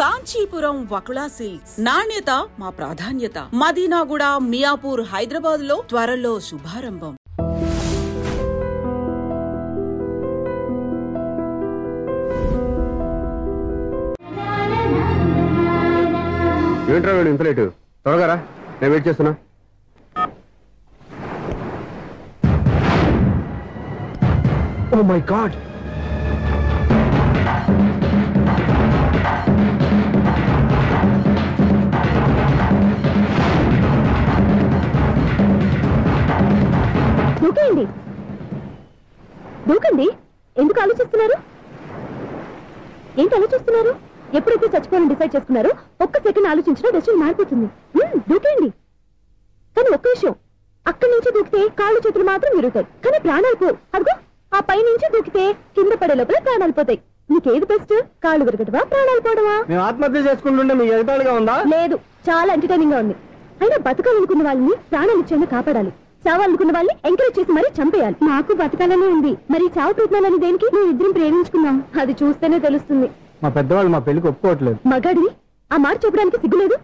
Kanchipuram Vakula silks నాణ్యత మా ప్రాధాన్యత. మదీనాగూడ, మియాపూర్, హైదరాబాద్ లో త్వరలో శుభారంభం. ఏంట్రా వీడు ఇంత లేటు? త్వరగా రా, నేను వెయిట్ చేస్తున్నా. ఓ మై గాడ్, దూకండి దూకండి. ఎందుకు ఆలోచిస్తున్నారు? ఏంటి ఆలోచిస్తున్నారు? ఎప్పుడైతే చచ్చిపోవాలని డిసైడ్ చేసుకున్నారో ఒక్క సెకండ్ ఆలోచించినా డెసిషన్ మారిపోతుంది. దూకండి. కానీ ఒక్క విషయం, అక్కడి నుంచి దూకితే కాళ్ళు చేతులు మాత్రం విరుగుతాయి, కానీ ప్రాణాలు పోవు. అదిగో ఆ పై నుంచి దూకితే కింద పడే లోపల ప్రాణాలు పోతాయి. నీకేది బెస్ట్? కాళ్ళు విరగటమా, ప్రాణాలు పోవడమా? మేము ఆత్మహత్య చేసుకుంటుంటే మీకు ఎగతాళిగా ఉందా? లేదు, చాలా ఎంటర్టైనింగ్ గా ఉంది. అయినా బతకాలనుకున్న వాళ్ళని ప్రాణాలు ఇచ్చేందుకు కాపాడాలి, చావాలనుకున్న వాళ్ళని ఎంకరేజ్ చేసి మరీ చంపేయాలి. నాకు బతకాలనే ఉంది, మరి చావు ప్రయత్నాలని దేనికి? మేము ఇద్దరం ప్రేమించుకున్నాం, అది చూస్తేనే తెలుస్తుంది. మా పెద్దవాళ్ళు మా పెళ్లికి ఒప్పుకోవట్లేదు. మగాడిని ఆ మాట చెప్పడానికి సిగ్గులేదు?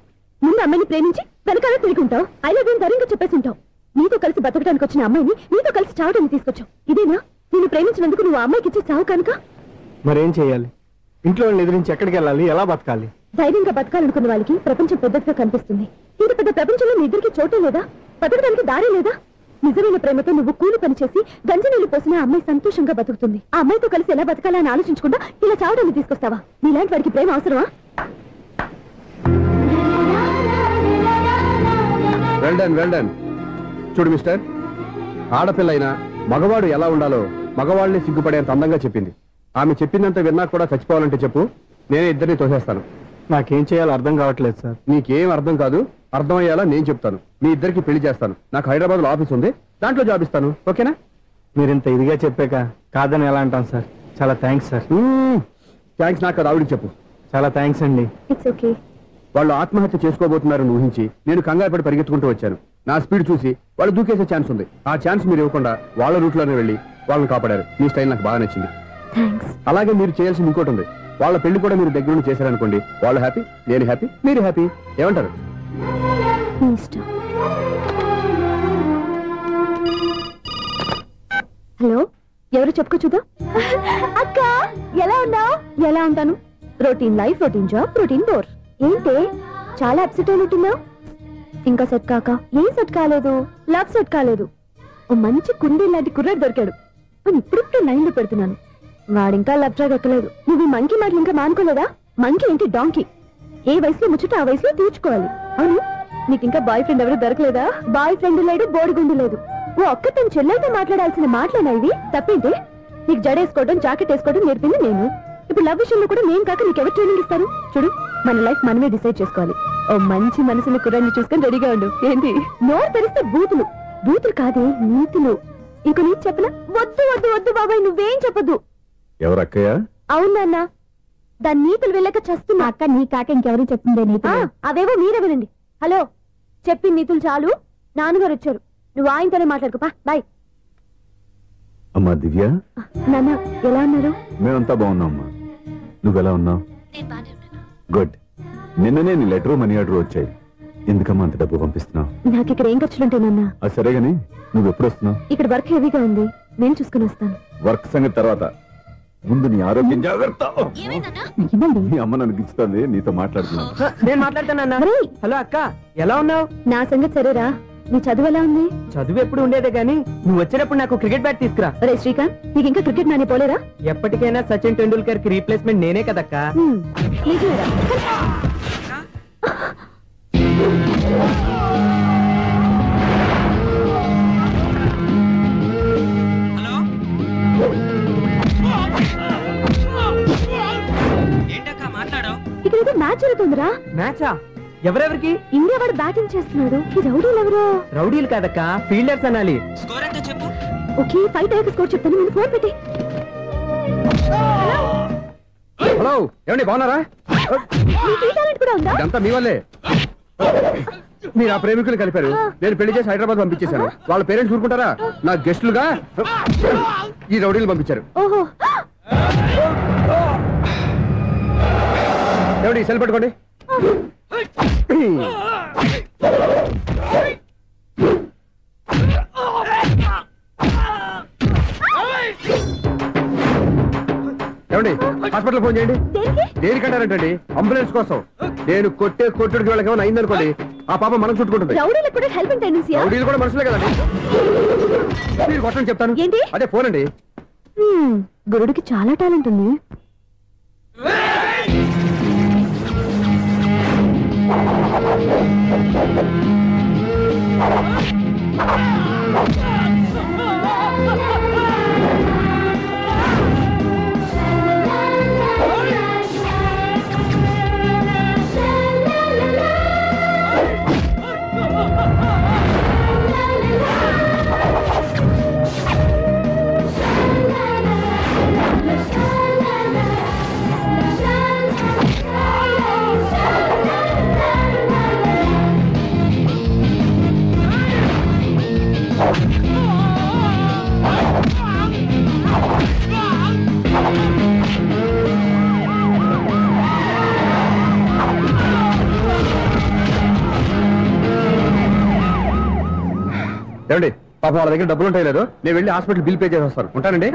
ముందు అమ్మాయిని ప్రేమించి వెనకాల తిరుగుంటావు, ఐ లవ్ యూ ధైర్యంగా చెప్పేసి ఉంటావు. నీతో కలిసి బతకడానికి వచ్చిన అమ్మాయిని నీతో కలిసి చావడానికి తీసుకొచ్చావు. ఇదేనా నేను ప్రేమించినందుకు నువ్వు అమ్మాయికి ఇచ్చే చావు కనుక? మరేం చేయాలి? ఇంట్లో ఎదిరించి ఎక్కడికి వెళ్ళాలి? ఎలా బతకాలి? ధైర్యంగా బతకాలనుకున్న వాళ్ళకి ప్రపంచం పెద్దదిగా కనిపిస్తుంది. ఇంత పెద్ద ప్రపంచంలో మీ ఇద్దరికి చోటే లేదా? బతకడానికి దారే లేదా? నిజమైన ప్రేమతో నువ్వు కూలి పని చేసి గంజనీళ్లు పోసిన అమ్మాయి సంతోషంగా బతుకుతుంది. ఆ అమ్మాయితో కలిసి ఎలా బతకాలా అని ఆలోచించకుండా ఇలా చావడానికి తీసుకొస్తావా? నీలాంటి వాడికి ప్రేమ అవసరమా? Well done. చూడు మిస్టర్, ఆడపిల్ల అయినా మగవాడు ఎలా ఉండాలో మగవాళ్ళని సిగ్గుపడేంత అందంగా చెప్పింది. ఆమె చెప్పిందంత విన్నా కూడా చచ్చిపోవాలంటే చెప్పు, నేనే ఇద్దరిని తోసేస్తాను. నాకేం చేయాలో అర్థం కావట్లేదు సార్. నీకేం అర్థం కాదు, అర్థమయ్యేలా నేను చెప్తాను. మీ ఇద్దరికి పెళ్లి చేస్తాను. నాకు హైదరాబాద్ లో ఆఫీస్ ఉంది, దాంట్లో జాబ్ ఇస్తాను. ఓకేనా? మీరు ఇంత ఇదిగా చెప్పాక కాదని ఎలా అంటాను సార్. చాలా థ్యాంక్స్ సార్. థ్యాంక్స్ నాకు, ఆవిడికి చెప్పు. చాలా థ్యాంక్స్ అండి. It's okay. వాళ్ళు ఆత్మహత్య చేసుకోబోతున్నారని ఊహించి నేను కంగారు పడి పరిగెత్తుకుంటూ వచ్చాను. నా స్పీడ్ చూసి వాళ్ళు దూకేసే ఛాన్స్ ఉంది. ఆ ఛాన్స్ మీరు ఇవ్వకుండా వాళ్ళ రూట్లోనే వెళ్ళి వాళ్ళని కాపాడారు. మీ స్టైల్ నాకు బాగా నచ్చింది. అలాగే మీరు చేయాల్సింది ఇంకోటి ఉంది. వాళ్ళ పెళ్లి కూడా మీరు దగ్గర నుండి చేశారనుకోండి, వాళ్ళు హ్యాపీ, నేను హ్యాపీ, మీరు హ్యాపీ. ఏమంటారు? హలో, ఎవరు చెప్పుకో చూద్దాం. అక్క ఎలా ఉన్నావు? ఎలా ఉంటాను? Routine life, routine job, routine bore. ఏంటే చాలా అప్సెట్ అయినట్టున్నావు? ఇంకా సెట్ కాక? ఏం సెట్ కాలేదు? లవ్ సెట్ కాలేదు. ఓ మంచి కుండీ లాంటి కుర్రాడు దొరికాడు అని ఇప్పుడిప్పుడు లైన్ లో పెడుతున్నాను. వాడింకా లవ్ ట్రాక్ ఎక్కలేదు. నువ్వు ఈ మంకీ మాటలు ఇంకా మానుకోలేదా? మంకీ ఏంటి డాంకీ? ఏ వయసులో ముచ్చట ఆ వయసులో తీర్చుకోవాలి. అవును, నీకు ఇంకా బాయ్ ఫ్రెండ్ ఎవరు దొరకలేదా? బాయ్ ఫ్రెండ్ లేడు, బోడిగుండు లేదు. ఓ అక్క తన చెల్లెలతో మాట్లాడాల్సిన మాటలేనా ఇవి? తప్పేంటి? నీకు జడేసుకోవడం, జాకెట్ వేసుకోవడం నేర్పింది నేను. ఇప్పుడు లవ్ విషయంలో కూడా నేను కాక నీకెవరు ట్రైనింగ్ ఇస్తారు? చూడు, మన లైఫ్ మనమే డిసైడ్ చేసుకోవాలి. ఓ మంచి మనసుని కుర్రాన్ని చూసుకొని రెడీగా ఉండు. ఏంటి నోరు తెరిస్తే బూతులు? బూతులు కాదే, నీతులు. ఇక నీకు చెప్పనా? వద్దు వద్దు వద్దు బాబాయ్, నువ్వేం చెప్పొద్దు. ఎవరక్కయ్య? అవునన్నా, దాని నీతులు వెళ్ళక చస్తున్నా. అక్క నీ కాక ఇంకెవరు చెప్పిందే నీతులు? అవేవో మీరే వినండి. హలో, చెప్పిన నీతులు చాలు, నాన్నగారు వచ్చారు. నువ్వు ఆయనతోనే మాట్లాడుకోపా. బాయ్. అమ్మా దివ్య, నాన్న ఎలా ఉన్నారు? మేమంతా బాగున్నాం అమ్మా. నువ్వెలా ఉన్నావు? గుడ్. నిన్ననే నీ లెటర్, మనీ ఆర్డర్ వచ్చాయి. ఎందుకమ్మా అంత డబ్బు పంపిస్తున్నావు? నాకు ఇక్కడ ఏం ఖర్చులుంటాయి నాన్న. అది సరే గానీ నువ్వు ఎప్పుడు వస్తున్నావు? ఇక్కడ వర్క్ హెవీగా ఉంది, నేను చూసుకుని వస్తాను. వర్క్ సంగతి తర్వాత, ముందు నీ ఆరోగ్యం జాగ్రత్త. నీ అమ్మ నన్ను గిచ్చుతుంది, నీతో మాట్లాడుతున్నా. నేను మాట్లాడతానన్నా. హలో అక్క, ఎలా ఉన్నావు? నా సంగతి సరేరా, నీ చదువు ఎలా ఉంది? చదువు ఎప్పుడు ఉండేదే గానీ నువ్వు వచ్చినప్పుడు నాకు క్రికెట్ బ్యాట్ తీసుకురా. రే శ్రీకాంత్, నీకు ఇంకా క్రికెట్ నాని పోలేరా? ఎప్పటికైనా సచిన్ టెండూల్కర్ కి రీప్లేస్మెంట్ నేనే కదక్క. నిజమేరా? ఇక్కడ ఏదో మ్యాచ్ జరుగుతుందిరా. మ్యాచా? ఎవరెవరికి? ఇండియా వాడు బ్యాటింగ్ చేస్తున్నాడు. ఈ రౌడీలు ఎవరు? రౌడీలు కాదక్క, ఫీల్డర్స్ అనాలి. ఓకే, ఫైట్ అయ్యాక స్కోర్ చెప్తాను. ముందు ఫోన్ పెట్టి. హలో, ఏమండి బాగున్నారా? కూడా ఉందా? ఇదంతా మీ వల్లే. మీరు ఆ ప్రేమికులు కలిపారు, నేను పెళ్లి చేసి హైదరాబాద్ పంపించేశాను. వాళ్ళ పేరెంట్స్ ఊరుకుంటారా? నా గెస్టులుగా ఈ రౌడీలు పంపించారు. ఓహో, ఏమిటి సెల్ పట్టుకోండి. ఏమండి హాస్పిటల్ ఫోన్ చేయండి. దేనికంటారంటండి? అంబులెన్స్ కోసం. నేను కొట్టుడికి వాళ్ళకి ఏమైనా అయిందనుకోండి, ఆ పాప మనం చుట్టుకుంటుంది. రౌడీలు కూడా మనుషులే కదండి. మీరు కొట్టని చెప్తాను. అదే ఫోన్ అండి. గురుడికి చాలా టాలెంట్ ఉంది. ఏమండి పాపం వాళ్ళ దగ్గర డబ్బులు ఉంటాయి లేదు, నేను వెళ్ళి హాస్పిటల్ బిల్ పే చేసి వస్తాను. ఉంటానండి.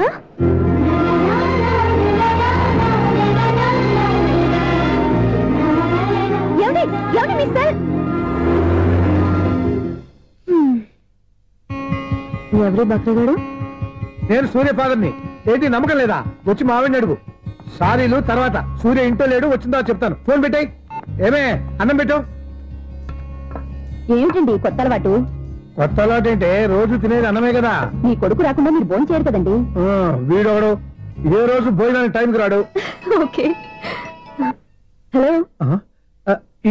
ఎవరి బక్రగాడు? నేను సూర్య ఫాదర్ని. ఏంటి నమ్మకం లేదా? వచ్చి మావిని అడుగు. సారీలు తర్వాత. సూర్య ఇంట్లో లేడు, వచ్చిందో చెప్తాను. ఫోన్ పెట్టాయి. ఏమే అన్నం పెట్టు. ఏమిటండి కొత్త అలవాటు? కొత్త అలవాటు ఏంటే? రోజు తినేది అన్నమే కదా. మీ కొడుకు రాకుండా మీరు భోజనం చేయరు కదండి. వీడొకడు ఇదే రోజు భోజనానికి టైంకి రాడు. ఓకే. Hello,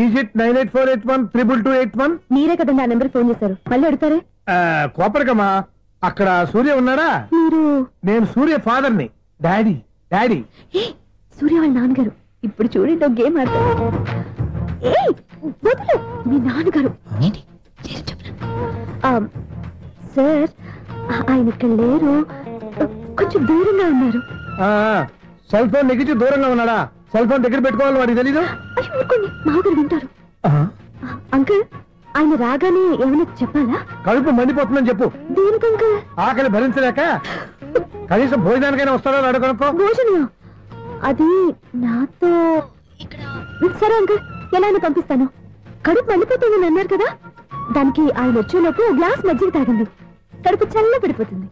is it 9848132281? మీరే కదండి ఆ నెంబర్ ఫోన్ చేశారు, మళ్ళీ అడుగుతారే? కోపరికమ్మా, అక్కడ సూర్య ఉన్నారా? మీరు? నేను సూర్య ఫాదర్ని. డాడీ. డాడీ సూర్య వాళ్ళ నాన్నగారు. ఇప్పుడు చూడండి ఒక గేమ్ ఆడతారు. వదులు, మీ నాన్నగారు. సార్ ఆయన ఇక్కడ లేరు, కొంచెం దూరంగా ఉన్నారు. సెల్ ఫోన్ నెగ్గించి దూరంగా ఉన్నాడా? సెల్ ఫోన్ దగ్గర పెట్టుకోవాలి, వాడికి తెలీదు. మామగారు వింటారు. అంకుల్, ఆయన రాగానే ఏమైనా చెప్పాలా? కడుపు మండిపోతుందని చెప్పు. దేనికి అంకుల్? ఆకలి భరించలేక కనీసం భోజనానికైనా వస్తాడో అడుగునుకో. భోజనం అది నాతో. సరే అంకుల్, ఎలా పంపిస్తాను. కడుపు మండిపోతుందని అన్నారు కదా, దానికి ఆయన వచ్చేలోపు గ్లాస్ మజ్జిగ తాగండి, కడుపు చల్ల పడిపోతుంది.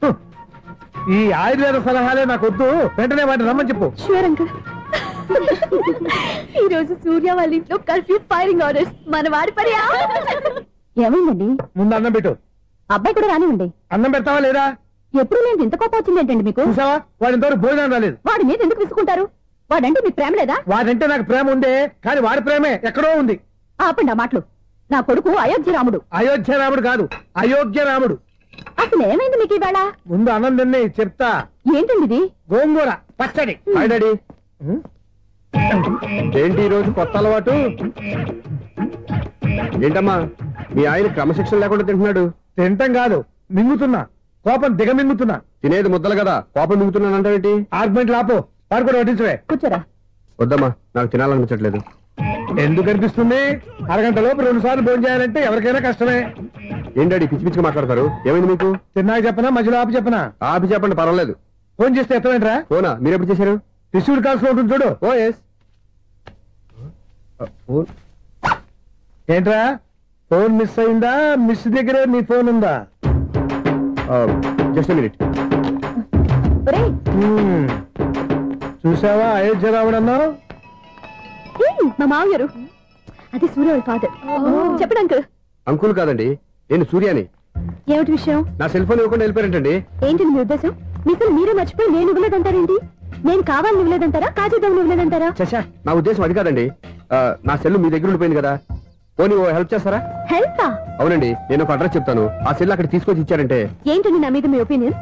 ఈ ఆయుర్వేద సలహాలే నాకు వద్దు, వెంటనే వాటిని రమ్మని చెప్పు. Sure uncle. ఈ రోజు సూర్య వాళ్ళ ఇంట్లో కర్ఫ్యూ ఫైరింగ్ ఆర్డర్స్. మన వాడి పని ఏమైందండి? ముందు అన్నం పెట్టు. అబ్బాయి కూడా రానివ్వండి. అన్నం పెడతావా లేదా? ఎప్పుడు నేను ఇంత కోపం వచ్చింది ఏంటండి మీకు? చూసావా, వాడి ఇంతవరకు భోజనం రాలేదు. వాడి మీద ఎందుకు విసుకుంటారు? వాడంటే మీకు ప్రేమ లేదా? వాడంటే నాకు ప్రేమ ఉందే, కానీ వాడి ప్రేమే ఎక్కడో ఉంది. ఆపండి ఆ మాటలు. నా కొడుకు అయోధ్య రాముడు. అయోధ్య రాముడు కాదు, అయోగ్య రాముడు. అసలు ఏమైంది మీకు ఈవేళ? ముందు అన్నం తిని చెప్తా. ఏంటండి ఇది? గోంగూర పచ్చడి. Hi daddy. ఏంటి ఈ రోజు కొత్త అలవాటు? ఏంటమ్మా, మీ ఆయన క్రమశిక్షణ లేకుండా తింటున్నాడు. తింటాం కాదు, మింగుతున్నా. కోపం దిగమింగుతున్నా. తినేది ముద్దలు కదా, కోపం మింగుతున్నానంటే ఆర్గ్యుమెంట్ లాపో. వాడు కూడా వడ్డించవే. కూర్చోరా. వద్దమ్మా, నాకు తినాలనిపించట్లేదు. ఎందుకు అనిపిస్తుంది? అరగంట లోపు 2 సార్లు భోజనం చేయాలంటే ఎవరికైనా కష్టమే. ఏంటండి పిచ్చి పిచ్చిగా మాట్లాడతారు? ఏమైంది మీకు? తిన్నాక చెప్పనా, మధ్యలో ఆపి చెప్పనా? ఆపి చెప్పండి, పర్వాలేదు. ఫోన్ చేస్తే ఎత్తమేంట్రా? ఫోనా? మీరు ఎప్పుడు చేశారు? రిసీవ్డ్ కాల్స్ లో ఉంటుంది చూడు. ఓ ఎస్. ఏంట్రా, ఫోన్ మిస్ అయిందా? మిస్ దగ్గరే నీ ఫోన్ ఉందా? Just minute. చూసావా అయోధ్య రాముడు అన్నావు? మా మామగారు. అది సూర్య వాళ్ళ ఫాదర్. చెప్పండి అంకుల్. అంకుల్ కాదండి, నేను సూర్యాని. ఏమిటి విషయం? నా సెల్ ఫోన్ ఇవ్వకుండా వెళ్ళిపోయారంటండి. ఏంటి మీ ఉద్దేశం? మీసలు మీరే మర్చిపోయి నేను ఇవ్వలేదంటారేంటి? నేను కావాలని ఇవ్వలేదంటారా, కాజేద్దామని ఇవ్వలేదంటారా? చచ్చా, నా ఉద్దేశం అది కాదండి. నా సెల్ మీ దగ్గర ఉండిపోయింది కదా, పోనీ ఓ హెల్ప్ చేస్తారా? హెల్పా? అవునండి, నేను ఒక అడ్రస్ చెప్తాను, ఆ సెల్ అక్కడ తీసుకొచ్చి ఇచ్చారంటే. ఏంటండి నా మీద మీ ఒపీనియన్?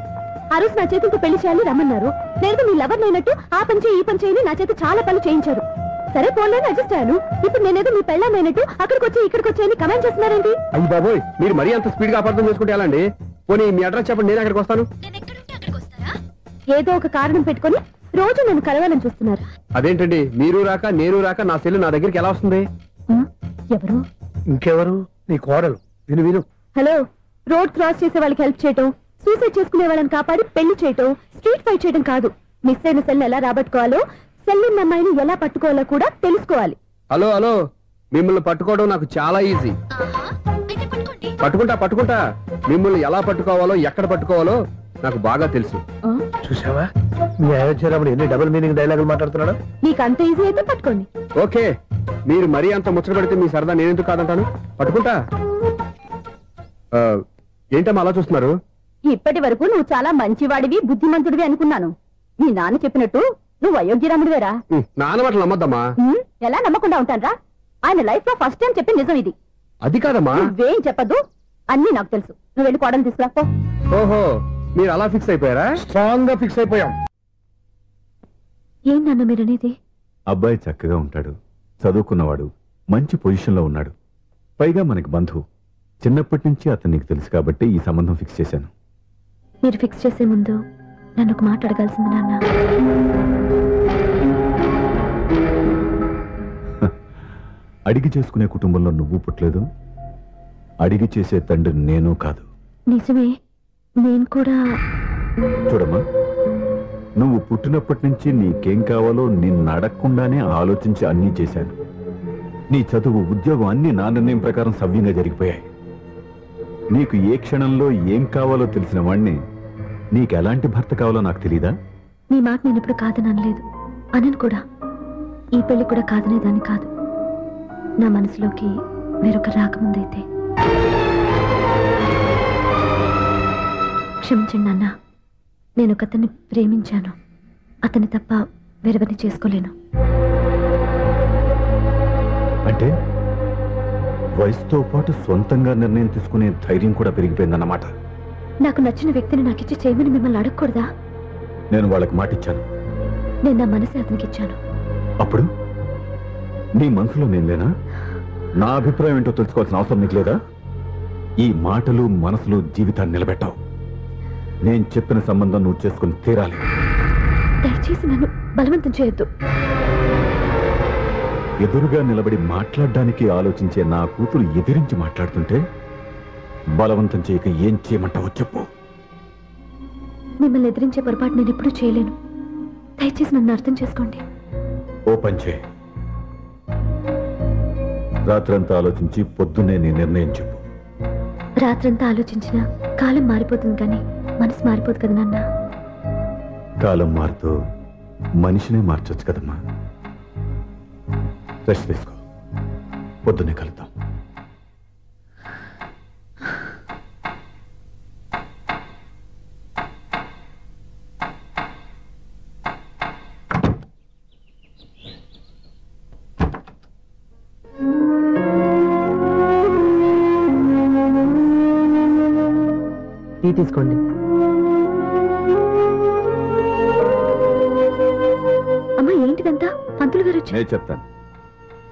ఆ రోజు నా చేతులతో పెళ్లి చేయాలి రమ్మన్నారు. నేను మీ లవర్ అయినట్టు ఆ పని చేయి ఈ పని చేయని నా చేత చాలా పనులు చేయించారు. సరే ఫోన్లోనే అడ్జస్ట్ అయ్యాను. ఇప్పుడు నేనేదో మీ పెళ్ళమైనట్టు అక్కడికి వచ్చి ఇక్కడికి వచ్చి కమెంట్ చేస్తున్నారేంటి? అయ్యి బాబోయ్, మీరు మరీ అంత స్పీడ్ గా అపార్థం చేసుకుంటే ఎలా అండి? పోనీ మీ అడ్రస్ చెప్పండి, నేను అక్కడికి వస్తాను. ఏదో ఒక కారణం పెట్టుకొని రోజు నన్ను కలవాలని చూస్తున్నారు. అదేంటండి, మీరు రాక నేను రాక నా సెల్ నా దగ్గరికి ఎలా వస్తుంది? ఎవరు? ఇంకెవరు? నీ కోడలు. విను విను. హలో, రోడ్ క్రాస్ చేసే వాళ్ళకి హెల్ప్ చేయటం, సూసైడ్ చేసుకునే వాళ్ళని కాపాడి పెళ్లి చేయటం, స్ట్రీట్ ఫైట్ చేయడం కాదు. మిస్ అయిన సెల్ ఎలా రాబట్టుకోవాలో, సెల్ ఉన్న అమ్మాయిని ఎలా పట్టుకోవాలో కూడా తెలుసుకోవాలి. హలో హలో, మిమ్మల్ని పట్టుకోవడం నాకు చాలా ఈజీ. పట్టుకుంటా. మిమ్మల్ని ఎలా పట్టుకోవాలో, ఎక్కడ పట్టుకోవాలో నాకు బాగా తెలుసు. చూసావా మీ అయోధ్యరాముడు ఎన్ని డబుల్ మీనింగ్ డైలాగులు మాట్లాడుతున్నాడు? మీకు అంత ఈజీ అయితే పట్టుకోండి. ఓకే, మీరు మరీ అంత ముచ్చట పెడితే మీ సరదా నేనెందుకు కాదంటాను. పట్టుకుంటా. ఏంటమ్మా అలా చూస్తున్నారు? ఇప్పటి వరకు నువ్వు చాలా మంచివాడివి, బుద్ధిమంతుడివి అనుకున్నాను. మీ నాన్న చెప్పినట్టు నువ్వు అయోగ్యరాముడివేరా? నాన్న మాటలు నమ్మద్దమ్మా. ఎలా నమ్మకుండా ఉంటానరా? ఆయన లైఫ్ లో ఫస్ట్ టైం చెప్పి నిజం ఇది. అది కాదమ్మా. నువ్వేం చెప్పద్దు, అన్ని నాకు తెలుసు. నువ్వు వెళ్ళి కోడలు తీసుకురాపో. ఓహో, మీరు అలా ఫిక్స్ అయిపోయారా? స్ట్రాంగ్ గా ఫిక్స్ అయిపోయాం. ఏం నాన్న మీరనేది? అబ్బాయి చక్కగా ఉంటాడు, చదువుకున్నవాడు, మంచి పొజిషన్ లో ఉన్నాడు, పైగా మనకి బంధువు. చిన్నప్పటి నుంచి అతను నీకు తెలుసు కాబట్టి ఈ సంబంధం ఫిక్స్ చేశాను. మీరు ఫిక్స్ చేసే ముందు నన్ను ఒక మాట అడగాల్సింది నాన్న. అడిగి చేసుకునే కుటుంబంలో నువ్వు పుట్టలేదు, అడిగి చేసే తండ్రి నేను కాదు. నిజమే, నేను కూడా. చూడమ్మా, నువ్వు పుట్టినప్పటి నుంచి నీకేం కావాలో నిన్ను అడగకుండానే ఆలోచించి అన్నీ చేశాను. నీ చదువు, ఉద్యోగం అన్నీ నా నిర్ణయం ప్రకారం సవ్యంగా జరిగిపోయాయి. నీకు ఏ క్షణంలో ఏం కావాలో తెలిసిన వాణ్ణి నీకు ఎలాంటి భర్త కావాలో నాకు తెలీదా? నీ మాట నేను ఎప్పుడు కాదని అనలేదు, అనను కూడా. ఈ పెళ్లి కూడా కాదనేదాన్ని కాదు. నా మనసులోకి వేరొక రాకముందైతే. క్షమించండి నాన్న, నేను ఒకతన్ని ప్రేమించాను. అతన్ని తప్ప వేరెవరిని చేసుకోలేను. అంటే వయసుతో పాటు సొంతంగా నిర్ణయం తీసుకునే ధైర్యం కూడా పెరిగిపోయిందన్నమాట. నాకు నచ్చిన వ్యక్తిని నాకిచ్చి చేయమని మిమ్మల్ని అడగకూడదా? నేను వాళ్ళకి మాటిచ్చాను. నేను నా మనసే అతనికి ఇచ్చాను. అప్పుడు నీ మనసులో నేను లేనా? నా అభిప్రాయం ఏంటో తెలుసుకోవాల్సిన అవసరం నీకు లేదా? ఈ మాటలు, మనసులు జీవితాన్ని నిలబెట్టావు. నేను చెప్పిన సంబంధం నువ్వు చేసుకుని తీరాలి. దయచేసి నన్ను బలవంతం చేయొద్దు. ఎదురుగా నిలబడి మాట్లాడడానికి ఆలోచించే నా కూతురు ఎదిరించి మాట్లాడుతుంటే బలవంతం చేయక ఏం చేయమంటావో చెప్పు. మిమ్మల్ని ఎదిరించే పొరపాటు నేను ఎప్పుడూ చేయలేను. దయచేసి నన్ను అర్థం చేసుకోండి. ఓ పని చేయి, రాత్రంతా ఆలోచించి పొద్దున్నే నీ నిర్ణయం చెప్పు. రాత్రంతా ఆలోచించినా కాలం మారిపోతుంది, కానీ మనసు మారిపోదు కదా నాన్న. కాలం మారుతూ మనిషినే మార్చొచ్చు కదమ్మా. రెస్ట్ తీసుకో, పొద్దున్నే కలుద్దాం. టీ తీసుకోండి. అమ్మా, ఏంటిదంతా? పంతులు గారు వచ్చి. నేను చెప్తాను,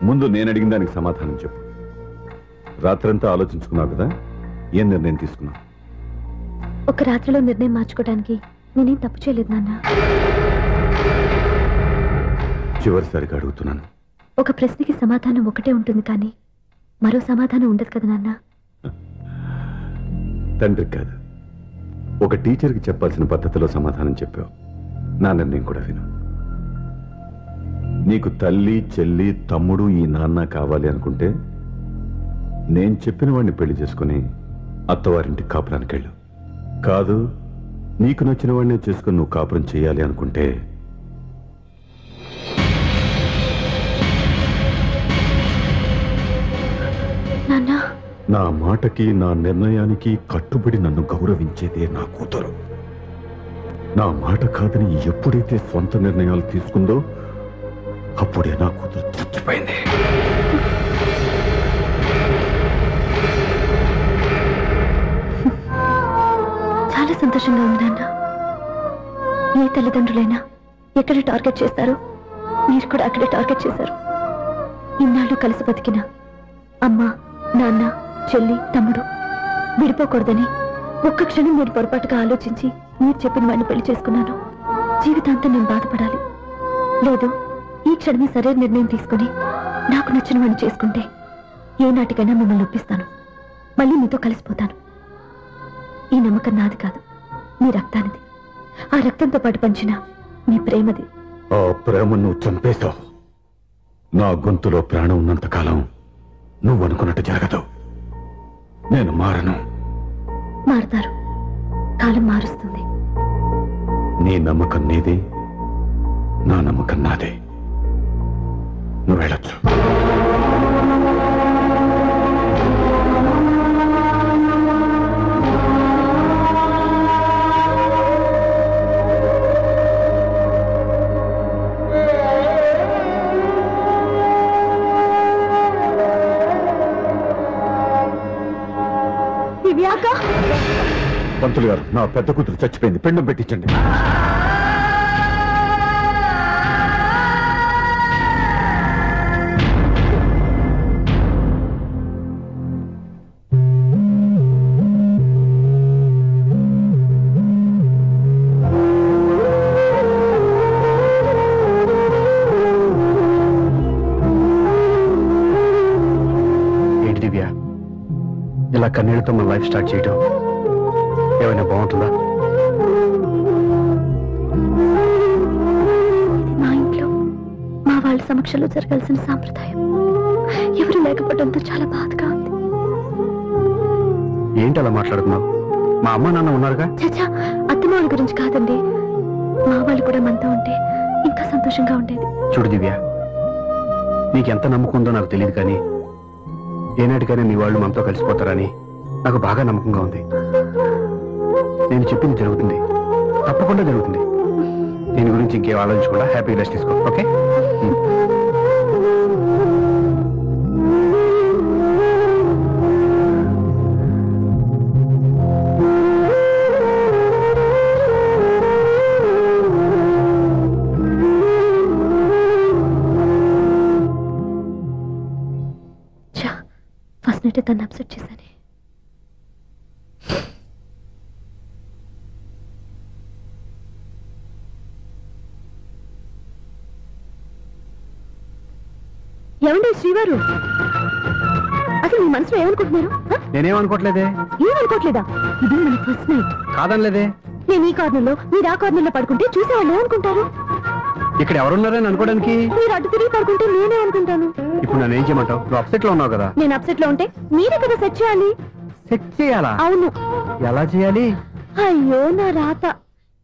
ముందు నేను అడిగిన దానికి సమాధానం చెప్పు. రాత్రంతా ఆలోచించుకున్నావు కదా, ఏం నిర్ణయం తీసుకున్నావు? ఒక రాత్రిలో నిర్ణయం మార్చుకోవడానికి నేనేం తప్పు చేయలేదు నాన్న. చివరిసారిగా అడుగుతున్నాను. ఒక ప్రశ్నకి సమాధానం ఒకటే ఉంటుంది, కానీ మరో సమాధానం ఉండదు కదా నాన్న. తండ్రికి కాదు, ఒక టీచర్కి చెప్పాల్సిన పద్ధతిలో సమాధానం చెప్పావు. నా నిర్ణయం కూడా విను. నీకు తల్లి, చెల్లి, తమ్ముడు, ఈ నాన్న కావాలి అనుకుంటే నేను చెప్పిన వాడిని పెళ్లి చేసుకుని అత్తవారింటికి కాపురానికి వెళ్ళు. కాదు, నీకు నచ్చిన వాడినే చేసుకుని నువ్వు కాపురం చేయాలి అనుకుంటే నా మాటకి, నా నిర్ణయానికి కట్టుబడి నన్ను గౌరవించేదే నా కూతురు. నా మాట కాదని ఎప్పుడైతే సొంత నిర్ణయాలు తీసుకుందో అప్పుడే నా కూతురు చచ్చిపోయింది. చాలా సంతోషంగా ఉంది నాన్న. ఏ తల్లిదండ్రులైనా ఎక్కడ టార్గెట్ చేస్తారో మీరు కూడా అక్కడే టార్గెట్ చేశారు. ఇన్నాళ్ళు కలిసి బతికిన అమ్మ, నాన్న, చెల్లి, తమ్ముడు విడిపోకూడదని ఒక్క క్షణం నేను పొరపాటుగా ఆలోచించి మీరు చెప్పిన వాడిని పెళ్లి చేసుకున్నాను. జీవితాంతం నేను బాధపడాలి. లేదు, ఈ క్షణమే సరైన నిర్ణయం తీసుకుని నాకు నచ్చిన వాడిని చేసుకుంటే ఏ నాటికైనా మిమ్మల్ని ఒప్పిస్తాను. మళ్ళీ మీతో కలిసిపోతాను. ఈ నమ్మకం నాది కాదు, మీ రక్తానిది. ఆ రక్తంతో పాటు పంచిన మీ ప్రేమది. ఆ ప్రేమ నువ్వు చంపేశావు. నా గొంతులో ప్రాణం ఉన్నంతకాలం నువ్వు అనుకున్నట్టు జరగదు. నేను మారను. మారుతారు, కాలం మారుస్తుంది. నీ నమ్మకం నీది, నా నమ్మకం నాదే. నువ్వు వెళ్ళొచ్చు. పంతులు గారు, నా పెద్ద కూతురు చచ్చిపోయింది, పిండం పెట్టించండి. ఏంటి దివ్య, ఇలా కన్నీళ్లతో మన లైఫ్ స్టార్ట్ చేయటం ఏమైనా బాగుంటుందా? మా ఇంట్లో మా వాళ్ళ సమక్షంలో జరగాల్సిన సాంప్రదాయం ఎవరు లేకపోవడంతో చాలా బాధగా ఉంది. ఏంటి అలా మాట్లాడుతున్నావు? మా అమ్మ నాన్న ఉన్నారుగా. చచ్చా, అత్తమాల గురించి కాదండి. మా వాళ్ళు కూడా మనతో ఉంటే ఇంకా సంతోషంగా ఉండేది. చూడు దివ్య, నీకెంత నమ్మకం ఉందో నాకు తెలియదు, కానీ ఏనాటికైనా నీ వాళ్ళు మనతో కలిసిపోతారని నాకు బాగా నమ్మకంగా ఉంది. నేను చెప్పింది జరుగుతుంది, తప్పకుండా జరుగుతుంది. దీని గురించి ఇంకేం ఆలోచించకుండా హ్యాపీ రెస్ట్ తీసుకో. ఓకే? ఫస్ట్ నైట్ తను అప్సెట్ చేశాను. ఏమండి శ్రీవారు, అసలు మీ మనసులో ఏమనుకుంటున్నారు? నేనేమనుకోవట్లేదే. ఏమనుకోవట్లేదా? ఇది మన ఫస్ట్ నైట్. కాదనలేదే. నేను ఈ కార్నర్లో, మీరు ఆ కార్నర్లో పడుకుంటే చూసేవాళ్ళు ఏమనుకుంటారు? ఇక్కడ ఎవరున్నారని అనుకోవడానికి? మీరు అటు తిరిగి పడుకుంటే నేనే అనుకుంటాను. ఇప్పుడు నన్ను ఏం చేయమంటావు? నువ్వు అప్సెట్ లో ఉన్నావు కదా. నేను అప్సెట్ లో ఉంటే మీరే కదా సెట్ చేయాలి. సెట్ చేయాలా? అవును. ఎలా చేయాలి? అయ్యో నా రాత.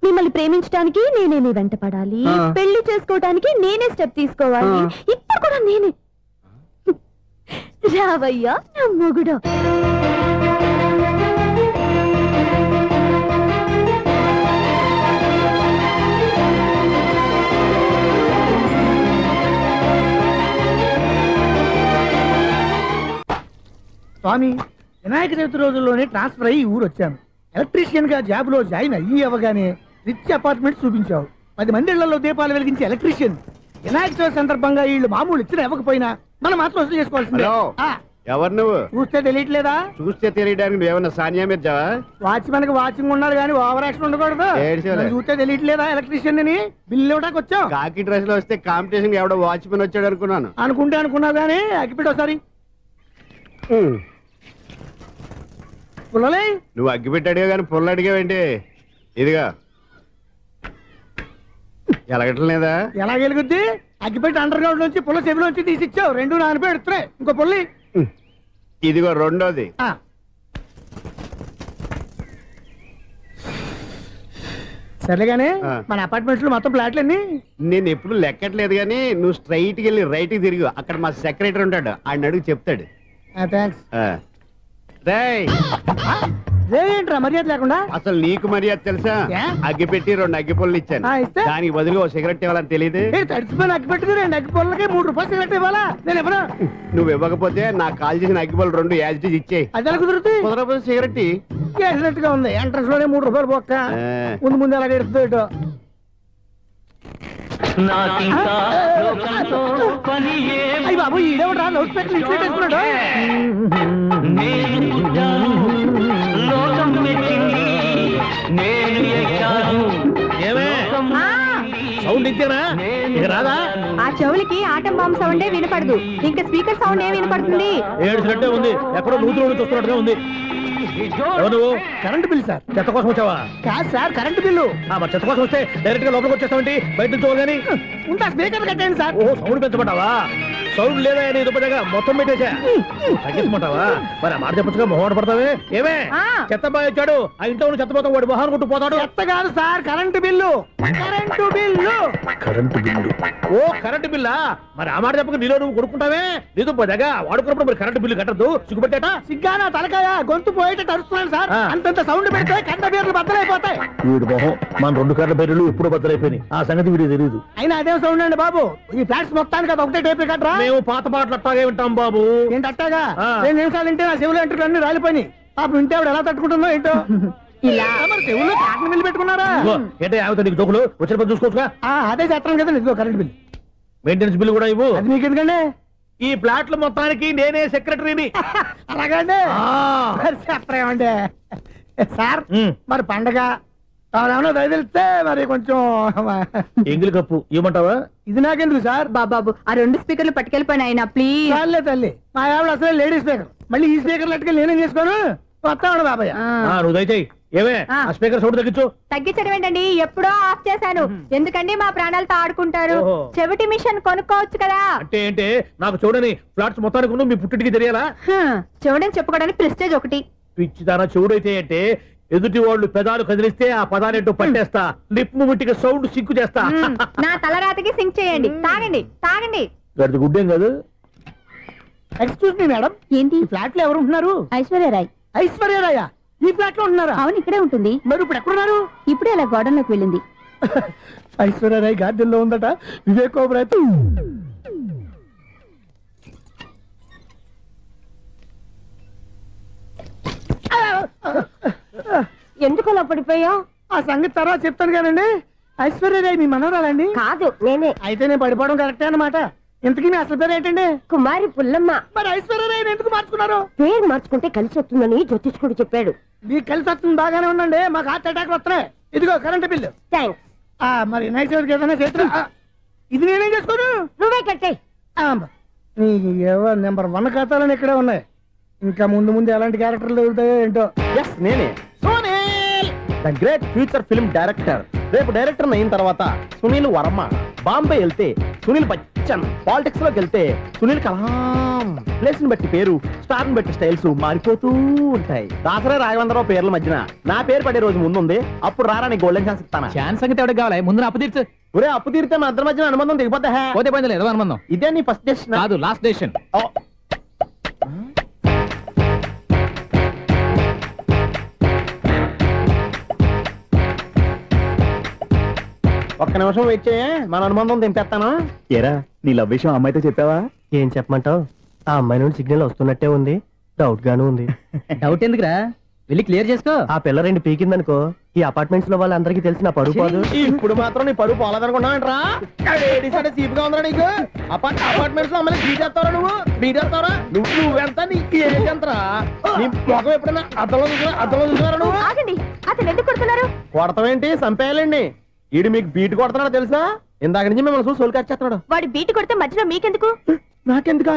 మిమ్మల్ని ప్రేమించడానికి నేనే మీ వెంట పడాలి, పెళ్లి చేసుకోవడానికి నేనే స్టెప్ తీసుకోవాలి. ఇప్పుడు కూడా నేనే. రావయ్యా నా మొగుడు. స్వామి, వినాయక చవితి రోజుల్లోనే ట్రాన్స్ఫర్ అయ్యి ఊరు వచ్చాను. ఎలక్ట్రీషియన్ గా జాబ్ లో జాయిన్ అయ్యి అవ్వగానే రిచ్ అపార్ట్మెంట్ చూపించావు. 10 మంది ఇళ్లలో దీపాలు వెలిగించే ఎలక్ట్రీషియన్. వినాయక చవితి సందర్భంగా వీళ్ళు మామూలు ఇచ్చిన ఇవ్వకపోయినా మనం మాత్రం వసూలు చేసుకోవాల్సిందే. ఎవరు నువ్వు? చూస్తే తెలియట్లేదా? చూస్తే తెలియడానికి నువ్వేమన్నా సానియా మీర్జావా? వాచ్మెన్ కి వాచింగ్ ఉన్నారు కానీ ఓవర్ యాక్షన్ ఉండకూడదు. చూస్తే తెలియట్లేదా ఎలక్ట్రీషియన్ అని? బిల్లు ఇవ్వడానికి వచ్చావు. కాకి డ్రెస్ లో వస్తే కాంపిటీషన్ ఎవడో వాచ్మెన్ వచ్చాడు అనుకున్నాను. అనుకున్నావు కానీ అగ్గిపెట్టి ఒకసారి. పుల్లలే, నువ్వు అగ్గిపెట్టి అడిగా కానీ పుల్ల అడిగావేంటి? ఇదిగా ఎలగట్లేదా? ఎలా వెలుగుద్ది? అగ్గిపెట్టి అండర్ గ్రౌండ్ నుంచి పుల్ల చెవిలోంచి తీసిచ్చావు. 2 నానిపోయి ఎడుతున్నాయి. ఇంకో పుల్లి. ఇదిగో రెండోది. సరేగానే, మన అపార్ట్మెంట్స్ లో మొత్తం ఫ్లాట్లు అన్ని నేను ఎప్పుడు లెక్కట్లేదు కానీ నువ్వు స్ట్రైట్ కి వెళ్ళి రైట్ కి తిరిగి అక్కడ మా సెక్రటరీ ఉంటాడు, ఆయన అడుగు చెప్తాడు. థ్యాంక్స్. ఏంట్రా మర్యాద లేకుండా? అసలు నీకు మర్యాద తెలుసా? అగ్గి పెట్టి 2 అగ్గి పొల్లు ఇచ్చాను, దానికి బదులుగా 1 సిగరెట్ ఇవ్వాలని తెలియదు. తడిచిపోయిన అగ్గి పెట్టుకుని 2 అగ్గి పొల్లకి 3 రూపాయలు సిగరెట్ ఇవ్వాలా? నేను ఇవ్వను. నువ్వు ఇవ్వకపోతే నాకు కాల్ చేసిన అగ్గి పొల్లు 2 యాజిటీస్ ఇచ్చేయి. అది ఎలా కుదురుతుంది? కుదరపోతే సిగరెట్ చేసినట్టుగా ఉంది. ఎంట్రన్స్ లోనే 3 రూపాయలు పోక్క. ముందు ఎలా ఎడుతుంది ఇటు. అయ్యి బాబు, ఈడేవడా లౌడ్ స్పీకర్ ఇంట్లో పెట్టేసుకున్నాడు? ఇంతేనా ఇక రాదా? ఆ చెవులకి ఆటం బాంబు సౌండే వినపడదు, ఇంకా స్పీకర్ సౌండ్ ఏ వినపడుతుంది? ఏడుసినట్టే ఉంది, ఎక్కడో నూతులు చూస్తున్నట్టుగా ఉంది. నువ్వు కరెంట్ బిల్ సార్. చెత్త కోసం వచ్చావా? కాదు సార్, కరెంట్ బిల్లు. మరి చెత్త కోసం వస్తే డైరెక్ట్ గా లోపలికి వచ్చేస్తావేంటి? బయట నుంచి కానీ ఉంటా. స్పీకర్ కట్టండి సార్. ఓ సౌండ్ పెంచమంటావా? సౌండ్ లేదా నీ దుబ్బగా మొత్తం పెట్టేసా. తగ్గించమంటావా? మరి ఆ మాట చెప్పచ్చుగా, మొహమాట పడతావే. ఏమే చెత్త బాగా ఇచ్చాడు, ఆ ఇంట్లో ఉన్న చెత్త పోతాం, వాడు మొహాన్ని కొట్టు పోతాడు. చెత్త కాదు sir, current bill. Current bill. Current bill. ఓ కరెంటు బిల్లా? మరి ఆ మాట చెప్పక నీలో నువ్వు కొడుకుంటావే. నీ దుబ్బగా వాడుకున్నప్పుడు మరి కరెంటు బిల్లు కట్టద్దు. సిగ్గుపెట్టాట? సిగ్గానా తలకాయ? గొంతు పోయేటట్టు అరుస్తున్నాను సార్. అంతంత సౌండ్ పెడితే కంట బీర్లు బద్దలైపోతాయి. వీడు మొహం, మన 2 కరెంట్ బీర్లు ఇప్పుడు బద్దలైపోయినాయి. ఆ సంగతి వీడికి తెలియదు. అయినా అదే సౌండ్ అండి బాబు. ఈ ఫ్లాట్స్ మొత్తానికి అది ఒకటే టైప్ కట్టరా? మేము పాత పాటలు అట్టాగే వింటాం బాబు. ఏంటి అట్టాగా? 2 నిమిషాలు వింటే నా చెవులు ఎంటర్ అన్ని రాలిపోయినాయి. పాపం వింటే ఆవిడ ఎలా తట్టుకుంటుందో ఏంటో. ఇలా మరి చెవుల్లో కాటన్ బిల్లు పెట్టుకున్నారా? ఏంటో ఆమెతో నీకు దోకులు వచ్చిన పని చూసుకోవచ్చుగా. అదే చేస్తాను కదా. ఇదిగో కరెంట్ బిల్, మెయింటెనెన్స్ బిల్లు కూడా ఇవ్వు. అది మీకు ఎందుకండి? ఈ ఫ్లాట్ల మొత్తానికి నేనే సెక్రటరీని. అలాగండి. చెప్పరేమండి సార్. మరి పండగ ఏమన్నా దయదలిస్తే మరి కొంచెం ఎంగిలి కప్పు ఇవ్వమంటావా? ఇది నాకెందుకు సార్? బాబాబు ఆ 2 స్పీకర్లు పట్టుకెళ్ళిపోయిన ఆయన ప్లీజ్. చాలే తల్లి, మా ఆవిడ అసలే లేడీ స్పీకర్, మళ్ళీ ఈ స్పీకర్లు అట్టుకెళ్ళి నేనేం చేసుకోను. వస్తాడు బాబాయ్. నువ్వు దయచేయి. ఏమే ఆ స్పీకర్ సౌండ్ తగ్గించు. తగ్గించడం ఏంటండి, ఎప్పుడో ఆఫ్ చేశాను. ఎందుకండి మా ప్రాణాలతో ఆడుకుంటారు? చెవిటి మిషన్ కొనుక్కోవచ్చు కదా. అంటే ఏంటి? నాకు చూడని ఫ్లాట్స్ మొత్తానికి మీ పుట్టింటికి తెలియాలా? చూడని చెప్పుకోవడానికి ప్రెస్టేజ్ ఒకటి. పిచ్చిదానా చెవుడైతే అంటే ఎదుటి వాళ్ళు పెదాలు కదిలిస్తే ఆ పదాలేంటో పట్టేస్తా. లిప్ ముట్టికి సౌండ్ సింక్ చేస్తా. నా తలరాతకి సింక్ చేయండి. తాగండి తాగండి. గడిది గుడ్డేం కాదు. ఎక్స్క్యూజ్ మీ మేడం, ఏంటి ఫ్లాట్ లో ఎవరు ఉంటున్నారు? ఐశ్వర్యరాయ్. ఐశ్వర్యరాయ ఈ ఫ్లాట్ లో ఉంటున్నారా? అవును, ఇక్కడే ఉంటుంది. మరి ఇప్పుడు ఎక్కడున్నారు? ఇప్పుడే అలా గార్డెన్ లోకి వెళ్ళింది. ఐశ్వర్యరాయ్ గార్డెన్ లో ఉందట. వివేక్ ఓబరాయ్ ఎందుకు అలా పడిపోయావు? ఆ సంగతి తర్వాత చెప్తాను కదండి. ఐశ్వర్యరాయ్ మీ మనవరాలండి? కాదు, నేనే. అయితే నేను పడిపోవడం కరెక్టే అన్నమాట. ఇంతకీ మీ అసలు పేరు ఏంటండి? కుమారి పుల్లమ్మ. మరి ఐశ్వర్యరాయ్ ఎందుకు మార్చుకున్నారు? పేరు మార్చుకుంటే కలిసి వస్తుందని జ్యోతిష్కుడు చెప్పాడు. మీకు కలిసి వస్తుంది, బాగానే ఉండండి. మాకు హార్ట్ అటాక్ వస్తున్నాయి. ఇదిగో కరెంట్ బిల్లు. థ్యాంక్స్. మరి నైట్ ఏదైనా చేతులు ఇది నేనేం చేసుకోను? నువ్వే కట్టే. నెంబర్ 1 ఖాతాలని ఇక్కడే ఉన్నాయి. ఇంకా ముందు ముందు ఎలాంటి క్యారెక్టర్లు దొరుకుతాయో ఏంటో. ఎస్, నేనే Sunil, the great future film director. రేపు డైరెక్టర్ అయిన తర్వాత సునీల్ వర్మ. బాంబే వెళ్తే సునీల్ బచ్చన్, పాలిటిక్స్ లోకి వెళ్తే సునీల్ కలాం. ప్లేస్ ని బట్టి పేరు, స్టార్ ని బట్టి స్టైల్స్ మారిపోతూ ఉంటాయి. దాసరా రాఘవేంద్రరావు పేర్ల మధ్యన నా పేరు పడే రోజు ముందుంది. అప్పుడు రారా నీ గోల్డెన్ ఛాన్స్ ఇస్తాను. ఛాన్స్ సంగతి ఎవరికి కావాలి? ముందు అప్పు తీర్చు. ఒరే అప్పు తీరితే మన ఇద్దరి మధ్యన అనుబంధం దిగిపోతా. పోతే పోయింది లేదు అనుబంధం. ఇదే నీ ఫస్ట్ డెసిషన్ కాదు, లాస్ట్ డెసిషన్. ఒక్క నిమిషం వెయిట్ చేయ, మన అనుబంధం దింపేస్తాను. ఏరా నీ లవ్ విషయం అమ్మాయితో చెప్పావా? ఏం చెప్పమంటావు? ఆ అమ్మాయి నుండి సిగ్నల్ వస్తున్నట్టే ఉంది, డౌట్ గాను ఉంది. డౌట్ ఎందుకురా, వెళ్ళి క్లియర్ చేసుకో. ఆ పిల్ల 2 పీకిందనుకో, ఈ అపార్ట్మెంట్స్ లో వాళ్ళందరికీ తెలిసిన పరుగు పోదు. ఇప్పుడు మాత్రం నీ పరుగు పోలేదనుకున్నావేంట్రా? సీపుగా ఉందా నీకు? అపార్ట్మెంట్స్ లో అమ్మని బీటేస్తారా? బీటేస్తారా? నువ్వెంత నీకు ఏంటంతరా? నీ మొఖం ఎప్పుడైనా అర్థంలో చూసారా నువ్వు? అతను ఎందుకు కొడుతున్నారు? కొడతావేంటి? చంపేయాలండి. ఈడు మీకు బీట్ కొడుతున్నాడు తెలుసా? ఇందాక నుంచి మిమ్మల్ని చూసి సోలు కచ్చేస్తున్నాడు. వాడు బీటు కొడితే మధ్యలో మీకెందుకు? నాకెందుకా?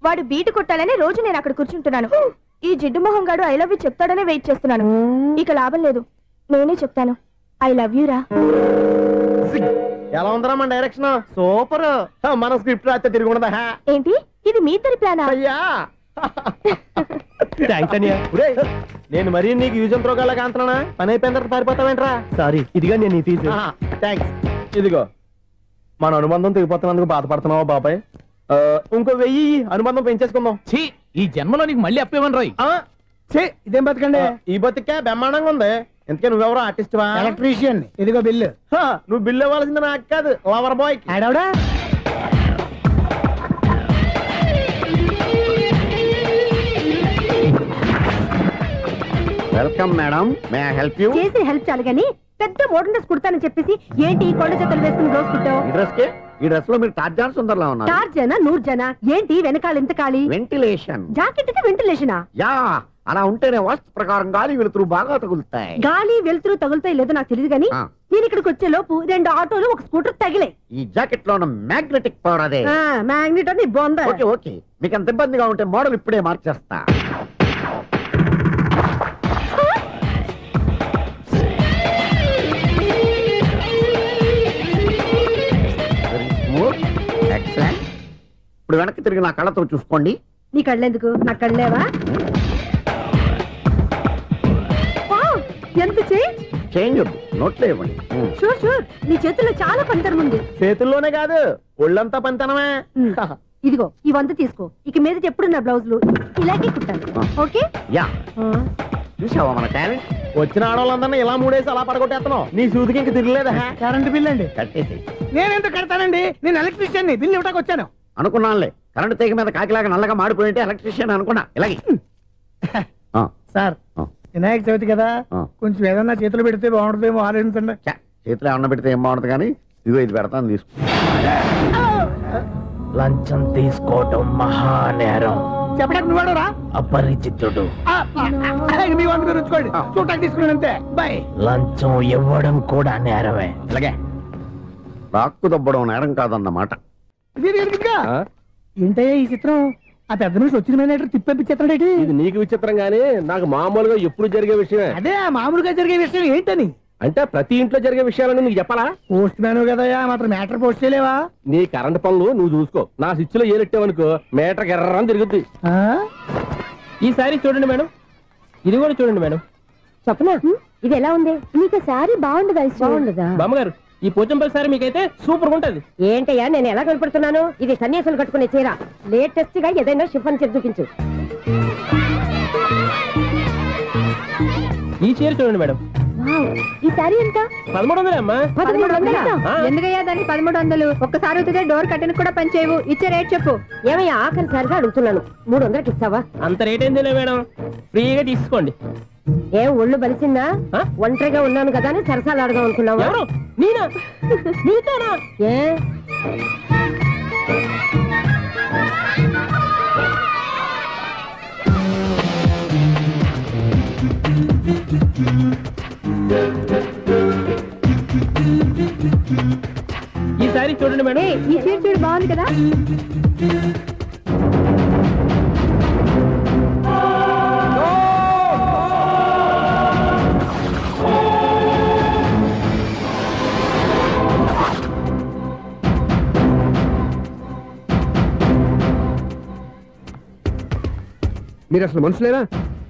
వాడు బీటు కొట్టాలని రోజు నేను అక్కడ కూర్చుంటున్నాను. ఈ జిడ్డు మొహం గాడు ఐ లవ్ యూ చెప్తాడనే వెయిట్ చేస్తున్నాను. ఇక లాభం లేదు, నేనే చెప్తాను. ఐ లవ్ యూ రా. ఎలా ఉందరా మన డైరెక్షన్? సూపర్. మన స్క్రిప్ట్ రాస్తే తిరిగి ఉండదా? ఏంటి ఇది మీ ఇద్దరి ప్లానా? అయ్యా నేను మరీ నీకు యూజ్ ఎంతో గల కాంతనా? పని అయిపోయిన తర్వాత పారిపోతావేంట్రా? సారీ, ఇదిగా నేను ఈ ఫీజు. థ్యాంక్స్. ఇదిగో మన అనుబంధం తెగిపోతున్నందుకు బాధపడుతున్నావా బాబాయ్? ఇంకో 1000 అనుబంధం పెంచేసుకుందాం. ఈ జన్మలో నీకు మళ్ళీ అప్పేమని రాయి. ఇదేం బతకండి? ఈ బతికే బ్రహ్మాండంగా ఉంది. ఎందుకే నువ్వెవరో ఆర్టిస్ట్ వా? ఎలక్ట్రీషియన్. ఇదిగో బిల్లు. నువ్వు బిల్లు ఇవ్వాల్సింది నాకు కాదు, లవర్ బాయ్. ఆడవడా? Welcome madam, may I help you? చేసి హెల్ప్ చాలు గానీ పెద్ద మోడల్ డ్రెస్ కుడతానని చెప్పేసి ఏంటి ఈ కొండ జతలు వేసుకుని రోజు కుట్టావు? ఈ డ్రెస్ లో మీరు టార్జాన్ సుందర్లా ఉన్నారు. టార్జనా? 100 జనా? ఏంటి వెనకాల ఎంత ఖాళీ? వెంటిలేషన్. జాకెట్ కి వెంటిలేషనా? యా, అలా ఉంటేనే వాస్తు ప్రకారం గాలి వెలుతురు బాగా తగులుతాయి. గాలి వెలుతురు తగులుతాయి లేదో నాకు తెలియదు కానీ నేను ఇక్కడికి వచ్చే లోపు 2 ఆటోలు ఒక స్కూటర్ తగిలే. ఈ జాకెట్ లో ఉన్న మ్యాగ్నెటిక్ పవర్ అదే. మ్యాగ్నెట్ అని బొంద. ఓకే ఓకే, మీకు అంత ఇబ్బందిగా ఉంటే మోడల్ ఇప్పుడే మార్చేస్తా. ఇప్పుడు వెనక్కి తిరిగి నా కళ్ళతో చూసుకోండి. నీ కళ్ళెందుకు, నా కళ్ళేవా? ఎంత చేంజ్ వద్దు, నోట్లో ఇవ్వండి. షూర్ షూర్, నీ చేతుల్లో చాలా పంతరం ఉంది. చేతుల్లోనే కాదు, ఒళ్ళంతా పంతనమే. ఇదిగో ఈ 100 తీసుకో. ఇక మీద ఎప్పుడు నా బ్లౌజులు ఇలాగే కుట్టాను. ఓకే? యా. చూసావా మన టాలెంట్? వచ్చిన ఆడవాళ్ళందరినీ ఇలా మూడేసి అలా పడగొట్టేస్తున్నావు. నీ సూదికి ఇంక తిరగలేదా? కరెంట్ బిల్ అండి. కట్టేసి. నేనెంత కడతానండి, నేను ఎలక్ట్రీషియన్ ని. బిల్ ఇవ్వడానికి వచ్చాను. అనుకున్నానులే, కరెంట్ తీగ మీద కాకిలాగా నల్లగా మాడిపోయింటే ఎలక్ట్రీషియన్ అనుకున్నా. ఇలాగే సార్, వినాయక చవితి కదా, కొంచెం ఏదన్నా చేతులు పెడితే బాగుంటుందేమో ఆలోచించండి. చేతులు ఏమన్నా పెడితే ఏం బాగుంటుంది కానీ ఇదిగో ఇది పెడతాను, తీసుకో. లంచం తీసుకోవటం మహానేరం. చెప్పడానికి నువ్వాడరా? అపరిచితుడు. మీ వంట మీరు ఉంచుకోండి, చూడటానికి తీసుకున్నాను అంతే. బాయ్. లంచం ఇవ్వడం కూడా నేరమే. అలాగే రాక్కు దబ్బడం నేరం కాదన్నమాట. ఏంటయ్యా ఈ చిత్రం? ఆ పెద్ద మనిషి వచ్చిన మేనేటర్ తిప్పించేస్తాడేంటి? ఇది నీకు విచిత్రం గానీ నాకు మామూలుగా ఎప్పుడు జరిగే విషయమే. అదే మామూలుగా జరిగే విషయం ఏంటని? అంటే ప్రతి ఇంట్లో జరిగే విషయాలను నీకు చెప్పాలా? పోస్ట్ మ్యాన్ కదయ్యా, మాత్రం మ్యాటర్ పోస్ట్ చేయలేవా? నీ కరెంట్ పనులు నువ్వు చూసుకో. నా స్విచ్ లో ఏలెట్టావనుకో మీటర్ ఎర్రని తిరుగుద్ది. ఈసారి చూడండి మేడం, ఇది కూడా చూడండి మేడం. చెప్పనా, ఇది ఎలా ఉంది? నీకు సారీ బాగుండదా? బాగుండదా బామ్మగారు? ఈ పోచంపల్లి సారీ మీకైతే సూపర్ గా ఉంటది. ఏంటయ్యా నేను ఎలా కనపడుతున్నాను? ఇది సన్యాసులు కట్టుకునే చీర. లేటెస్ట్ గా ఏదైనా షిఫాన్ చేసి చూపించు. ఈ చీర చూడండి మేడం. ఈ సారీ ఎంత? 1300 అమ్మా. 1300? ఎందుకయ్యా దానికి 1300? ఒక్కసారి అవుతుందే డోర్ కట్టెన్ కూడా పని చేయవు. ఇచ్చే రేట్ చెప్పు. ఏమయ్యా ఆఖరిసారిగా అడుగుతున్నాను, 300కి ఇస్తావా? అంత రేట్ ఏందిలే మేడం, ఫ్రీగా తీసుకోండి. ఏం ఒళ్ళు బలిసిందా? ఒంటరిగా ఉన్నాను కదా అని సరసాలు అడదాం అనుకున్నావా? నేనా? నీతోనా? ఏ ఈ సారీ చూడండి మేడం. ఈ చీర చూడు, బాగుంది కదా? మీరు అసలు మనుషులేనా?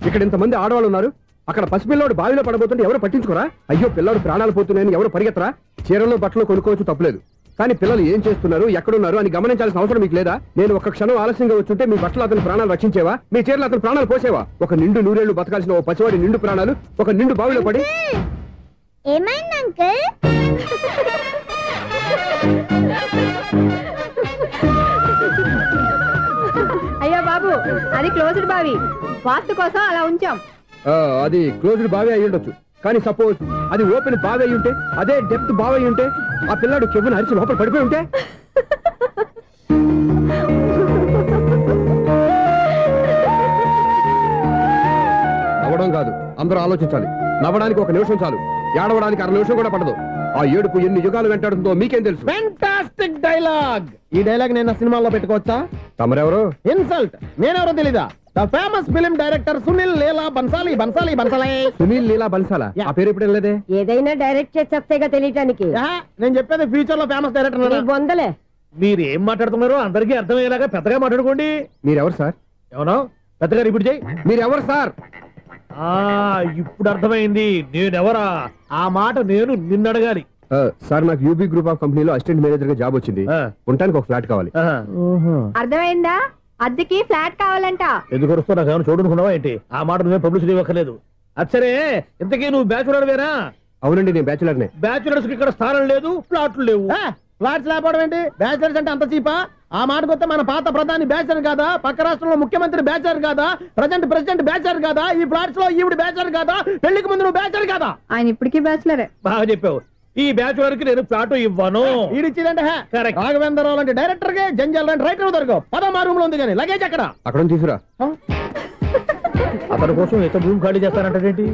ఇక్కడ ఇంతమంది ఆడవాళ్ళు ఉన్నారు, అక్కడ పసిపిల్లాడు బావిలో పడబోతుంటే ఎవరు పట్టించుకోరా? అయ్యో పిల్లాడు ప్రాణాలు పోతున్నాయని ఎవరు పరిగెత్తరా? చీరలో బట్టలు కొనుక్కోవచ్చు, తప్పులేదు. కానీ పిల్లలు ఏం చేస్తున్నారు, ఎక్కడున్నారు అని గమనించాల్సిన అవసరం మీకు లేదా? నేను ఒక్క క్షణం ఆలస్యంగా వచ్చుంటే మీ బట్టలు అతని ప్రాణాలు రక్షించేవా? మీ చీరలు అతని ప్రాణాలు పోసేవా? ఒక నిండు నూరేళ్లు బతకాల్సిన ఓ పసివాడి నిండు ప్రాణాలు ఒక నిండు బావిలో పడి. ఏమైంది అంకుల్? అయ్యో బాబు, అది క్లోజ్డ్ బావి, వాస్తు కోసం అలా ఉంచాం. అది క్లోజ్డ్ బావి అయి ఉండొచ్చు, కానీ సపోజ్ అది ఓపెన్ బావి అయి ఉంటే, అదే డెప్త్ బావి అయి ఉంటే, ఆ పిల్లాడు కెవ్వును అరిచి లోపల పడిపోయి ఉంటే? నవ్వడం కాదు, అందరూ ఆలోచించాలి. నవ్వడానికి 1 నిమిషం చాలు, ఏడవడానికి 1/2 నిమిషం కూడా పడదు. ఆ ఏడుపు ఎన్ని యుగాలు వెంటాడుతుందో మీకేం తెలుసు? Fantastic dialogue. ఈ డైలాగ్ నేను సినిమాలో పెట్టుకోవచ్చా? తమరెవరు? ఇన్సల్ట్. నేనెవరో తెలీదా? The famous film director Sunil Leela Bansali. Sunil Leela బన్సాలా? ఆ పేరు ఇప్పుడు లేదే. ఏదైనా డైరెక్ట్ చేసేస్తేగా తెలియటానికి. నేను చెప్పేది ఫ్యూచర్ లో ఫేమస్ డైరెక్టర్. బొందలే. మీరు ఏం మాట్లాడుతున్నారో అందరికీ అర్థమయ్యేలాగా పెద్దగా మాట్లాడుకోండి. మీరెవరు సార్? ఎవరో పెద్దగా రిపీట్ చేయి. మీరెవరు సార్? ఇప్పుడు అర్థమైంది నేనెవరా. ఆ మాట నేను నిన్ను అడగాలి. సార్, నాకు యూబీ గ్రూప్ ఆఫ్ కంపెనీలో అసిస్టెంట్ మేనేజర్ గా జాబ్ వచ్చింది. ఉండటానికి ఒక ఫ్లాట్ కావాలి. అర్థమైందా? అద్దెకి ఫ్లాట్ కావాలంట. ఎందుకు వస్తున్నా నాకు ఏమైనా చూడనుకున్నావా ఏంటి? ఆ మాట నువ్వే పబ్లిసిటీ ఇవ్వక్కర్లేదు. అచ్చరే, ఇంతకీ నువ్వు బ్యాచులర్ వేరా? అవునండి, నేను బ్యాచులర్నే. బ్యాచులర్స్ కి ఇక్కడ స్థానం లేదు, ప్లాట్లు లేవు. ఫ్లాట్స్ లేకపోవడం ఏంటి? బ్యాచులర్స్ అంటే అంత చీపా? ఆ మాటకొస్తే మన పాత ప్రధాని బ్యాచర్ కాదా? పక్క రాష్ట్రంలో ముఖ్యమంత్రి బ్యాచర్ కాదా? ప్రెసిడెంట్ బ్యాచర్ కాదా? ఈ ఫ్లాట్స్ లో ఈవిడ బ్యాచర్ కాదా? పెళ్లికి ముందు నువ్వు బ్యాచర్ కాదా? ఆయన ఇప్పటికీ బ్యాచులరే. బాగా చెప్పావు. ఈ బ్యాచులర్ కి నేను ఫ్లాట్ ఇవ్వను. ఇడిచ్చిందంటే రాఘవేంద్రరావు లాంటి డైరెక్టర్ కి, జంజాల్ లాంటి రైటర్ దొరకవు. 13 రూమ్ లో ఉంది కానీ లగేజ్ అక్కడ తీసుకురా. అతని కోసం ఎంత భూమి ఖాళీ చేస్తానంటేంటి?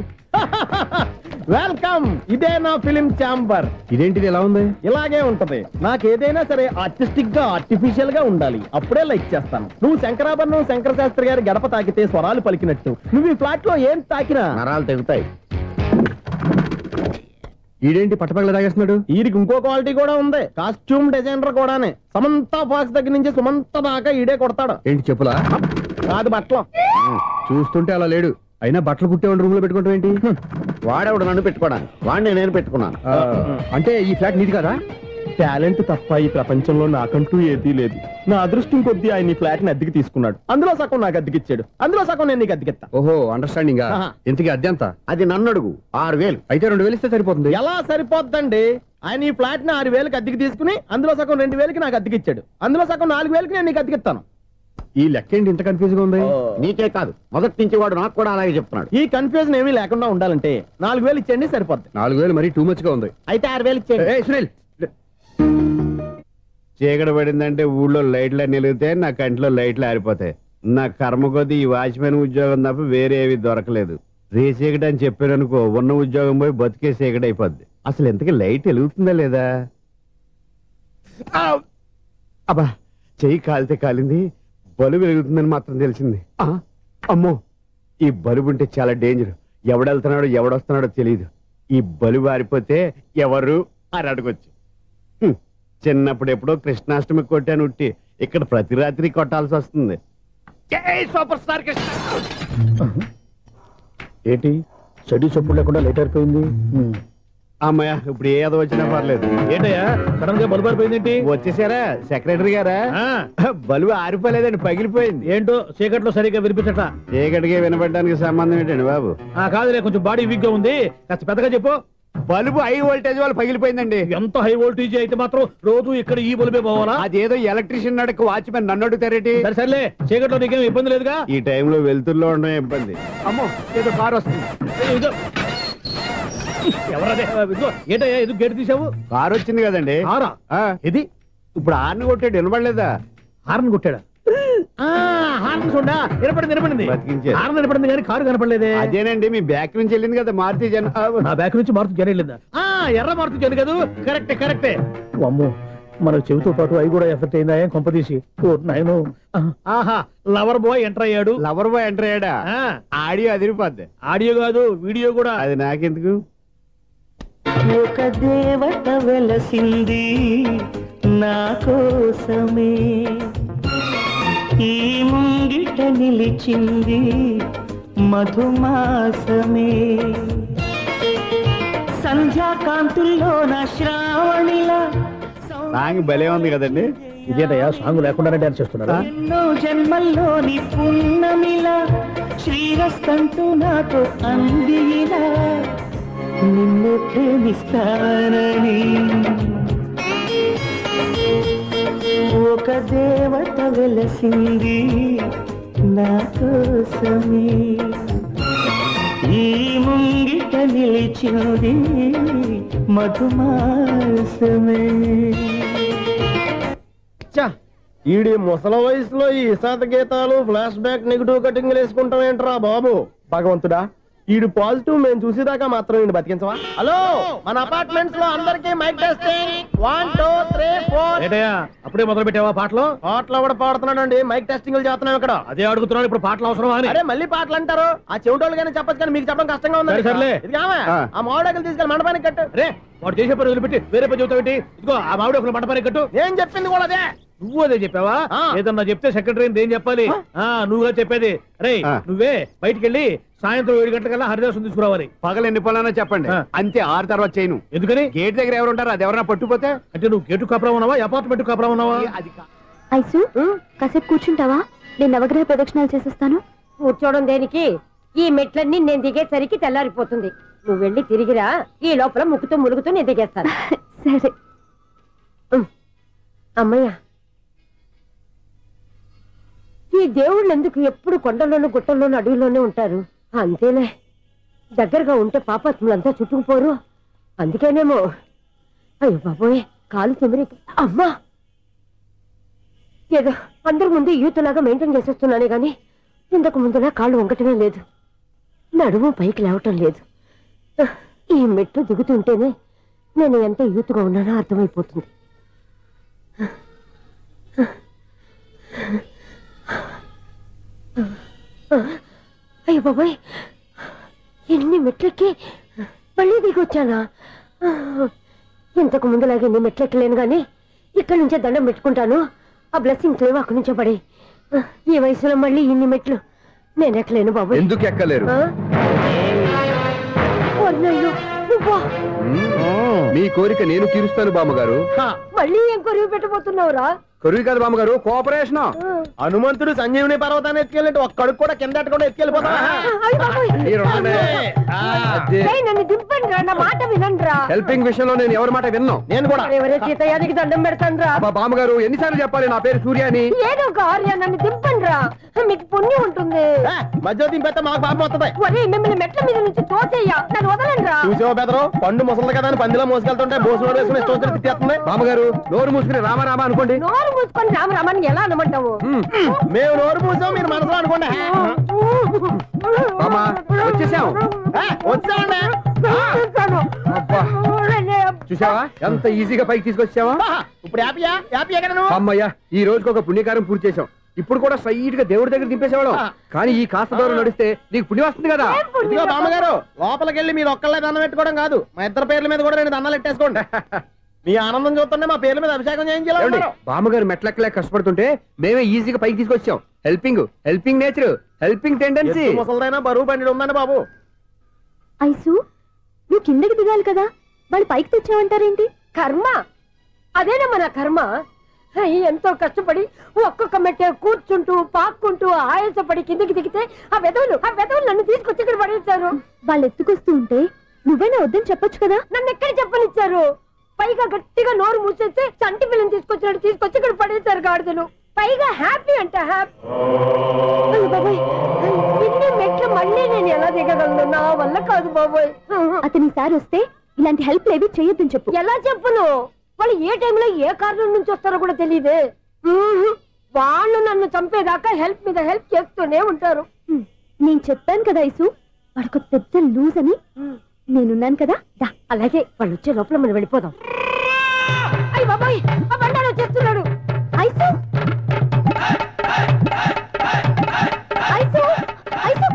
వెల్కమ్, ఇదే నా ఫిలిం ఛాంబర్. ఇదేంటిది ఎలా ఉంది? ఇలాగే ఉంటది. నాకు ఏదైనా సరే ఆర్టిస్టిక్ గా ఆర్టిఫిషియల్ గా ఉండాలి, అప్పుడే లైక్ చేస్తాను. నువ్వు శంకరాభరణం శంకర శాస్త్రి గారి గడప తాకితే స్వరాలు పలికినట్టు నువ్వు ఈ ఫ్లాట్ లో ఏం తాకినా నరాలు తెగుతాయి. ఈడేంటి పట్టపగల తాగేస్తున్నాడు? వీరికి ఇంకో క్వాలిటీ కూడా ఉంది, కాస్ట్యూమ్ డిజైనర్ కూడానే. సమంత ఫాక్స్ దగ్గర నుంచి సుమంత దాకా ఈడే కొడతాడు. ఏంటి చెప్పులా? కాదు బట్టలు. చూస్తుంటే అలా లేడు. అయినా బట్టలు కుట్టేవాడి రూమ్ లో పెట్టుకుంటాం ఏంటి? వాడేవాడు నన్ను పెట్టుకోవడానికి, వాడిని నేను పెట్టుకున్నాను. అంటే ఈ ఫ్లాట్ నీది కదా? టాలెంట్ తప్ప ఈ ప్రపంచంలో నాకంటూ ఏదీ లేదు. నా అదృష్టం కొద్దీ ఆయన ఈ ఫ్లాట్ ని అద్దెకి తీసుకున్నాడు. అందులో సగం నాకు అద్దెకిచ్చాడు, అందులో సగం నేను నీకు అద్దెకిస్తా. ఓహో, అండర్స్టాండింగ్. ఇంతకీ అద్దె ఎంత? అది నన్ను అడుగు. 6,000. అయితే 2,000 ఇస్తే సరిపోతుంది. ఎలా సరిపోద్దండి? ఆయన ఈ ఫ్లాట్ ని 6,000కి అద్దెకి తీసుకుని అందులో సగం 2,000కి నాకు అద్దెకిచ్చాడు, అందులో సగం 4,000కి నేను నీకు అద్దెకిస్తాను. ఈ లెక్క ఏంటి ఇంత కన్ఫ్యూజ్ గా ఉంది? నీకే కాదు, మొదటి నుంచి వాడు నాకు కూడా అలాగే చెప్తున్నాడు. ఈ కన్ఫ్యూజన్ ఏమీ లేకుండా ఉండాలంటే 4,000 ఇచ్చేయండి, సరిపోద్ది. 4,000 మరీ టూ మచ్ గా ఉంది. అయితే 6,000 ఇచ్చేయండి. సునీల్, చీకటి పడిందంటే ఊళ్ళో లైట్లు అన్ని వెలిగితే నా కంటిలో లైట్లు ఆరిపోతాయి. నా కర్మ కొద్దీ ఈ వాచ్మెన్ ఉద్యోగం తప్ప వేరే ఏవి దొరకలేదు. రేసీకటి అని చెప్పారనుకో, ఉన్న ఉద్యోగం పోయి బతికే చీకటి అయిపోద్ది. అసలు ఎంతకీ లైట్ వెలుగుతుందా లేదా? అబ్బా, చెయ్యి కాలితే కాలింది, బలుబు వెలుగుతుందని మాత్రం తెలిసింది. అమ్మో, ఈ బలుబు ఉంటే చాలా డేంజర్. ఎవడెళ్తున్నాడో ఎవడొస్తున్నాడో తెలియదు. ఈ బలుబు ఆరిపోతే ఎవరు అని అడగొచ్చు. చిన్నప్పుడు ఎప్పుడో కృష్ణాష్టమి కొట్టాను ఉట్టి, ఇక్కడ ప్రతి రాత్రి కొట్టాల్సి వస్తుంది. Super star Krishna. ఏంటి చెడు చెప్పుడు లేకుండా లేట్ అయిపోయింది? అమ్మయ్య, ఇప్పుడు ఏదో వచ్చినా పర్లేదు. ఏంటయ్యా సడన్ గా బలుబు ఆరిపోయింది? వచ్చేసారా సెక్రటరీ గారా? బలుబు ఆరిపోలేదండి, పగిలిపోయింది. ఏంటో చీకట్లో సరిగ్గా వినిపించట. చీకటికి వినపడడానికి సంబంధం ఏంటండి బాబు? కాదులే, కొంచెం బాడీ వీక్ గా ఉంది, కాస్త పెద్దగా చెప్పు. బల్బు హై వోల్టేజ్ వాళ్ళు పగిలిపోయిందండి. ఎంత హై వోల్టేజ్ అయితే మాత్రం రోజు ఇక్కడ ఈ బల్బే పోవాలా? అదేదో ఎలక్ట్రీషియన్ నడక వాచ్మెన్ నన్ను అడుగుతారేటి? సర్లే, చీకట్లో నీకేం ఇబ్బంది లేదుగా? ఈ టైంలో వెళ్తుల్లో ఉండడం ఇబ్బంది. అమ్మో, ఏదో కారు వస్తుంది. ఎవరదే? ఏంటయ్యా ఎందుకు గేట్ తీసావు? కారు వచ్చింది కదండి. ఇది ఇప్పుడు హార్న్ కొట్టాడు, వినపడలేదా? హార్న్ కొట్టాడా? హార్న్ చూడా వినపడింది, వినపడింది. హార్న్ వినపడింది కానీ కారు కనపడలేదే. అదేనండి, మీ బ్యాక్ నుంచి వెళ్ళింది కదా మారుతి జన. నా బ్యాక్ నుంచి మారుతి జన వెళ్ళిందా? ఎర్ర మారుతి జన కదా? కరెక్టే కరెక్టే. అమ్మో, మనకు చెవితో పాటు అవి కూడా ఎఫెక్ట్ అయిందా కొంపదీసి? నాయను, ఆహా, లవర్ బాయ్ ఎంటర్ అయ్యాడు. లవర్ బాయ్ ఎంటర్ అయ్యాడా? ఆడియో అదిరిపోద్ది. ఆడియో కాదు, వీడియో కూడా. అది నాకెందుకు? ఒక దేవత వెలసింది నా కోసమే, ఈ ముంగిట నిలిచింది మధుమాసమే, సంధ్యాకాంతుల్లో నా శ్రావణిలా. సాంగ్ భలే ఉంది కదండి. ఇదేటయ్యా సాంగ్ లేకుండానే డాన్స్ చేస్తున్నారు? ఎన్నో జన్మల్లోని పున్నమిలా శ్రీరస్తంటూ నాతో అందిలా, నిన్ను ప్రేమిస్తానని ఒక దేవత వెలసింది నా కోసమే, ఈ ముంగిట నిలిచింది మధుమాసమే. ఈడి ముసల వయసులో ఈ ఇసాత గీతాలు, ఫ్లాష్ బ్యాక్, నెగిటివ్ కటింగ్ వేసుకుంటాం ఏంట్రా బాబు? భగవంతుడా, ఈడు పాజిటివ్ మేము చూసేదాకా మాత్రం ఈయన బతికించవా? హలో, మన అపార్ట్మెంట్స్ లో అందరికీ మైక్ టెస్టింగ్. 1 2 3 4. అప్పుడే మొదలు పెట్టావా పాటలు? పాటలు కూడా పాడుతున్నాడు అండి, మైక్ టెస్టింగ్ చేస్తున్నాం ఇక్కడ. అదే అడుగుతున్నాడు, ఇప్పుడు పాటలు అవసరం అని. అరే మళ్ళీ పాటలు అంటారు, ఆ చెవిటోళ్ళు కానీ చెప్పచ్చు, కానీ మీకు చెప్పడం కష్టంగా ఉంది. సర్లే, ఆ మామిడాకులు తీసుకెళ్ళి మండపానికి కట్టు. రే, వాడు చేసే పని వదిలిపెట్టి వేరే పని చెబుతావు ఏంటి? ఇదిగో ఆ మామిడాకులు మండపానికి కట్టు. నేను చెప్పింది కూడా అదే. నువ్వు అదే చెప్పావా? ఏదన్నా చెప్తే సెక్రటరీ ఏం చెప్పాలి? నువ్వుగా చెప్పేది. రే, నువ్వే బయటికి వెళ్ళి సాయంత్రం 7 గంటలకల్లా హరిదాసం తీసుకురావాలి. పగలు ఎన్ని పనులన్నా చెప్పండి, అంతే. 6 తర్వాత చేయను. ఎందుకని? గేట్ దగ్గర ఎవరు ఉంటారు, అది ఎవరన్నా పట్టుకుపోతే. అంటే నువ్వు గేటు కాపురా ఉన్నావా, అపార్ట్మెంట్ కాపురా ఉన్నావా? ఐసు, కాసేపు కూర్చుంటావా? నేను నవగ్రహ ప్రదక్షిణాలు చేసేస్తాను. కూర్చోవడం దేనికి? ఈ మెట్లన్నీ నేను దిగేసరికి తెల్లారిపోతుంది. నువ్వు వెళ్ళి తిరిగిరా, ఈ లోపల ముక్కుతూ ములుగుతూ నేను దిగేస్తాను. సరే అమ్మయ్య, ఈ దేవుళ్ళు ఎందుకు ఎప్పుడు కొండల్లోనూ గుట్టల్లోనూ అడవిలోనే ఉంటారు? అంతేలే, దగ్గరగా ఉంటే పాపాత్ములంతా చుట్టుకుపోరు. అందుకేనేమో. అయ్యో బాబోయ్, కాలు తిమిరి. అమ్మా, ఏదో అందరి ముందు యూత్లాగా మెయింటైన్ చేసేస్తున్నానే గాని ఇంతకు ముందులా కాళ్ళు వంకటమే లేదు. నడుము పైకి లేవటం లేదు. ఈ మెట్లు దిగుతుంటేనే నేను ఎంత యూత్గా ఉన్నానో అర్థమైపోతుంది. అయ్య బాబాయ్, ఎన్ని మెట్లెక్కి మళ్ళీ దిగొచ్చానా? ఇంతకు ముందులాగే ఎన్ని మెట్లెక్కలేను గాని ఇక్కడి నుంచే దండం పెట్టుకుంటాను. ఆ బ్లెస్సింగ్స్ లేవు అక్కడి నుంచే పడే. ఈ వయసులో మళ్ళీ ఇన్ని మెట్లు నేను ఎక్కలేను బాబు. ఎందుకు ఎక్కలేరు? మీ కోరిక నేను తీరుస్తాను బామ్మగారు. మళ్ళీ ఏం కొరివి పెట్టబోతున్నావురా? కొరివి కాదు బామ్మగారు, కోఆపరేషన్. హనుమంతుడు సంజీవుని పర్వతాన్ని ఎత్తుకెళ్ళి ఒక్కడికి కూడా కింద ఎట్టకుండా ఎత్తుకెళ్ళిపోతా. నన్ను దింపండి రా, నా మాట వినండి రా. హెల్పింగ్ విషయంలో నేను ఎవరి మాట విన్నాను. నేను కూడా ఎవరే సీతయ్యానికి దండం పెడతాను రా. బామ్మగారు ఎన్నిసార్లు చెప్పాలి నా పేరు సూర్యాని? ఏదో ఒక ఆర్య, నన్ను దింపండి రా, మీకు పుణ్యం ఉంటుంది. మధ్య దింపేస్తే మాకు పాపం వస్తుంది. ఒరే మిమ్మల్ని మెట్ల మీద నుంచి తోసేయ్యా, నన్ను వదలండి రా. చూసావా బెదరు, పండు ముసలి కదా అని పందిలో మోసుకెళ్తుంటే భోజనం వేసుకుని ఇష్టం తిట్టేస్తుంది. బామ్మగారు నోరు మూసుకుని రామారామా అనుకోండి. నోరు మూసుకొని రామరామాన్ని ఎలా అనమంటావు? మేము నోరు మూసాం, మీరు మనసులో అనుకోండి. వచ్చేసాం. చూసావా ఎంత ఈజీగా పైకి తీసుకొచ్చావా? ఇప్పుడు అమ్మయ్యా, ఈ రోజుకి ఒక పుణ్యకారం పూర్తి చేసాం. ఇప్పుడు కూడా స్ట్రైట్ గా దేవుడి దగ్గర దింపేసేవాళ్ళం. కానీ ఈ కాస్త దూరం నడిస్తే నీకు పుణ్యం వస్తుంది కదా. ఇదిగో బామ్మగారు, లోపలికి వెళ్ళి మీరు ఒక్కళ్ళే దండం పెట్టుకోవడం కాదు, మా ఇద్దరు పేర్ల మీద కూడా నేను దండాలు పెట్టేసుకోండి. మీ ఆనందం చూస్తుంటే మా పేర్ల మీద అభిషేకం చేయించాలి. బామ్మగారు మెట్లెక్కలేక కష్టపడుతుంటే మేమే ఈజీగా పైకి తీసుకొచ్చాం. Helping nature, helping tendency. ముసలిదైనా బరువు బండి ఉందండి బాబు. ఐసు, నువ్వు కిందకి దిగాలి కదా, వాళ్ళు పైకి తెచ్చావంటారేంటి? కర్మ అదేనమ్మా నా కర్మ. ఎంతో కష్టపడి ఒక్కొక్క మెట్టే కూర్చుంటూ పాక్కుంటూ ఆయాసపడి కిందకి దిగితే ఆ వెధవులు నన్ను తీసుకొచ్చి ఇక్కడ పడేశారు. వాళ్ళు ఎత్తుకొస్తూ ఉంటే నువ్వేనా వద్దని చెప్పొచ్చు కదా. నన్ను ఎక్కడ చెప్పనిచ్చారు? పైగా గట్టిగా నోరు మూసేస్తే చంటి పిల్లని తీసుకొచ్చి ఇక్కడ పడేశారు గాడిదలు. పైగా హ్యాపీ అంటే హ్యాపీ. బాబాయ్, ఇన్ని మెట్లు మళ్ళీ నేను ఎలా దిగగలను? నా వల్ల కాదు బాబోయ్. అతని సార్ వస్తే ఇలాంటి హెల్ప్ లేవి చేయొద్దని చెప్పు. ఎలా చెప్పును? వాళ్ళు ఏ టైంలో ఏ కారణం నుంచి వస్తారో కూడా తెలియదే. వాళ్ళు నన్ను చంపేదాకా హెల్ప్ మీద హెల్ప్ చేస్తూనే ఉంటారు. నేను చెప్పాను కదా ఐసు, వాడికి పెద్ద లూజ్ అని. నేనున్నాను కదా. అలాగే వాళ్ళు వచ్చే లోపల మనం వెళ్ళిపోదాం. అయ్య బాబాయ్, ఆ బండారు వచ్చేస్తున్నాడు. Ice, ice, ice.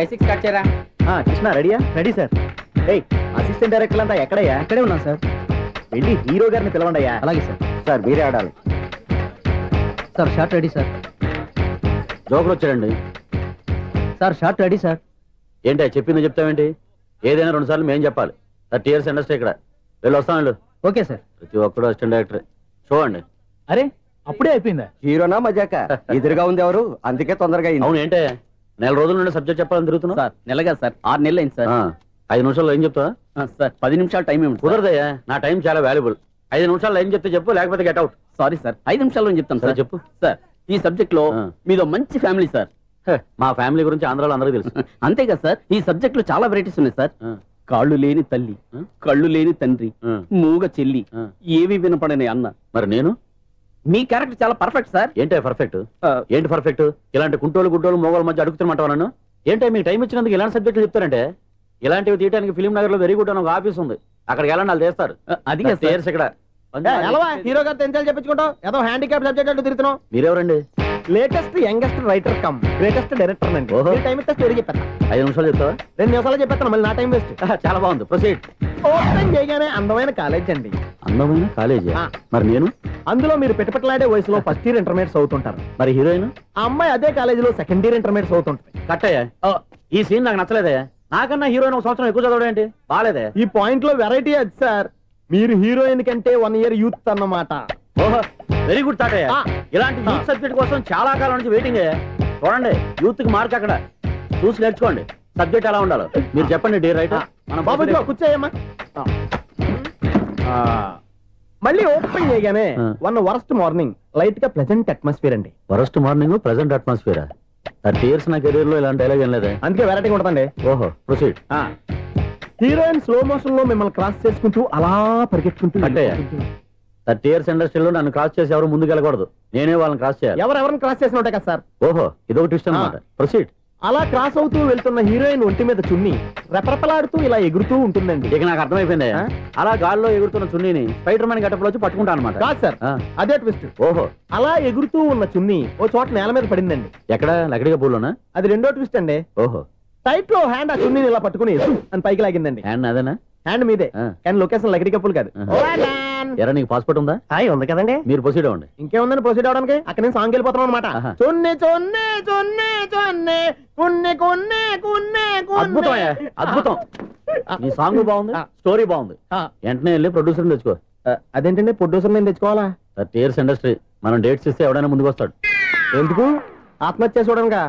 5-6 స్టార్ట్ చేయరా. కృష్ణ రెడీయా? Ready sir. అసిస్టెంట్ డైరెక్టర్ అంతా ఎక్కడయ్యా? ఇక్కడే ఉన్నాం సార్. వెళ్ళి హీరో గారిని పిలవండి అయ్యా. అలాగే సార్. సార్ మీరే ఆడాలి సార్. Short ready sir. జోకులు వచ్చాడండి సార్. Short ready sir. ఏంటి చెప్పింది చెప్తావేంటి? ఏదైనా 2 సార్లు మేము చెప్పాలి. 30 years ఇండస్ట్రీ ఇక్కడ. వెళ్ళి వస్తాను. Okay sir. ప్రతి ఒక్కడు అసిస్టెంట్ డైరెక్టర్. చూడండి. అరే అప్పుడే అయిపోయిందా? హీరోనా మజాక? ఎదురుగా ఉంది ఎవరు, అందుకే తొందరగా అయింది. అవును, ఏంటే 4 రోజుల నుండి సబ్జెక్ట్ చెప్పాలని తిరుగుతున్నా సార్. నెలగా సార్, 6 నెలలు అయింది సార్. 5 నిమిషాల్లో ఏం చెప్తా సార్? 10 నిమిషాలు టైం ఏమి కుదరదయ్యా, నా టైం చాలా వాల్యుబుల్. 5 నిమిషాల్లో ఏం చెప్తే చెప్పు, లేకపోతే గెట్ అవుట్. సారీ సార్, 5 నిమిషాల్లో చెప్తాను సార్. చెప్పు సార్. ఈ సబ్జెక్ట్ లో మీదో మంచి ఫ్యామిలీ సార్. మా ఫ్యామిలీ గురించి ఆంధ్రాలో అందరికీ తెలుసు. అంతేగా సార్, ఈ సబ్జెక్ట్ లో చాలా వెరైటీస్ ఉన్నాయి సార్. కాళ్ళు లేని తల్లి, కళ్ళు లేని తండ్రి, మూగ చెల్లి, ఏవి వినపడని అన్న. మరి నేను? మీ క్యారెక్టర్ చాలా పర్ఫెక్ట్ సార్. ఏంటే పర్ఫెక్ట్? ఏంటి పర్ఫెక్ట్? ఇలాంటి కుంటోలు గుడ్డోలు మోగోల మధ్య అడుగుతున్నమాట నన్ను. ఏంటంటే మీకు టైం ఇచ్చినందుకు ఇలాంటి సబ్జెక్టులు చెప్తారంటే? ఇలాంటివి తీయడానికి ఫిలిం నగర్ లో వెరీ గుడ్ అని ఒక ఆఫీస్ ఉంది, అక్కడికి వెళ్ళండి, వాళ్ళు చేస్తారు. అది ఇక్కడ హీరో గారు తెంచాలి చెప్పించుకుంటాం, ఏదో హ్యాండిక్యాప్ సబ్జెక్ట్ అంటూ తిరుగుతున్నాం. మీరెవరండి? Latest youngest writer cum greatest director అండి. టైం ఇస్తే స్టోరీ చెప్పేస్తా. 5 నిమిషాలు చెప్తావా? 2 నిమిషాలు చెప్పేస్తాను, మళ్ళీ నా టైం వేస్ట్. చాలా బాగుంది, ప్రొసీడ్. ఓపెన్ చేయగానే అందమైన కాలేజ్ అండి. అందమైన కాలేజీ? మరి నేను? అందులో మీరు పెట్టుపట్లాడే వయసులో ఫస్ట్ ఇయర్ ఇంటర్మీడియట్స్ అవుతుంటారు. మరి హీరోయిన్? ఆ అమ్మాయి అదే కాలేజీలో సెకండ్ ఇయర్ ఇంటర్మీడియట్స్ అవుతుంటాయి. కట్టయ్యా, ఈ సీన్ నాకు నచ్చలేదే. నాకన్నా హీరోయిన్ 1 సంవత్సరం ఎక్కువ చదవడం ఏంటి? బాలేదే. ఈ పాయింట్ లో వెరైటీ అది సార్. మీరు హీరోయిన్ కంటే 1 year యూత్ అన్నమాట. ఓహో, వెరీ గుడ్ థాట్. ఇలాంటి యూత్ సబ్జెక్ట్ కోసం చాలా కాలం నుంచి వెయిటింగ్. చూడండి, యూత్ కి మార్క్ అక్కడ చూసి నేర్చుకోండి. సబ్జెక్ట్ ఎలా ఉండాలో మీరు చెప్పండి. డే రైటర్ బాబు కూర్చోయమ్మా. మళ్ళీ ఓపెన్ చేయగానే 1 వరస్ట్ మార్నింగ్, లైట్ గా ప్లెజెంట్ అట్మాస్ఫియర్ అండి. Worst morning, present atmosphere. 30 years నా కెరీర్ లో ఇలాంటి డైలాగ్ ఏం లేదే. అందుకే వెరైటీ ఉంటుందండి. ఓహో, ప్రొసీడ్. హీరోయిన్ స్లో మోషన్ లో మిమ్మల్ని క్రాస్ చేసుకుంటూ అలా పరిగెత్తుకుంటూ. అంటే 30 years ఇండస్ట్రీలో నన్ను క్రాస్ చేసి ఎవరు ముందుకు వెళ్ళకూడదు, నేనే వాళ్ళని క్రాస్ చేయాలి. ఎవరెవరిని క్రాస్ చేసిన ఉంటాయి కదా సార్. ఓహో, ఇదొక ట్విస్ట్ అన్నమాట. ప్రొసీడ్. అలా క్రాస్ అవుతూ వెళ్తున్న హీరోయిన్ ఒంటి మీద చున్ని రెపరెపలాడుతూ ఇలా ఎగురుతూ ఉంటుందండి. ఇక నాకు అర్థమైపోయింది. అలా గాల్లో ఎగురుతున్న చున్నీని స్పైడర్ మ్యాన్ గట్టపులో వచ్చి పట్టుకుంటా అనమాట. కాదు సార్, అదే ట్విస్ట్. ఓహో, అలా ఎగురుతూ ఉన్న చున్ని ఓ చోట నేల మీద పడిందండి. ఎక్కడ? లకడిగా పూలోనా? అది రెండో ట్విస్ట్ అండి. ఓహో, టైట్ లో హ్యాండ్ ఆ చున్నీని ఇలా పట్టుకుని అని పైకి లాగిందండి. హ్యాండ్ అదేనా? హ్యాండ్ మీదే, కానీ లొకేషన్ లకడి కప్పులు కాదు. ఎరా నీకు పాస్పోర్ట్ ఉందా? ఉంది కదండి. మీరు ప్రొసీడ్ అవ్వండి. ఇంకేముందని ప్రొసీడ్ అవడానికి? అక్కడ నేను సాంగ్ వెళ్ళిపోతాను అనమాట. చొన్నే చొన్నే చొన్నే చొన్నే కున్నే కున్నే కున్నే. అద్భుతం, అద్భుతం. నీ సాంగ్ బాగుంది, స్టోరీ బాగుంది. వెంటనే వెళ్ళి ప్రొడ్యూసర్ తెచ్చుకో. అదేంటండి ప్రొడ్యూసర్ నేను తెచ్చుకోవాలా? 30 years ఇండస్ట్రీ, మనం డేట్స్ ఇస్తే ఎవడైనా ముందుకు వస్తాడు. ఎందుకు? ఆత్మహత్య చూడనుగా.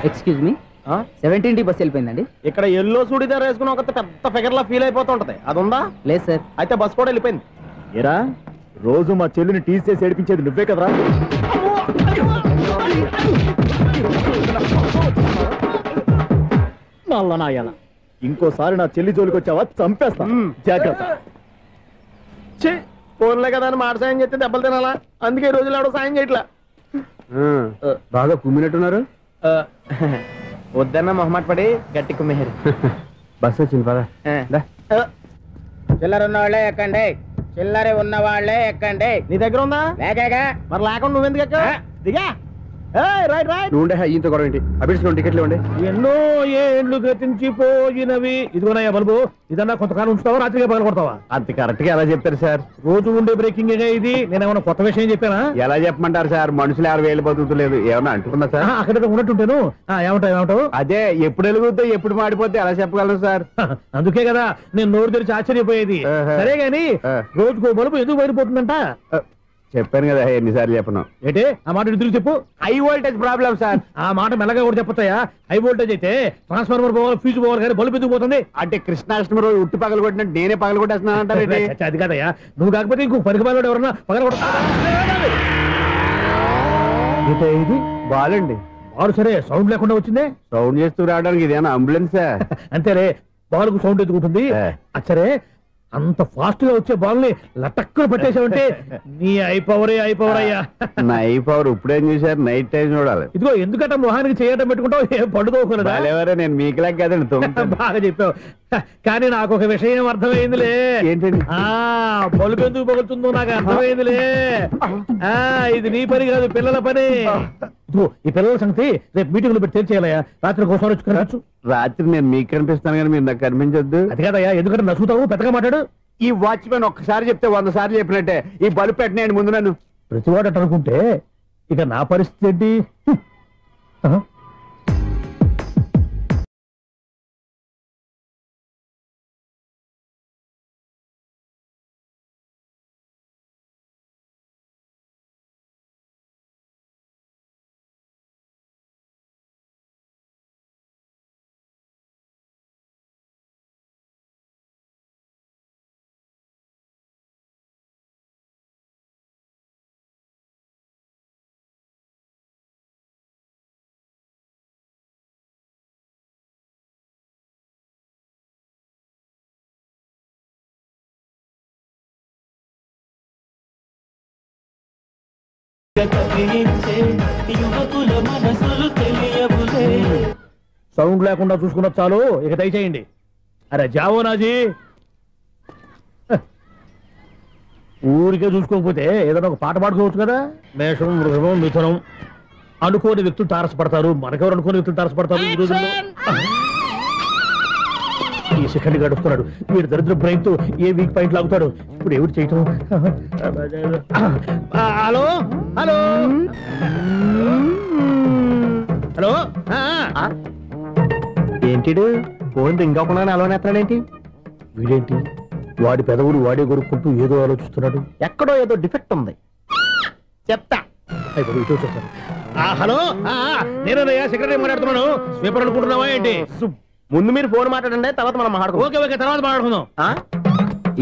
Excuse me, 17D bus వెళ్ళిపోయిందండి. ఇక్కడ ఎల్లో చూడిదార్ వేసుకుని ఒక పెద్ద ఫిగర్ లా ఫీల్ అయిపోతుంటది, అది ఉందా? లేదు సార్. అయితే బస్ కూడా వెళ్ళిపోయింది. ఏరా, రోజు మా చెల్లిని టీస్ చేసి ఏడిపించేది నువ్వే కదరా? నల్ల నాయాల, ఇంకోసారి నా చెల్లి జోలికి వచ్చావా చంపేస్తా, జాగ్రత్త. ఫోన్లే కదా అని మాట సాయం చేస్తే దెబ్బలు తినాలా? అందుకే ఈ రోజులు ఎవడో సాయం చేయట్లా. బాగా కుమ్మినట్టున్నారు. వద్దన్న మొహమాట పడి గట్టి కుమ్మేరు. బస్ వచ్చింది పద. చిల్లర ఉన్న వాళ్ళే ఎక్కండి, చిల్లర ఉన్న వాళ్ళే ఎక్కండి. నీ దగ్గర ఉందా? లేకగా. మరి లేకుండా నువ్వెందుకు ఎక్క? దిగా. Right right. నువ్వు ఈయంతో గొడవ ఏంటి? అభిడ్స్ టికెట్లు ఇవ్వండి. ఎన్నో ఏండ్లు గతించిపోయినవి. ఇదిగోనయ్యా బల్బు, ఇదన్నా కొంతకాలం ఉంచుతావా, రాత్రిగా పగల కొడతావా? అంత కరెక్ట్ గా ఎలా చెప్తారు సార్? రోజు ఉండే బ్రేకింగ్ ఇది. నేనేమన్నా కొత్త విషయం చెప్పానా? ఎలా చెప్పమంటారు సార్? మనుషులు 60,000 బతుకుతలేదు, ఏమన్నా అంటున్నా సార్? అక్కడ ఉన్నట్టుంటాను. ఏమంటావు? అదే ఎప్పుడు వెలుగుతో ఎప్పుడు మాడిపోతే ఎలా చెప్పగలను సార్? అందుకే కదా నేను నోరు తెరిచి ఆశ్చర్యపోయేది. సరే గాని రోజుకో బల్బు ఎందుకు బయటపోతుందంట? చెప్పాను కదా, ఎన్నిసార్లు చెప్పను. ఏంటే ఆ మాట ఎదురు చెప్పు. High voltage problem sir. ఆ మాట మెల్లగా కూడా చెప్పొచ్చాయా? హై వోల్టేజ్ అయితే ట్రాన్స్ఫార్మర్ పోవాలి, ఫ్యూజ్ పోవాలి, కానీ బల్బు ఎందుకు పోతుంది? అంటే కృష్ణాష్టమి రోజు ఉట్టి పగలు కొట్టినట్టు నేనే పగలు కొట్టేస్తున్నాను అంటారు. అది కాదయ్యా, నువ్వు కాకపోతే ఇంకో పనికి బాలు ఎవరన్నా పగల కొట్ట. ఇది బాలండి. బాలు సరే, సౌండ్ లేకుండా వచ్చిందే. సౌండ్ చేస్తూ రావడానికి ఇదేనా అంబులెన్సా? అంతేరే, బాలుకు సౌండ్ ఎత్తుకుంటుంది. సరే, అంత ఫాస్ట్ గా వచ్చే బాల్ని లటక్కులు పట్టేసావంటే నీ ఐపవరే ఐపవర్ అయ్యా. నా ఐపవర్ ఇప్పుడేం చూసారు? నైట్ టైం చూడాలి. ఇదిగో ఎందుకంటే మొహానికి చేయడం పెట్టుకుంటావు, ఏం పండుకోకూడదా? నేను మీకులాగా కదండి. బాగా చెప్పావు. కానీ నాకు ఒక విషయం అర్థమైందిలే. ఏంటండి? బల్బు ఎందుకు పగులుతుందో నాకు అర్థమైందిలే. ఇది నీ పని కాదు, పిల్లల పని. ఈ పిల్లల సంగతి రేపు మీటింగ్ లో పెట్టి తెలిసేయాలయ్యా. రాత్రి కోసం వచ్చి రాత్రి నేను మీకు కనిపిస్తాను కానీ మీరు నాకు కనిపించొద్దు. అది కాదయ్యా, ఎందుకంటే నచ్చుతావు, పెద్దగా మాట్లాడు. ఈ వాచ్మెన్ ఒక్కసారి చెప్తే 100 సార్లు చెప్పినట్టే. ఈ బల్బు పెట్టినాయండి ముందు నన్ను. ప్రతివాడు అనుకుంటే ఇక నా పరిస్థితి ఏంటి? సౌండ్ లేకుండా చూసుకున్న చాలు, ఇక దయచేయండి. అరే జావో నాజీ, ఊరికే చూసుకోకపోతే ఏదైనా ఒక పాట పాడుకోవచ్చు కదా. మేషం, వృషభం, మిథునం అనుకోని వ్యక్తులు తారసపడతారు. మనకెవరు అనుకోని వ్యక్తులు తారసపడతారు ఈ రోజుల్లో? ఈ సెకండ్ గడుస్తున్నాడు. వీడు దరిద్ర బ్రెయిన్ తో ఏ వీక్ పాయింట్ లాగుతాడు. ఇప్పుడు ఎవరు చేయటం? Hello hello hello. ఏంటిడు ఫోన్ రింగ్ అవ్వకుండా అలవనేస్తాడేంటి? వీడేంటి వాడి పెదవులు వాడే కొరుక్కుంటూ ఏదో ఆలోచిస్తున్నాడు. ఎక్కడో ఏదో డిఫెక్ట్ ఉంది, చెప్తా. ఇటు చెప్తాను. హలో, నేనయ్యా సెక్రటరీ మాట్లాడుతున్నాను. స్వీపర్ అనుకుంటున్నావా ఏంటి? ముందు మీరు ఫోన్ మాట్లాడండి, తర్వాత మనం మాట్లాడుకుందాం. ఓకే ఓకే, తర్వాత మాట్లాడుకుందాం.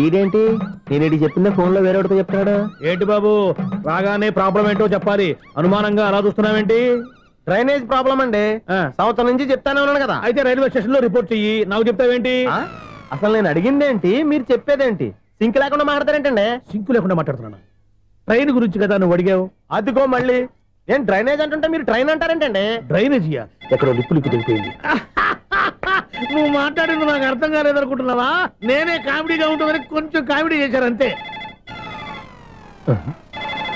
ఇదేంటి నేను చెప్పిందే ఫోన్ లో వేరేవాడితో చెప్తున్నాడు? ఏంటి బాబు, రాగానే ప్రాబ్లం ఏంటో చెప్పాలి. అనుమానంగా అలా చూస్తున్నావేంటి? డ్రైనేజ్ ప్రాబ్లం అండి. సంవత్సరం నుంచి చెప్తానే ఉన్నాను కదా. అయితే రైల్వే స్టేషన్ లో రిపోర్ట్ చెయ్యి, నాకు చెప్తావేంటి? అసలు నేను అడిగిందేంటి, మీరు చెప్పేదేంటి? సింక్ లేకుండా మాట్లాడతారేంటండి? సింకు లేకుండా మాట్లాడుతున్నా. ట్రైన్ గురించి కదా నువ్వు అడిగావు. అదిగో మళ్ళీ నేను డ్రైనేజ్ అంటుంటే మీరు ట్రైన్ అంటారేంటండి? డ్రైనేజీయా? ఎక్కడో లిప్పు దిగిపోయింది. నువ్వు మాట్లాడింది నాకు అర్థం కాలేదనుకుంటున్నావా? నేనే కామెడీగా ఉంటుందని కొంచెం కామెడీ చేశారు అంతే.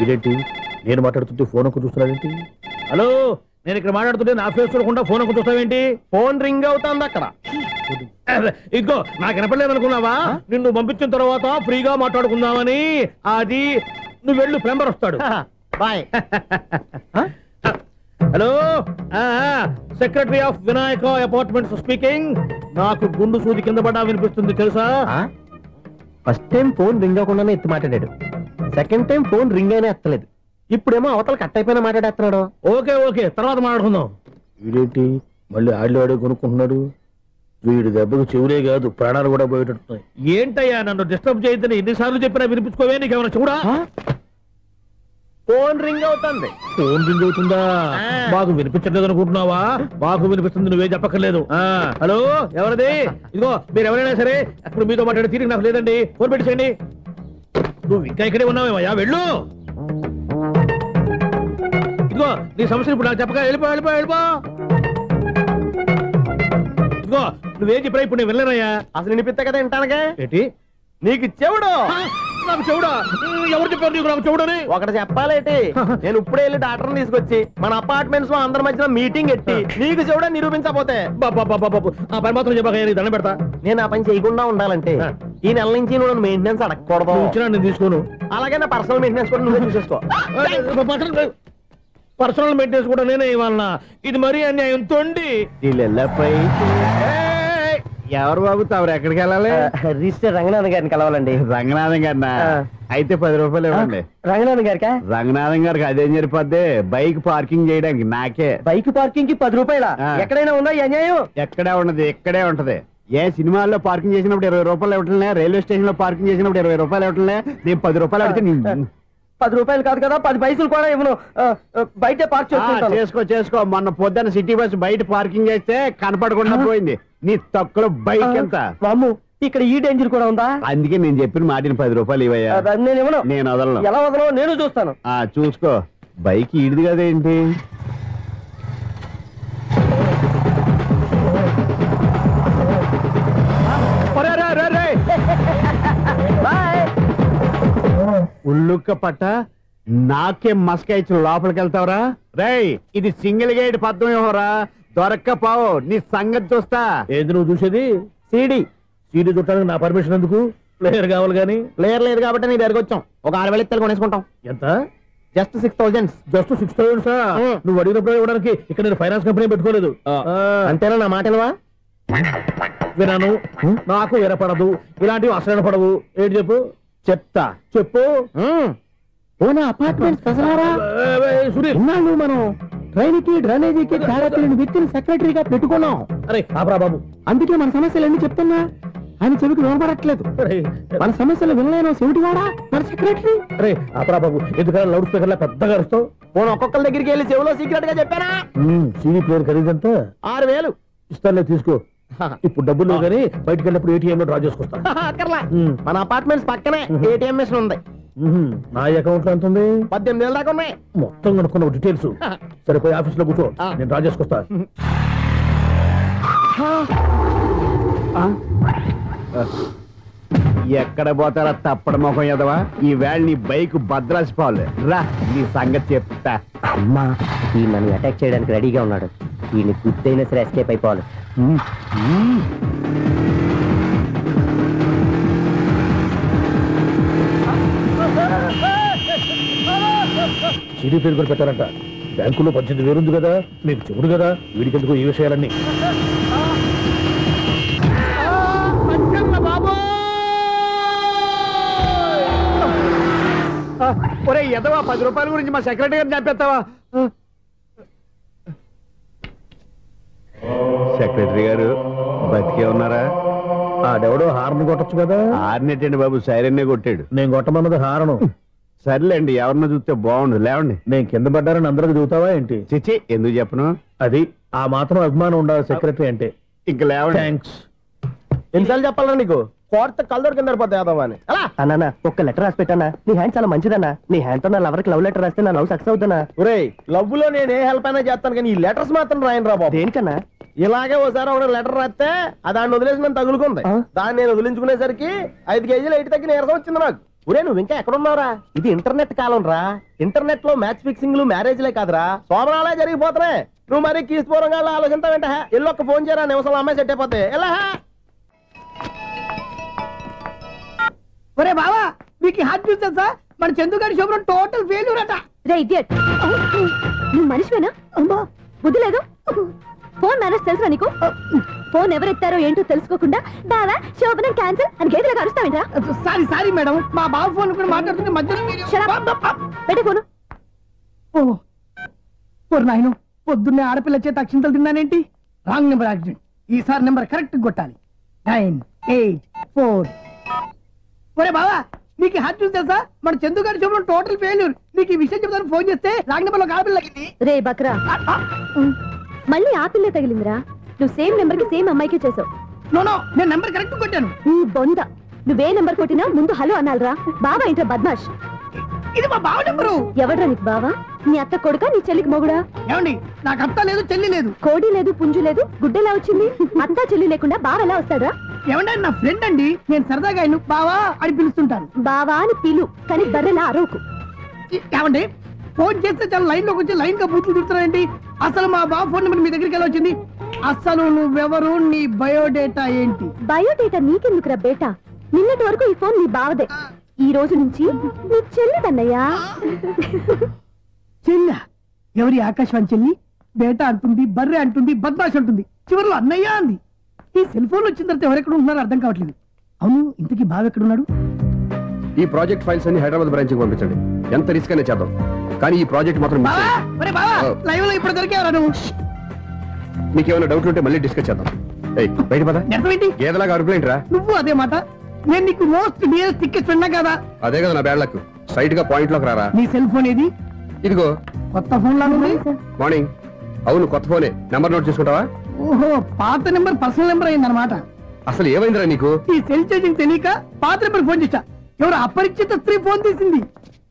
ఇదేంటి నేను మాట్లాడుతుంటే ఫోన్ ఒక్క చూస్తున్నావేంటి? హలో, నేను ఇక్కడ మాట్లాడుతుంటే నా ఫేస్ చూడకుండా ఫోన్ ఒక్క చూస్తావేంటి? ఫోన్ రింగ్ అవుతుంది అక్కడ. ఇంకో నాకు వినపడలేదు అనుకున్నావా? నిన్ను పంపించిన తర్వాత ఫ్రీగా మాట్లాడుకుందామని. అది నువ్వు వెళ్ళు, ప్లంబర్ వస్తాడు. Bye. Hello, secretary of Vinayaka apartments speaking. నాకు గుండు సూది కింద పడ్డా వినిపిస్తుంది తెలుసా? ఫస్ట్ టైం ఫోన్ రింగ్ అవ్వకుండానే ఎత్తి మాట్లాడాడు. సెకండ్ టైం ఫోన్ రింగ్ అయినా ఎత్తలేదు. ఇప్పుడేమో అవతల కట్ అయిపోయినా మాట్లాడేస్తున్నాడు. ఓకే ఓకే, తర్వాత మాట్లాడుకుందాం. వీడేంటి మళ్ళీ ఆడిలో కొనుక్కుంటున్నాడు? వీడి దెబ్బకు చెవులే కాదు, ప్రాణాలు కూడా పోయేటట్టున్నాయి. ఏంటయ్యా నన్ను డిస్టర్బ్ చేయొద్దని ఎన్నిసార్లు చెప్పినా వినిపించుకోవే? నీకేమైనా చూడా? ఫోన్ రింగ్ అవుతుంది. ఫోన్ రింగ్ అవుతుందా? మాకు వినిపించట్లేదు అనుకుంటున్నావా? మాకు వినిపిస్తుంది, నువ్వే చెప్పక్కర్లేదు. హలో, ఎవరిది? ఇదిగో మీరు ఎవరైనా సరే ఇప్పుడు మీతో మాట్లాడే తీరిక నాకు లేదండి. ఫోన్ పెట్టేసేయండి. నువ్వు ఇంకా ఇక్కడే ఉన్నావేమయ్యా, వెళ్ళు. ఇదిగో నీ సమస్యలు ఇప్పుడు నాకు చెప్పక వెళ్ళిపో వెళ్ళిపో వెళ్ళిపో. ఇదిగో నువ్వేం చెప్పరా ఇప్పుడు నేను వెళ్ళానయ్యా. అసలు వినిపిస్తా కదా వింటానుగా. ఏంటి నీకు చెవుడు? నాకు చెవుడా? ఎవరు చెప్పారు నీకు నాకు చెవుడని? ఒకటి చెప్పాలేటి. నేను ఇప్పుడే వెళ్ళి డాక్టర్ని తీసుకొచ్చి మన అపార్ట్మెంట్స్ లో అందరి మధ్యన మీటింగ్ ఎట్టి నీకు చెవుడా నిరూపించకపోతే ఆ పని మాత్రం చెప్పక దండం పెడతా. నేను ఆ పని చేయకుండా ఉండాలంటే ఈ నెల నుంచి నువ్వు మెయింటెనెన్స్ అడగకూడదు. నేను తీసుకోను. అలాగే నా పర్సనల్ మెయింటెనెన్స్ కూడా నువ్వే చూసేసుకో. పర్సనల్ మెయింటెనెన్స్ కూడా నేనే ఇవ్వాలన్నా? ఇది మరీ అన్యాయం. తొండి ఎవరు బాబు తమరు ఎక్కడికి వెళ్ళాలి? రిజిస్టర్ రంగనాథన్ గారిని కలవాలండి. రంగనాథం గారినా? అయితే 10 రూపాయలు ఇవ్వండి. రంగనాథన్ గారికా? రంగనాథం గారికి అదేం సరిపోద్ది, బైక్ పార్కింగ్ చేయడానికి. నాకే బైక్ పార్కింగ్ కి 10 రూపాయల? ఎక్కడైనా ఉందా ఈ అన్యాయం? ఎక్కడే ఉన్నది, ఇక్కడే ఉంటది. ఏ సినిమాల్లో పార్కింగ్ చేసినప్పుడు 20 రూపాయలు ఇవ్వట్లే, రైల్వే స్టేషన్ లో పార్కింగ్ చేసినప్పుడు 20 రూపాయలు ఇవ్వట్లే. నేను 10 రూపాయలు అడితే 10 రూపాయలు కాదు కదా, 10 పైసలు కూడా ఇవ్వను. బయట పార్క్ చేసుకో. మొన్న పొద్దున్న సిటీ బస్ బయట పార్కింగ్ చేస్తే కనపడకుండా పోయింది. నీ తక్కువ బైక్ ఎంత? వామ్ము, ఇక్కడ ఈ డేంజర్ కూడా ఉందా? అందుకే నేను చెప్పిన మాటిని 10 రూపాయలు ఇవ్వయ్యా. నేను ఇవ్వను. నేను వదలను. ఎలా వదలను? నేను చూస్తాను. చూసుకో. బైక్ ఈడిది కదేంటి? ఉల్లుక్క పట్ట నాకే మస్క ఇచ్చి లోపలికి వెళ్తావరా? రేయ్, ఇది సింగిల్ గేట్ పద్మం ఇవ్వరా? దొరక్కపోవు, నీ సంగతి చూస్తా. ఏది నువ్వు చూసేది? సీడీ చుట్టానికి నా పర్మిషన్ ఎందుకు? ప్లేయర్ కావాలి గానీ. ప్లేయర్ లేదు కాబట్టి నీ దగ్గరకు వచ్చాం. ఒక 6,000 ఇత్తలు కొనేసుకుంటాం. ఎంత? జస్ట్ 6,000. జస్ట్ 6,000? నువ్వు అడిగినప్పుడు ఇవ్వడానికి ఇక్కడ నేను ఫైనాన్స్ కంపెనీ పెట్టుకోలేదు. అంతేనా? నా మాటలువా? వినాను, నాకు వినపడదు. ఇలాంటివి అసలు వినపడవు. ఏంటి చెప్పు? చెప్తా. చెప్పు. అపార్ట్మెంట్స్ మనం ట్రైన్ కి డ్రైనేజీకి తేడా తెలియని వ్యక్తిని సెక్రటరీగా పెట్టుకున్నాం. అరే ఆపరా బాబు, అందుకే మన సమస్యలు ఎన్ని చెప్తున్నా ఆయన చెవికి వినపడట్లేదు. మన సమస్యలు వినలేను చెవిటివాడా మన సెక్రటరీ. అరే ఆపరా బాబు, ఎందుకన్నా లౌడ్ స్పీకర్ లా పెద్దగా అరుస్తావు? ఫోన్ ఒక్కొక్కరి దగ్గరికి వెళ్ళి చెవిలో సీక్రెట్ గా చెప్పానా? CD player ఖరీదంతా 6,000. ఇస్తానులే, తీసుకో. ఇప్పుడు డబ్బులు లేవు కానీ బయటకు వెళ్ళినప్పుడు ఏటీఎం లో డ్రా చేసుకొస్తా. మన అపార్ట్మెంట్స్ పక్కనే ఏటీఎం మిషన్ ఉంది. నా అకౌంట్ లో ఎంత ఉంది? 18,000 దాకా ఉన్నాయి. మొత్తం కనుక్కున్న డీటెయిల్స్. సరిపోయి ఆఫీస్ లో కూర్చో, నేను డ్రా చేసుకొస్తా. ఎక్కడ పోతారా తప్పడ మొఖం ఎదవా? ఈ వేళ నీ బైక్ భద్రాసిపోవాలి. రా, నీ సంగతి చెప్తా. అమ్మా, ఈ నన్ను అటాక్ చేయడానికి రెడీగా ఉన్నాడు. ఈయన గుద్దైనా సరే ఎస్కేప్ అయిపోవాలి. సీడీ పేరు కూడా పెట్టారంట. బ్యాంకులో 18,000 ఉంది కదా, మీకు చెవుడు కదా, వీడికెందుకు ఈ విషయాలన్నీ? ఒరే ఎదవా, 10 రూపాయల గురించి మా సెక్రటరీ గారిని చంపేస్తావా? సెక్రటరీ గారు బతికే ఉన్నారా? ఆడెవడో హార్న్ కొట్టచ్చు కదా. హార్న్ ఏంటండి బాబు, సైరన్నే కొట్టాడు. నేను కొట్టమన్నది హారను. సర్లేండి, ఎవరినో చూస్తే బాగుండు. లేవండి. నేను కింద పడ్డారని అందరికి చూతావా ఏంటి? చిచ్చి, ఎందుకు చెప్పను? అది ఆ మాత్రం అభిమానం ఉండాలి సెక్రటరీ అంటే. ఇంక లేవండి. థ్యాంక్స్. ఎన్నిసార్లు చెప్పాలా నీకు? కోర్త కళ్ళోడు కింద పడిపోతాయి యాదవ్ అని. అన్నా ఒక్క లెటర్ రాసి పెట్టానా? నీ హ్యాండ్ చాలా మంచిదన్నా. నీ హ్యాండ్ తో నా లవర్కి లవ్ లెటర్ రాస్తే నా లవ్ సక్సెస్ అవుతానా? ఒరేయ్, లవ్ లో నేను ఏ హెల్ప్ అయినా చేస్తాను, కానీ ఈ లెటర్స్ మాత్రం రాయను రా బాబు. దేనికన్నా? ఇలాగే ఒకసారి ఒక లెటర్ రాస్తే దాన్ని వదిలేసి నన్ను తగులుకుంది. దాన్ని నేను వదిలించుకునేసరికి 5 కేజీలు ఎయిట్ తగ్గి నీరసం వచ్చింది నాకు. ఒరే, నువ్వు ఇంకా ఎక్కడున్నావురా? ఇది ఇంటర్నెట్ కాలం రా. ఇంటర్నెట్ లో మ్యాచ్ ఫిక్సింగ్లు మ్యారేజ్లే కాదురా, సోమనాలే జరిగిపోతున్నాయి. నువ్వు మరి కీస్పూరంగా ఆలోచించావేంట? ఎల్లు ఒక్క ఫోన్ చేయరా, నిమిషంలో అమ్మాయి సెట్ అయిపోతే. ఎలా? ఒరే బావా, మీకు హార్ట్ న్యూస్ తెలుసా? మన చందుగారి శుభ్రం టోటల్ ఫెయిల్యూర్ అట. రే ఇడియట్, నువ్వు మనిషివేనా? అమ్మా బుద్ధి లేదు. ఫోన్ మేనేజ్ తెలుసా నీకు? ఫోన్ ఎవరెత్తారో ఏంటో తెలుసుకోకుండా బావా శోభనం క్యాన్సిల్ అని గేదెలకు అరుస్తావేంట్రా? సారీ మేడం, మా బావ ఫోన్ కూడా మాట్లాడుతుంటే మధ్యలో పెట్టే ఫోను. ఓ నాయను, పొద్దున్నే ఆడపిల్ల చేత అక్షింతలు తిన్నానేంటి? Wrong number accident. ఈసారి నెంబర్ కరెక్ట్ కొట్టాలి. 984. ఒరే బావా, నీకు హార్ట్ న్యూస్ తెలుసా? మన చందుగారి శుభ్రం టోటల్ ఫెయిల్యూర్. నీకు ఈ విషయం చెప్తాను ఫోన్ చేస్తే రాంగ్ నెంబర్ లో ఆడపిల్ల తగ్గింది. రే బక్రా, మళ్ళీ ఆ పిల్లే తగిలిందిరా. నువ్వు సేమ్ నెంబర్ కి సేమ్ అమ్మాయికి చేసావు. నో, నేను నెంబర్ కరెక్ట్ కొట్టాను. నీ బొంద, నువ్వే నెంబర్ కొట్టినా ముందు హలో అనాలరా. బావా ఏంట్రా బద్మాష్? ఇది మా బావ నెంబరు. ఎవడ్రా నీకు బావా? నీ అత్త కొడుక, నీ చెల్లికి మొగుడా? ఏమండి, నాకు అత్త లేదు, చెల్లి లేదు. కోడి లేదు, పుంజు లేదు, గుడ్డెలా వచ్చింది? అత్త చెల్లి లేకుండా బావ ఎలా వస్తాడా? ఏమండి, నా ఫ్రెండ్ అండి, నేను సరదాగా ఆయన బావా అని పిలుస్తుంటాను. బావా అని పిలు, కానీ బర్రెలా అరవకు. ఏమండి, ఫోన్ చేస్తే చాలా లైన్ లోకి వచ్చి లైన్ గా బూతులు తిడుతున్నాయండి. అసలు మా బావ ఫోన్ నెంబర్ మీ దగ్గరికి ఎలా వచ్చింది? అసలు నువ్వెవరు, నీ బయోడేటా ఏంటి? బయోడేటా నీకెందుకురా బేటా? నిన్నటి వరకు ఈ ఫోన్ నీ బావదే, ఈ రోజు నుంచి నీ చెల్లిదన్నయ్యా. చెల్ల ఎవరి? ఆకాశవాణి చెల్లి. బేటా అంటుంది, బర్రె అంటుంది, బద్మాష్ అంటుంది, చివరిలో అన్నయ్య అంది. ఈ సెల్ ఫోన్ వచ్చిన తర్వాత ఎవరెక్కడ ఉంటున్నారో అర్థం కావట్లేదు. అవును, ఇంతకీ బావ ఎక్కడున్నాడు? ఈ ప్రాజెక్ట్ ఫైల్స్ అన్ని హైదరాబాద్ బ్రాంచ్ కి పంపించండి. ఎంత రిస్క్ అనే చేద్దాం, కానీ ఈ ప్రాజెక్ట్ మాత్రం లైవ్ లో ఇప్పుడు దొరికేవరా నువ్వు? మీకేమైనా డౌట్ ఉంటే మళ్ళీ డిస్కస్ చేద్దాం. బయట పద. గేదలాగా అరుపులేంట్రా? నువ్వు అదే మాట. నేను నీకు మోస్ట్ డియరెస్ట్ టికెట్ విన్నా కదా. అదే కదా నా బ్యాడ్ లక్. స్ట్రైట్ గా పాయింట్ లోకి రారా. నీ సెల్ ఫోన్ ఏది? ఇదిగో. కొత్త ఫోన్ లాగా ఉంది. మార్నింగ్. అవును, కొత్త ఫోనే. నెంబర్ నోట్ చేసుకుంటావా? ఓహో, పాత నెంబర్ పర్సనల్ నెంబర్ అయిందన్నమాట. అసలు ఏమైందిరా నీకు? ఈ సెల్ చేసింగ్ తెలియక పాత నెంబర్ ఫోన్ చేశా. ఎవరు అపరిచిత స్త్రీ ఫోన్ తీసింది.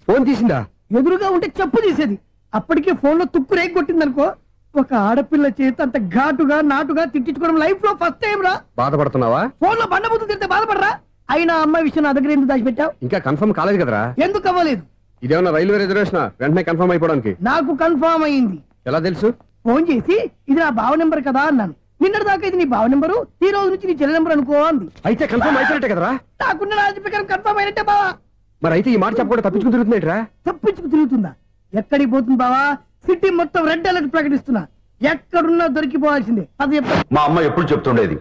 ఫోన్ తీసిందా? ఎదురుగా ఉంటే చెప్పు తీసేది. అప్పటికే ఫోన్ లో తుక్కు రేగి కొట్టిందనుకో. ఒక ఆడపిల్ల చేత అంత ఘాటుగా నాటుగా తిట్టించుకోవడం లైఫ్ లో ఫస్ట్ టైం రా. బాధపడుతున్నావా? ఫోన్ లో బండబుద్ధి తింటే బాధపడరా? అయినా అమ్మాయి విషయం నా దగ్గర ఎందుకు దాచిపెట్టావు? ఇంకా కన్ఫర్మ్ కాలేదు కదరా. ఎందుకు అవ్వలేదు? ఇదేమన్నా రైల్వే రిజర్వేషన్? వెంటనే కన్ఫర్మ్ అయిపోవడానికి. నాకు కన్ఫర్మ్ అయింది. ఎలా తెలుసు? ఫోన్ చేసి ఇది నా బావ నెంబర్ కదా అన్నాను. నిన్నటి దాకా ఇది నీ బావ నెంబరు, ఈ రోజు నుంచి నీ చెల్లి నెంబర్ అనుకో అంది. అయితే కన్ఫర్మ్ అయిపోయినట్టే కదరా? నాకున్న రాజు ప్రకారం కన్ఫర్మ్ అయినట్టే బావా. మరి అయితే ఈ మాట చెప్పకుండా తప్పించుకు తిరుగుతుందేట్రా? తప్పించుకు తిరుగుతుందా? ఎక్కడికి పోతుంది బావా? సిటీ మొత్తం రెడ్ అలర్ట్ ప్రకటిస్తున్నా. ఎక్కడున్నా దొరికిపోవాల్సిందే. అది మా అమ్మ ఎప్పుడు చెప్తుండేది,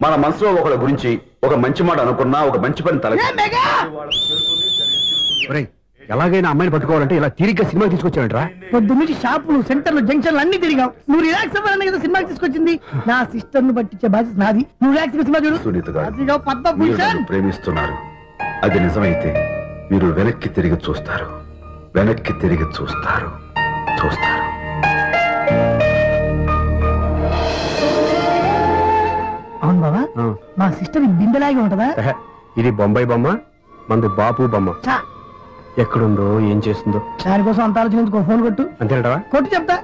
మన మనసులో ఒకళ్ళ గురించి ఒక మంచి మాట అనుకున్నా ఒక మంచి పని తల. ఎలాగైనా అమ్మాయిని పట్టుకోవాలంటే ఇలా తిరిగ్గా సినిమా తీసుకొచ్చాడంట్రా. పొద్దున్నుంచి షాపులు, సెంటర్లు, జంక్షన్లు అన్ని తిరిగావు. నువ్వు రిలాక్స్ అవ్వాలని కదా సినిమాకి తీసుకొచ్చింది. నా సిస్టర్ ను పట్టించే బాధ్యత నాది. నువ్వు రిలాక్స్ సినిమా చూడు. సునీత గారు, అదిగో పద్మభూషణ్. ప్రేమిస్తున్నారు. అది నిజమైతే మీరు వెనక్కి తిరిగి చూస్తారు, వెనక్కి తిరిగి చూస్తారు, చూస్తారు. అవును బాబా, మా సిస్టర్ బిందెలాగే ఉంటదా? ఇది బొంబాయి బొమ్మ, మంది బాపు బొమ్మ. ఎక్కడుందో ఏం చేస్తుందో దానికోసం అంత ఆలోచించుకో. ఫోన్ కొట్టు. అంతేనంటావా? కొట్టు చెప్తా.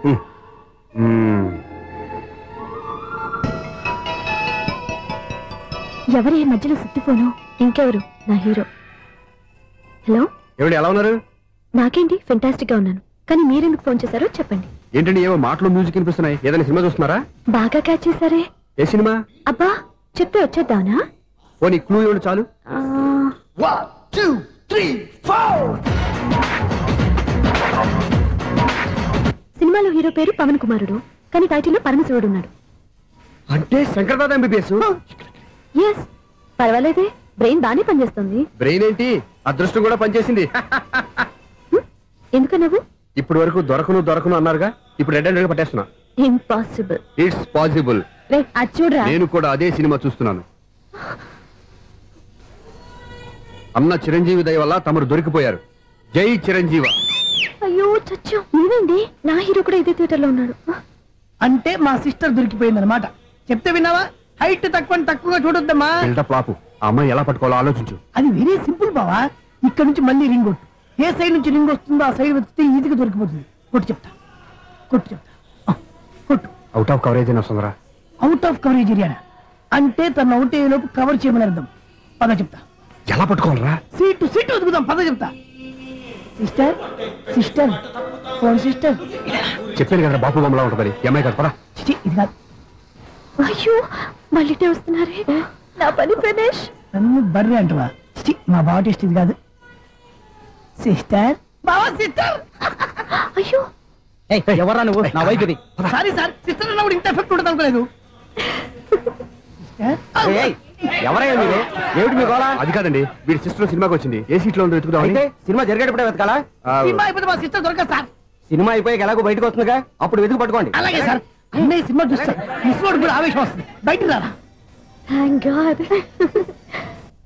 ఎవరి మధ్యలో సుత్తి ఫోను? ఇంకెవరు? నా హీరో. హలో, ఎవడు ఎలా ఉన్నారు? నాకేంటి, ఫెంటాస్టిక్ గా ఉన్నాను. కానీ మీరెందుకు ఫోన్ చేశారో చెప్పండి. ఏంటండి ఏవో మాటలు మ్యూజిక్ వినిపిస్తున్నాయి? ఏదైనా సినిమా చూస్తున్నారా? బాగా క్యాచ్ చేశారే. ఏ సినిమా? అబ్బా, చెప్తే వచ్చేద్దానా? ఓ నీ క్లూ ఇవ్వండి చాలు. 1 2 3 4. సినిమాలో హీరో పేరు పవన్ కుమారుడు, కానీ టైటిల్లో పరమశివుడు ఉన్నాడు. అంటే శంకర్దాదా ఎంబీబీఎస్? ఎస్, పర్వాలేదే, బ్రెయిన్ బానే పనిచేస్తుంది. బ్రెయిన్ ఏంటి, అదృష్టం కూడా పనిచేసింది. ఎందుకన్నావు? ఇప్పుడు వరకు దొరకను అన్నారుగా, ఇప్పుడు రెడ్ హ్యాండెడ్ గా పట్టేస్తున్నా. ఇంపాసిబుల్. It's possible. అది చూడరా. నేను కూడా అదే సినిమా చూస్తున్నాను. అన్న చిరంజీవి దయ వల్ల తమరు దొరికిపోయారు. జై చిరంజీవ. అయ్యో చచ్చా, ఏమైంది? నా హీరో కూడా ఇదే థియేటర్ లో ఉన్నాడు. అంటే మా సిస్టర్ దొరికిపోయింది అనమాట. చెప్తే విన్నావా? హైట్ తక్కువగా చూడొద్దమ్మా. పాపు ఆ అమ్మాయి ఎలా పట్టుకోవాలో ఆలోచించు. అది వెరీ సింపుల్ బావా. ఇక్కడ నుంచి మళ్ళీ రింగ్ కొట్టు. ఏ సైడ్ నుంచి రింగ్ వస్తుందో ఆ సైడ్ వెతికితే ఈజీగా దొరికిపోతుంది. కొట్టు చెప్తా. కొట్టు. అవుట్ ఆఫ్ కవరేజ్ అయినా వస్తుందిరా. అవుట్ ఆఫ్ కవరేజ్ ఏరియా అంటే తన అవుట్ అయ్యే లోపు కవర్ చేయమని అర్థం. పద చెప్తా. ఎలా పట్టుకోవాలరా? సీటు వెతుకుదాం. పద చెప్తా. Sister phone sister. చెప్పాను కదా బాపు బొమ్మలా ఉంటుంది. అమ్మాయి కదా. ఇది కాదు. అయ్యో మళ్ళీ వస్తున్నారే. నా పని ఫినిష్. నన్ను బర్రె అంటవా? మా బావ టెస్ట్ ఇది కాదు. సిస్టర్ బావా సిస్టర్. అయ్యో ఎవరా నువ్వు? నా వైపు ఇది. సారీ సార్, సిస్టర్ అన్నప్పుడు ఇంత ఎఫెక్ట్ ఉంటుంది అనుకోలేదు. ఎవరయ్యా మీరు? ఏమిటి మీ గోళ? అది కాదండి, వీడి సిస్టర్ సినిమాకి వచ్చింది. ఏ సీట్ లో ఉందో వెతుకుదాం. అయితే సినిమా జరిగేటప్పుడే వెతకాలా? సినిమా అయిపోతే మా సిస్టర్ దొరకదు సార్. సినిమా అయిపోయాక ఎలాగో బయటకు వస్తుందిగా, అప్పుడు వెతుకు పట్టుకోండి. అలాగే సార్. అన్నయ్య సినిమా చూస్తారు. మిస్ వాడు కూడా ఆవేశం వస్తుంది. బయటకు రారా. Thank God.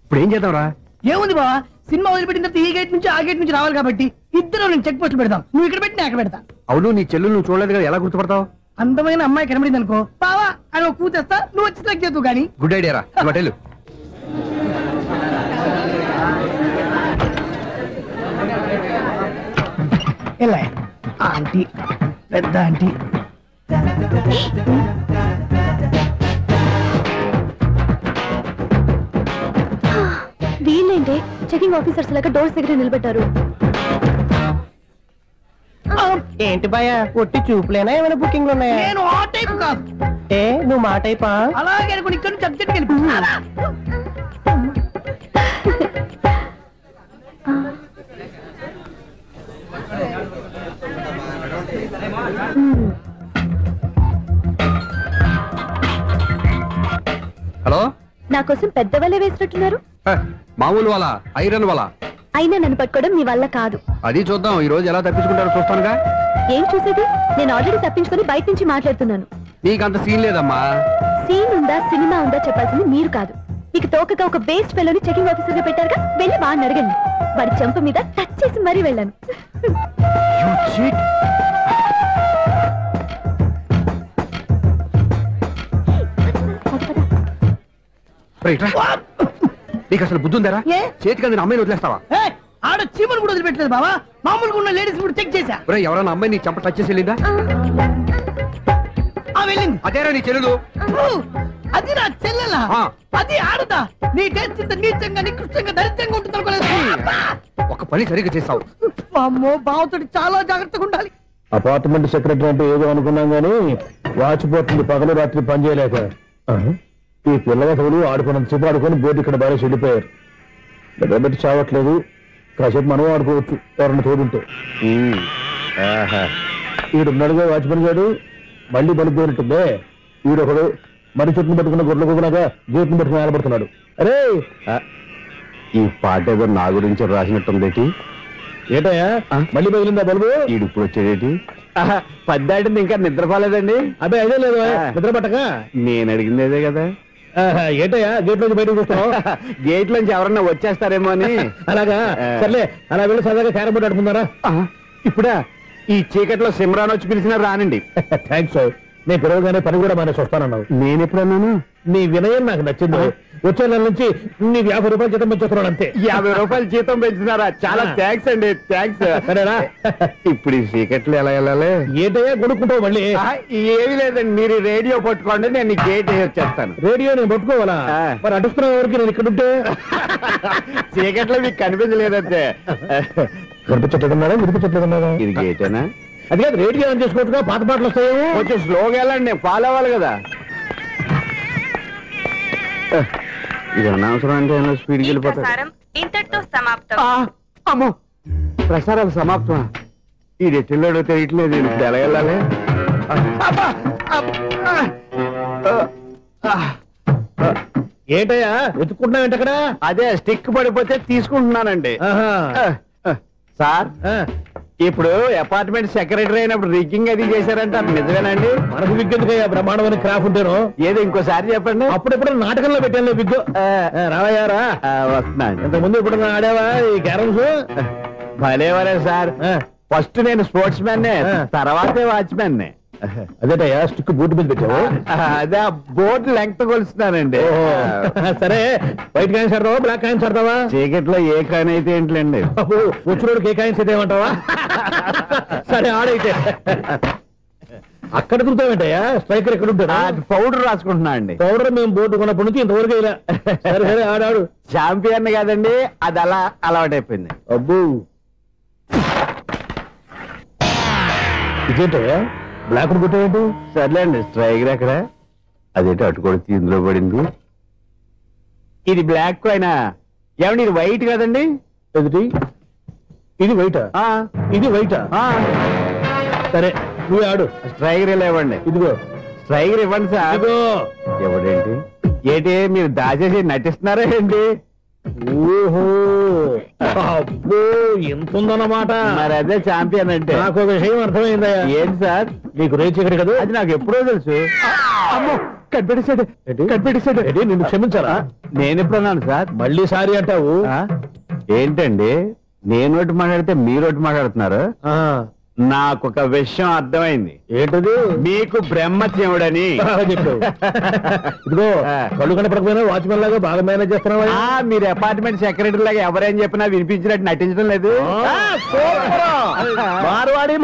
ఇప్పుడు ఏం చేద్దాంరా? ఏముంది బావా, సినిమా వదిలిపెట్టిన తర్వాత ఈ గేట్ నుంచి ఆ గేట్ నుంచి రావాలి కాబట్టి ఇద్దరు నేను చెక్ పోస్ట్ పెడతాం. నువ్వు ఇక్కడ పెట్టి నేను అక్కడ పెడతా. అవును, నీ చెల్లు నువ్వు చూడలేదు కదా, ఎలా గుర్తుపడతావు? అందమైన అమ్మాయి కనబడింది అనుకో బావా అని ఒక కూతేస్తా, నువ్వు వచ్చి సెలెక్ట్ చేద్దు. కానీ గుడ్ ఐడియా రా. హోటల్ ఎలా ఆంటీ, పెద్ద ఆంటీ. వీళ్ళేంటే చెకింగ్ ఆఫీసర్స్ లాగా డోర్స్ దగ్గర నిలబెట్టారు. ఏంటి భయ, ఒట్టి చూపులేనా ఏమైనా బుకింగ్లు ఉన్నాయా? నేను ఆ టైప్ కాదు. ఏ నువ్వు మా టైపా? అలాగే అనుకుని ఇక్కడ నుంచి అర్జెంట్కి వెళ్ళిపోతున్నా. హలో, నా కోసం పెద్ద వలే వేసినట్టున్నారు. మామూలు వాళ్ళ ఐరన్ వాళ్ళ. అయినా నన్ను పట్టుకోవడం మీ వల్ల కాదు. అది చూద్దాం ఈ రోజు ఎలా తప్పించుకుంటారో చూస్తానుగా. ఏం చూసేది? నేను ఆల్రెడీ తప్పించుకొని బయట నుంచి మాట్లాడుతున్నాను. నీకంత సీన్ లేదమ్మా. సీన్ ఉందా సినిమా ఉందా చెప్పాల్సింది మీరు కాదు. మీకు తోకగా ఒక బేస్ట్ ఫెలోని చెకింగ్ ఆఫీసర్ గా పెట్టారుగా, వెళ్ళి వాడిని అడగండి. వాడి చెంప మీద టచ్ చేసి మరీ వెళ్ళాను. నీకు అసలు బుద్ధి ఉందారా? చేతికి అందిన అమ్మాయిని వదిలేస్తావా? ఆడ చీమలు కూడా వదిలిపెట్టలేదు బావా. మామూలుగా ఉన్న లేడీస్ కూడా చెక్ చేశా. ఎవరైనా అమ్మాయి నీ చెంప టచ్ చేసి వెళ్ళిందా? వెళ్ళింది. అదేరా నీ చెల్లెలు? అది నా చెల్లెలా? అది ఆడదా? నీ టేస్ట్ ఇంత నీచంగా నికృష్టంగా దరిద్రంగా ఉంటుంది అనుకోలేదు. ఒక పని సరిగ్గా చేస్తావు. అమ్మో, బావతోటి చాలా జాగ్రత్తగా ఉండాలి. అపార్ట్మెంట్ సెక్రటరీ అంటే ఏదో అనుకున్నాం గానీ వాచిపోతుంది పగలు రాత్రి పని చేయలేక. ఈ పిల్లగాడు ఆడుకున్నంత సేపు ఆడుకొని బోర్డు ఇక్కడ బాగా చెడిపోయారు. నిద్రబెట్టి చావట్లేదు. కాసేపు మనం ఆడుకోవచ్చు ఎవరన్నా తోడుంటే. ఈడున్నాడుగా వాచ్మెన్ గారు, మళ్ళీ బలిపోయినట్టుందే. ఈడొకడు మరి చెట్టును పట్టుకున్న గొడ్ల కుదలాగా గేట్ను పట్టుకుని ఆడబడుతున్నాడు. అరే, ఈ పాట ఏదో నా గురించి రాసినట్టుందేటి. ఏటయ్యా మళ్ళీ పగిలిందా బల్బు? ఈడు ఇప్పుడు వచ్చేదేటి? పద్దాటింది ఇంకా నిద్రపోలేదండి. అదే అదే లేదు నిద్ర పట్టక. నేను అడిగింది అదే కదా. ఏటయ్యా గేట్ నుంచి బయటకు చూస్తావు? గేట్ లోంచి ఎవరన్నా వచ్చేస్తారేమో అని. అలాగా, సర్లే అలా వెళ్ళి సరదాగా క్యారం బోర్డు ఆడుకున్నారా? ఇప్పుడా? ఈ చీకట్లో సిమ్రాన్ వచ్చి పిలిచినా రానండి. థ్యాంక్స్. నేను పిలవగానే పని కూడా మానేసి వస్తానన్నావు. నేను ఎప్పుడన్నాను? నీ వినయం నాకు నచ్చింది. వచ్చే నెల నుంచి నీకు 50 రూపాయలు జీతం పెంచుతున్నాడు అంతే. 50 రూపాయలు జీతం పెంచుతున్నారా? చాలా థ్యాంక్స్ అండి. థ్యాంక్స్. ఇప్పుడు ఈ చీకట్లు ఎలా వెళ్ళాలి? ఏంటయ్యా కొనుక్కుంటావు మళ్ళీ? ఏమి లేదండి, మీరు రేడియో పట్టుకోండి, నేను గేట్ వచ్చేస్తాను. రేడియో నేను పట్టుకోవాలా? మరి అడుస్తున్నా ఎవరికి నేను ఇక్కడ ఉంటే? చీకట్లో మీకు కనిపించలేదంతే. కనిపించట్లేదన్నారా వినిపించట్లేదన్నారా? ఇది గేటేనా? అది కాదు, రేడియో ఆన్ చేసుకోవచ్చుగా, పాత పాటలు వస్తాయేమో. కొంచెం స్లోగా వెళ్ళండి, నేను ఫాలో అవ్వాలి కదా. ఇది అనవసరం అంటే స్పీడ్కి వెళ్ళిపోతారు. ఇంతటితో సమాప్తం. అమ్మో, ప్రసారాలు సమాప్తమా? ఈ రెట్టిల్లోడో తెలియట్లేదు. ఇప్పుడు ఎలా వెళ్ళాలి? ఏంటయ్యా వెతుక్కుంటున్నావు ఏంటక్కడ? అదే స్టిక్ పడిపోతే తీసుకుంటున్నానండి. సార్, ఇప్పుడు అపార్ట్మెంట్ సెక్రటరీ అయినప్పుడు రిగ్గింగ్ అది చేశారంటే నిజమేనండి? మనకు విగ్ ఎందుకయ్యా, బ్రహ్మాండమైన క్రాఫ్ ఉంటాను. ఏదో ఇంకోసారి చెప్పండి. అప్పుడెప్పుడు నాటకంలో పెట్టాను విగ్గు. రావయ్యారా? వస్తున్నాను. ఇంతకుముందు ఇప్పుడు ఆడావా ఈ క్యారమ్స్? భలేవరే సార్ ఫస్ట్ నేను స్పోర్ట్స్ మ్యాన్ తర్వాతే వాచ్మెన్ అదేటయ్యా స్టిక్ బూట్ మీద పెట్టావు అదే బోర్డు లెంగ్త్ కొలుస్తున్నానండి సరే వైట్ కాయిన్స్ ఆడతావా బ్లాక్ కాయిన్స్ ఆడతావా చీకట్ లో ఏ కాయిన్ అయితే ఏంటండి వచ్చినోడికి ఏ కాయిన్స్ అయితే ఏమంటావా సరే ఆడైతే అక్కడ తిరుగుతావేంటయ్యా స్ట్రైకర్ ఎక్కడ ఉంటాడా పౌడర్ రాసుకుంటున్నా అండి పౌడర్ మేము బోర్డు కొన్నప్పటి నుంచి ఇంతవరకు ఇలా సరే సరే ఆడాడు ఛాంపియన్ కాదండి అది అలా అలవాటైపోయింది అబ్బు ఇదేంటయ్యా బ్లాక్ కొట్టేంటి సర్లేండి స్ట్రైకర్ ఎక్కడ అదేంటి అటుకొడితే ఇందులో పడింది ఇది బ్లాక్ అయినా ఏమండి ఇది వైట్ కదండి ఎదుటి ఇది వైటా ఇది వైటా సరే నువ్వే ఆడు స్ట్రైకర్ ఇలా ఇవ్వండి ఇదిగో స్ట్రైకర్ ఇవ్వండి సార్ ఎవడేంటి ఏంటి మీరు దాచేసి నటిస్తున్నారా ఏంటి ఓహో అబ్బో ఎంత ఉందన్నమాట మరి అదే ఛాంపియన్ అంటే నాకు విషయం అర్థమైందయ్యా ఏంటి సార్ నీకు రేచి ఇక్కడ కదా అది నాకు ఎప్పుడో తెలుసు అమ్మో కనిపెట్టేసాడు నిన్ను క్షమించాలా నేను ఎప్పుడన్నాను సార్ మళ్ళీ సారీ అంటావు ఏంటండి నేను ఒకటి మాట్లాడితే మీరు ఒకటి మాట్లాడుతున్నారు నాకు ఒక విషయం అర్థమైంది ఏంటది మీకు బ్రహ్మత్యముడని చెప్పావు ఇదిగో కళ్ళు కనపడకపోయినా వాచ్మెన్ లాగా బాగా మేనేజ్ చేస్తున్నావా మీరు అపార్ట్మెంట్ సెక్రటరీ లాగా ఎవరేం చెప్పినా వినిపించినట్టు నటించడం లేదు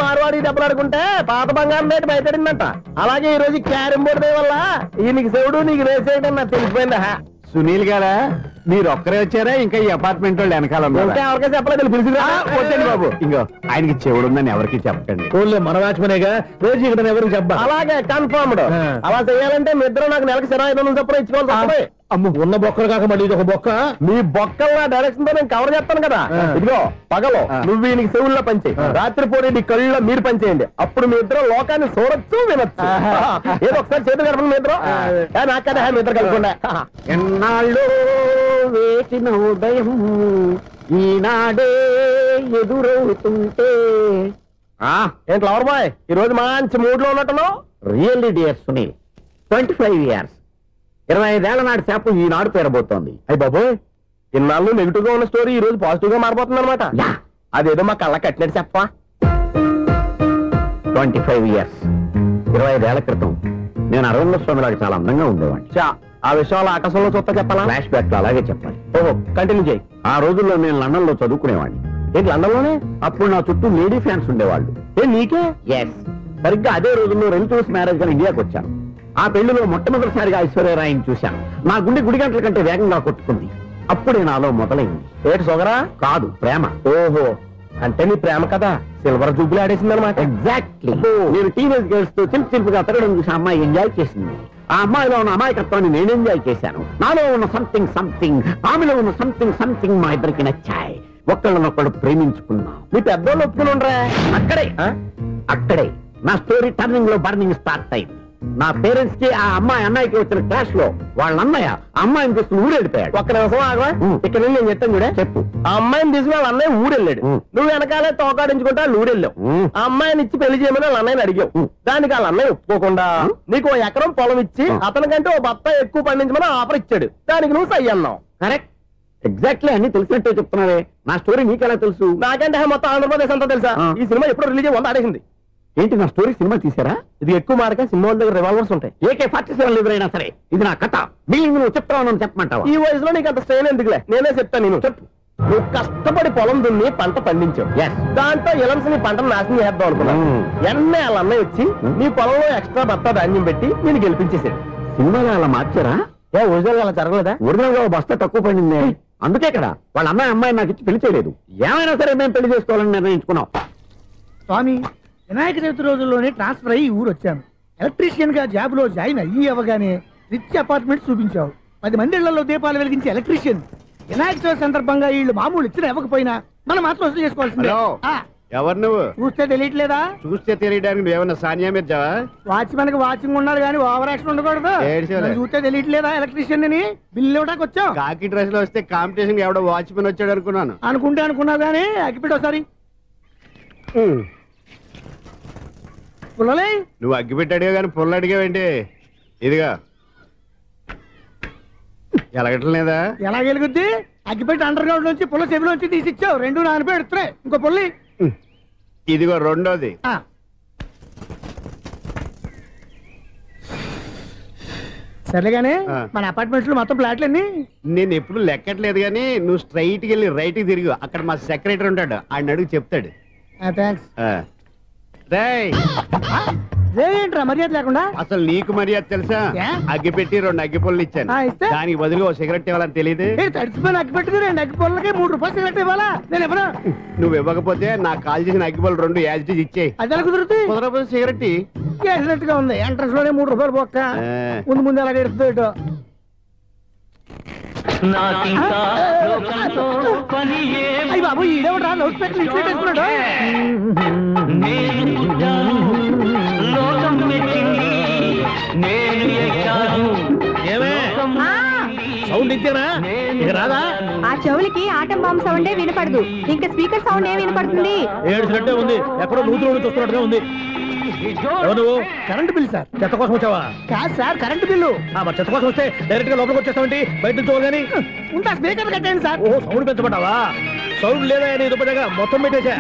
మార్వాడి దెబ్బలాడుకుంటే పాత బంగారం రేటు బయటడిందంట అలాగే ఈ రోజు క్యారం బోర్డు వల్ల ఈయనకి శివుడు నీకు రేసేయడం నాకు తెలిసిపోయిందా సునీల్ గారా మీరు ఒక్కరే వచ్చారా ఇంకా ఈ అపార్ట్మెంట్ వాళ్ళు వెనకాల ఎవరికీ చెప్పలేదు పిలిచిరా వచ్చండి బాబు ఇంకో ఆయనకి చెవుడు ఉందని ఎవరికి చెప్పండి ఓన్లీ మన వాచ్మనేగా రోజు ఇక్కడ ఎవరికి చెప్పా అలాగే కన్ఫర్మ్డ్ అలా చేయాలంటే మీ ఇద్దరు నాకు నెలకు 500 చొప్పున ఇచ్చుకోవాలి అమ్మ ఉన్న బొక్కలు కాక మళ్ళీ ఇది ఒక బొక్క మీ బొక్కల డైరెక్షన్ తో నేను కవర్ చేస్తాను కదా ఇదిగో పగలో నువ్వు ఈయనకి చెవుల్లో పనిచేయి రాత్రి పూట నీ కళ్ళలో మీరు పనిచేయండి అప్పుడు మీ ఇద్దరు లోకాన్ని చూడొచ్చు వినొచ్చు ఏదో ఒకసారి చేతులు గడపండి మీ ఇద్దరు నాకదే మీ ఇద్దరు కలుపుకుండా ఎన్నాళ్ళు వేసిన ఉదయం ఈనాడే ఎదురవుతుంటే ఏంటి లవర్ బాయ్ ఈ రోజు మంచి మూడ్ లో ఉన్నట్టును రియల్లీ డియర్ సునీల్ 25 years 25 ఏళ్ల నాటి చేప ఈనాడు పేరబోతోంది. అయ్యి బాబోయ్ ఇన్నాళ్ళు నెగిటివ్ గా ఉన్న స్టోరీ ఈ రోజు పాజిటివ్ గా మారిపోతుంది అనమాట అదేదో మా కళ్ళ కట్టినట్టు చెప్పా 25 years 25 ఏళ్ల క్రితం నేను అరవింద స్వామిలాగా చాలా అందంగా ఉండేవాడిని. ఆ విషయాలు ఆకాశంలో చూస్తా చెప్పాలా ఫ్లాష్ బ్యాక్ లో అలాగే చెప్పాలి. ఓహో కంటిన్యూ చేయి. ఆ రోజుల్లో నేను లండన్ లో చదువుకునేవాడిని. ఏంటి లండన్ లోనే? అప్పుడు నా చుట్టూ లేడీ ఫ్యాన్స్ ఉండేవాళ్ళు. నీకే? ఎస్. సరిగ్గా అదే రోజుల్లో రిలేటివ్స్ మ్యారేజ్ గా ఇండియాకి వచ్చాను. ఆ పెళ్లిలో మొట్టమొదటిసారిగా ఐశ్వర్యరాయని చూశాను. నా గుండె గుడి గంటల కంటే వేగంగా కొట్టుకుంది. అప్పుడే నాలో మొదలైంది. ఏటి సొగరా? కాదు, ప్రేమ. ఓహో, అంటే నీ ప్రేమ కదా సిల్వర్ జూబ్లీ ఆడేసింది అనమాట. ఎగ్జాక్ట్లీ. నేను టీనేజ్ గర్ల్స్ తో చిలుపుగా తిరగడం చూసి అమ్మాయి ఎంజాయ్ చేసింది. ఆ అమ్మాయిలో ఉన్న అమాయకత్వాన్ని నేను ఎంజాయ్ చేశాను. నాలో ఉన్న సంథింగ్ ఆమెలో ఉన్న సంథింగ్ మా ఇద్దరికి నచ్చాయి. ఒక్కళ్ళనొక్కడు ప్రేమించుకున్నాం. మీ పెద్దోళ్ళు ఒప్పుకుని ఉండరా? అక్కడే నా స్టోరీ టర్నింగ్ లో బర్నింగ్ స్టార్ట్ అయింది. నా పేరెంట్స్ కి ఆ అమ్మాయి అన్నయ్యకి వచ్చిన క్లాష్ లో వాళ్ళ అన్నయ్య అమ్మాయిని తీసుకుని ఊరెళ్ళిపోయాడు. ఒక్క నిమిషం ఆగవా? ఇక్కడ నుంచి నేను చెప్తాను కూడా చెప్పు. ఆ అమ్మాయిని తీసుకుని వాళ్ళ అన్నయ్య ఊరెళ్ళాడు. నువ్వు వెనకాలే తోకాడించుకుంటా ఊరెళ్ళావు. ఆ అమ్మాయిని ఇచ్చి పెళ్లి చేయమని వాళ్ళ అన్నయ్యని అడిగావు. దానికి వాళ్ళ అన్నయ్య ఒప్పుకోకుండా నీకు 1 ఎకరం పొలం ఇచ్చి అతనికంటే ఓ బత్త ఎక్కువ పండించమని ఆఫర్ ఇచ్చాడు. దానికి నువ్వు సై అన్నావు. కరెక్ట్. ఎగ్జాక్ట్లీ అన్ని తెలిసినట్టే చెప్తున్నావే. నా స్టోరీ నీకెలా తెలుసు? నాకంటే మొత్తం ఆంధ్రప్రదేశ్ అంతా తెలుసా? ఈ సినిమా ఎప్పుడు రిలీజ్ అయ్యి 100 ఆడేసింది. ఏంటి నా స్టోరీ సినిమా తీసారా? ఇది ఎక్కువ మార్క సినిమా దగ్గర రివాల్వర్స్ ఉంటాయి. AK-47 ఎవరైనా సరే ఇది నా కథ. మిగిలింది నువ్వు చెప్తావు చెప్పమంటావా? ఈ వయసులో నీకు అంత స్ట్రెయిన్ ఎందుకులే, నేనే చెప్తాను. నేను చెప్పు. నువ్వు కష్టపడి పొలం దున్ని పంట పండించావు. దాంతో ఇలమ్స్ నీ పంటను నాశనం చేద్దాం అనుకున్నావు. ఎన్నే వాళ్ళ అన్నయ్య వచ్చి నీ పొలంలో ఎక్స్ట్రా బత్తా ధాన్యం పెట్టి నేను గెలిపించేసాడు. సినిమాలో అలా మార్చారా? ఒరిజినల్ అలా జరగలేదా? ఒరిజినల్ గా బస్తా తక్కువ పడింది. అందుకే కదా వాళ్ళ అమ్మాయి నాకు ఇచ్చి పెళ్లి చేయలేదు. ఏమైనా సరే మేము పెళ్లి చేసుకోవాలని నిర్ణయించుకున్నాం. స్వామి, వినాయక చవితి రోజుల్లోనే ట్రాన్స్ఫర్ అయ్యి ఊరు వచ్చాను. ఎలక్ట్రీషియన్ గా జాబ్ లో జాయిన్ అయ్యి అవగానే రిచ్ అపార్ట్మెంట్ చూపించావు. 10 మంది ఇళ్లలో దీపాలు వెలిగించే ఎలక్ట్రీషియన్. వినాయక చవితి సందర్భంగా వీళ్ళు మామూలు ఇచ్చిన ఇవ్వకపోయినా మనం మాత్రం వసూలు చేసుకోవాల్సిందే. ఎవరు నువ్వు? చూస్తే తెలియట్లేదా? చూస్తే తెలియడానికి నువ్వేమన్నా సానియా మీర్జావా? వాచ్మెన్ కి వాచింగ్ ఉన్నారు కానీ ఓవర్ యాక్షన్ ఉండకూడదు. చూస్తే తెలియట్లేదా ఎలక్ట్రీషియన్ అని? బిల్లు ఇవ్వడానికి వచ్చాం. కాకి డ్రెస్ లో వస్తే కాంపిటీషన్ ఎవడో వాచ్మెన్ వచ్చాడు అనుకున్నాను. అనుకున్నావు కానీ అగ్గిపెట్టి ఒకసారి. పుల్లలే నువ్వు అగ్గిపెట్టి అడిగా కానీ పుల్ల అడిగావేంటి? ఇదిగా ఎలగటం లేదా? ఎలా వెలుగుద్ది? అగ్గిపెట్టి అండర్ గ్రౌండ్ నుంచి పుల్ల చెవిలోంచి తీసిచ్చావు. 2 నానబెట్టి ఎడుతున్నాయి. ఇంకో పుల్లి ఇదిగో రెండోది. సర్లేగానే మన అపార్ట్మెంట్స్ లో మొత్తం ఫ్లాట్లు అన్ని నేను ఎప్పుడు లెక్కట్లేదు కానీ నువ్వు స్ట్రైట్కి వెళ్ళి రైట్కి తిరిగి అక్కడ మా సెక్రటరీ ఉంటాడు, ఆయన అడుగు చెప్తాడు. థ్యాంక్స్. ఏంట్రా మర్యాద లేకుండా? అసలు నీకు మర్యాద తెలుసా? అగ్గి పెట్టి 2 అగ్గి పుల్లలు ఇచ్చాను, దానికి బదులుగా ఓ సిగరెట్ ఇవ్వాలని తెలియదు. తడిచిపోయిన అగ్గి పెట్టి 2 అగ్గి పుల్లలకి 3 రూపాయలు సిగరెట్ ఇవ్వాలా? నేను ఇవ్వను. నువ్వు ఇవ్వకపోతే నాకు కాల్ చేసిన అగ్గి పుల్లలు 2 యాజిటీజ్ ఇచ్చేయి. అది ఎలా కుదురుతుంది? కుదరకపోతే సిగరెట్ చేసినట్టుగా ఉంది. ఎంట్రన్స్ లోనే 3 రూపాయలు పోక్క. ముందు అలాగే ఎడుతుంది. అయ్యి బాబు ఈడేవడా లౌడ్ స్పీకర్ ఇన్స్టేట్ చేసుకున్నాడు. సౌండ్ ఇంతేనా? ఇక రాదా? ఆ చెవులకి ఆటం బాంబు సౌండే వినపడదు, ఇంకా స్పీకర్ సౌండ్ ఏ వినపడుతుంది? ఏడ్చినట్టే ఉంది, ఎక్కడో నూతులు చూస్తున్నట్టుగా ఉంది. ఎవరు? Current bill sir. చెత్త కోసం వచ్చావా? కాదు సార్, కరెంట్ బిల్లు. మరి చెత్త కోసం వస్తే డైరెక్ట్ గా లోపలికి వచ్చేస్తామంటే బయట నుంచి కానీ ఉంటా. స్పీకర్ కట్టండి సార్. ఓ సౌండ్ పెంచమంటావా? సౌండ్ లేదా దుబ్బగా మొత్తం పెట్టేసా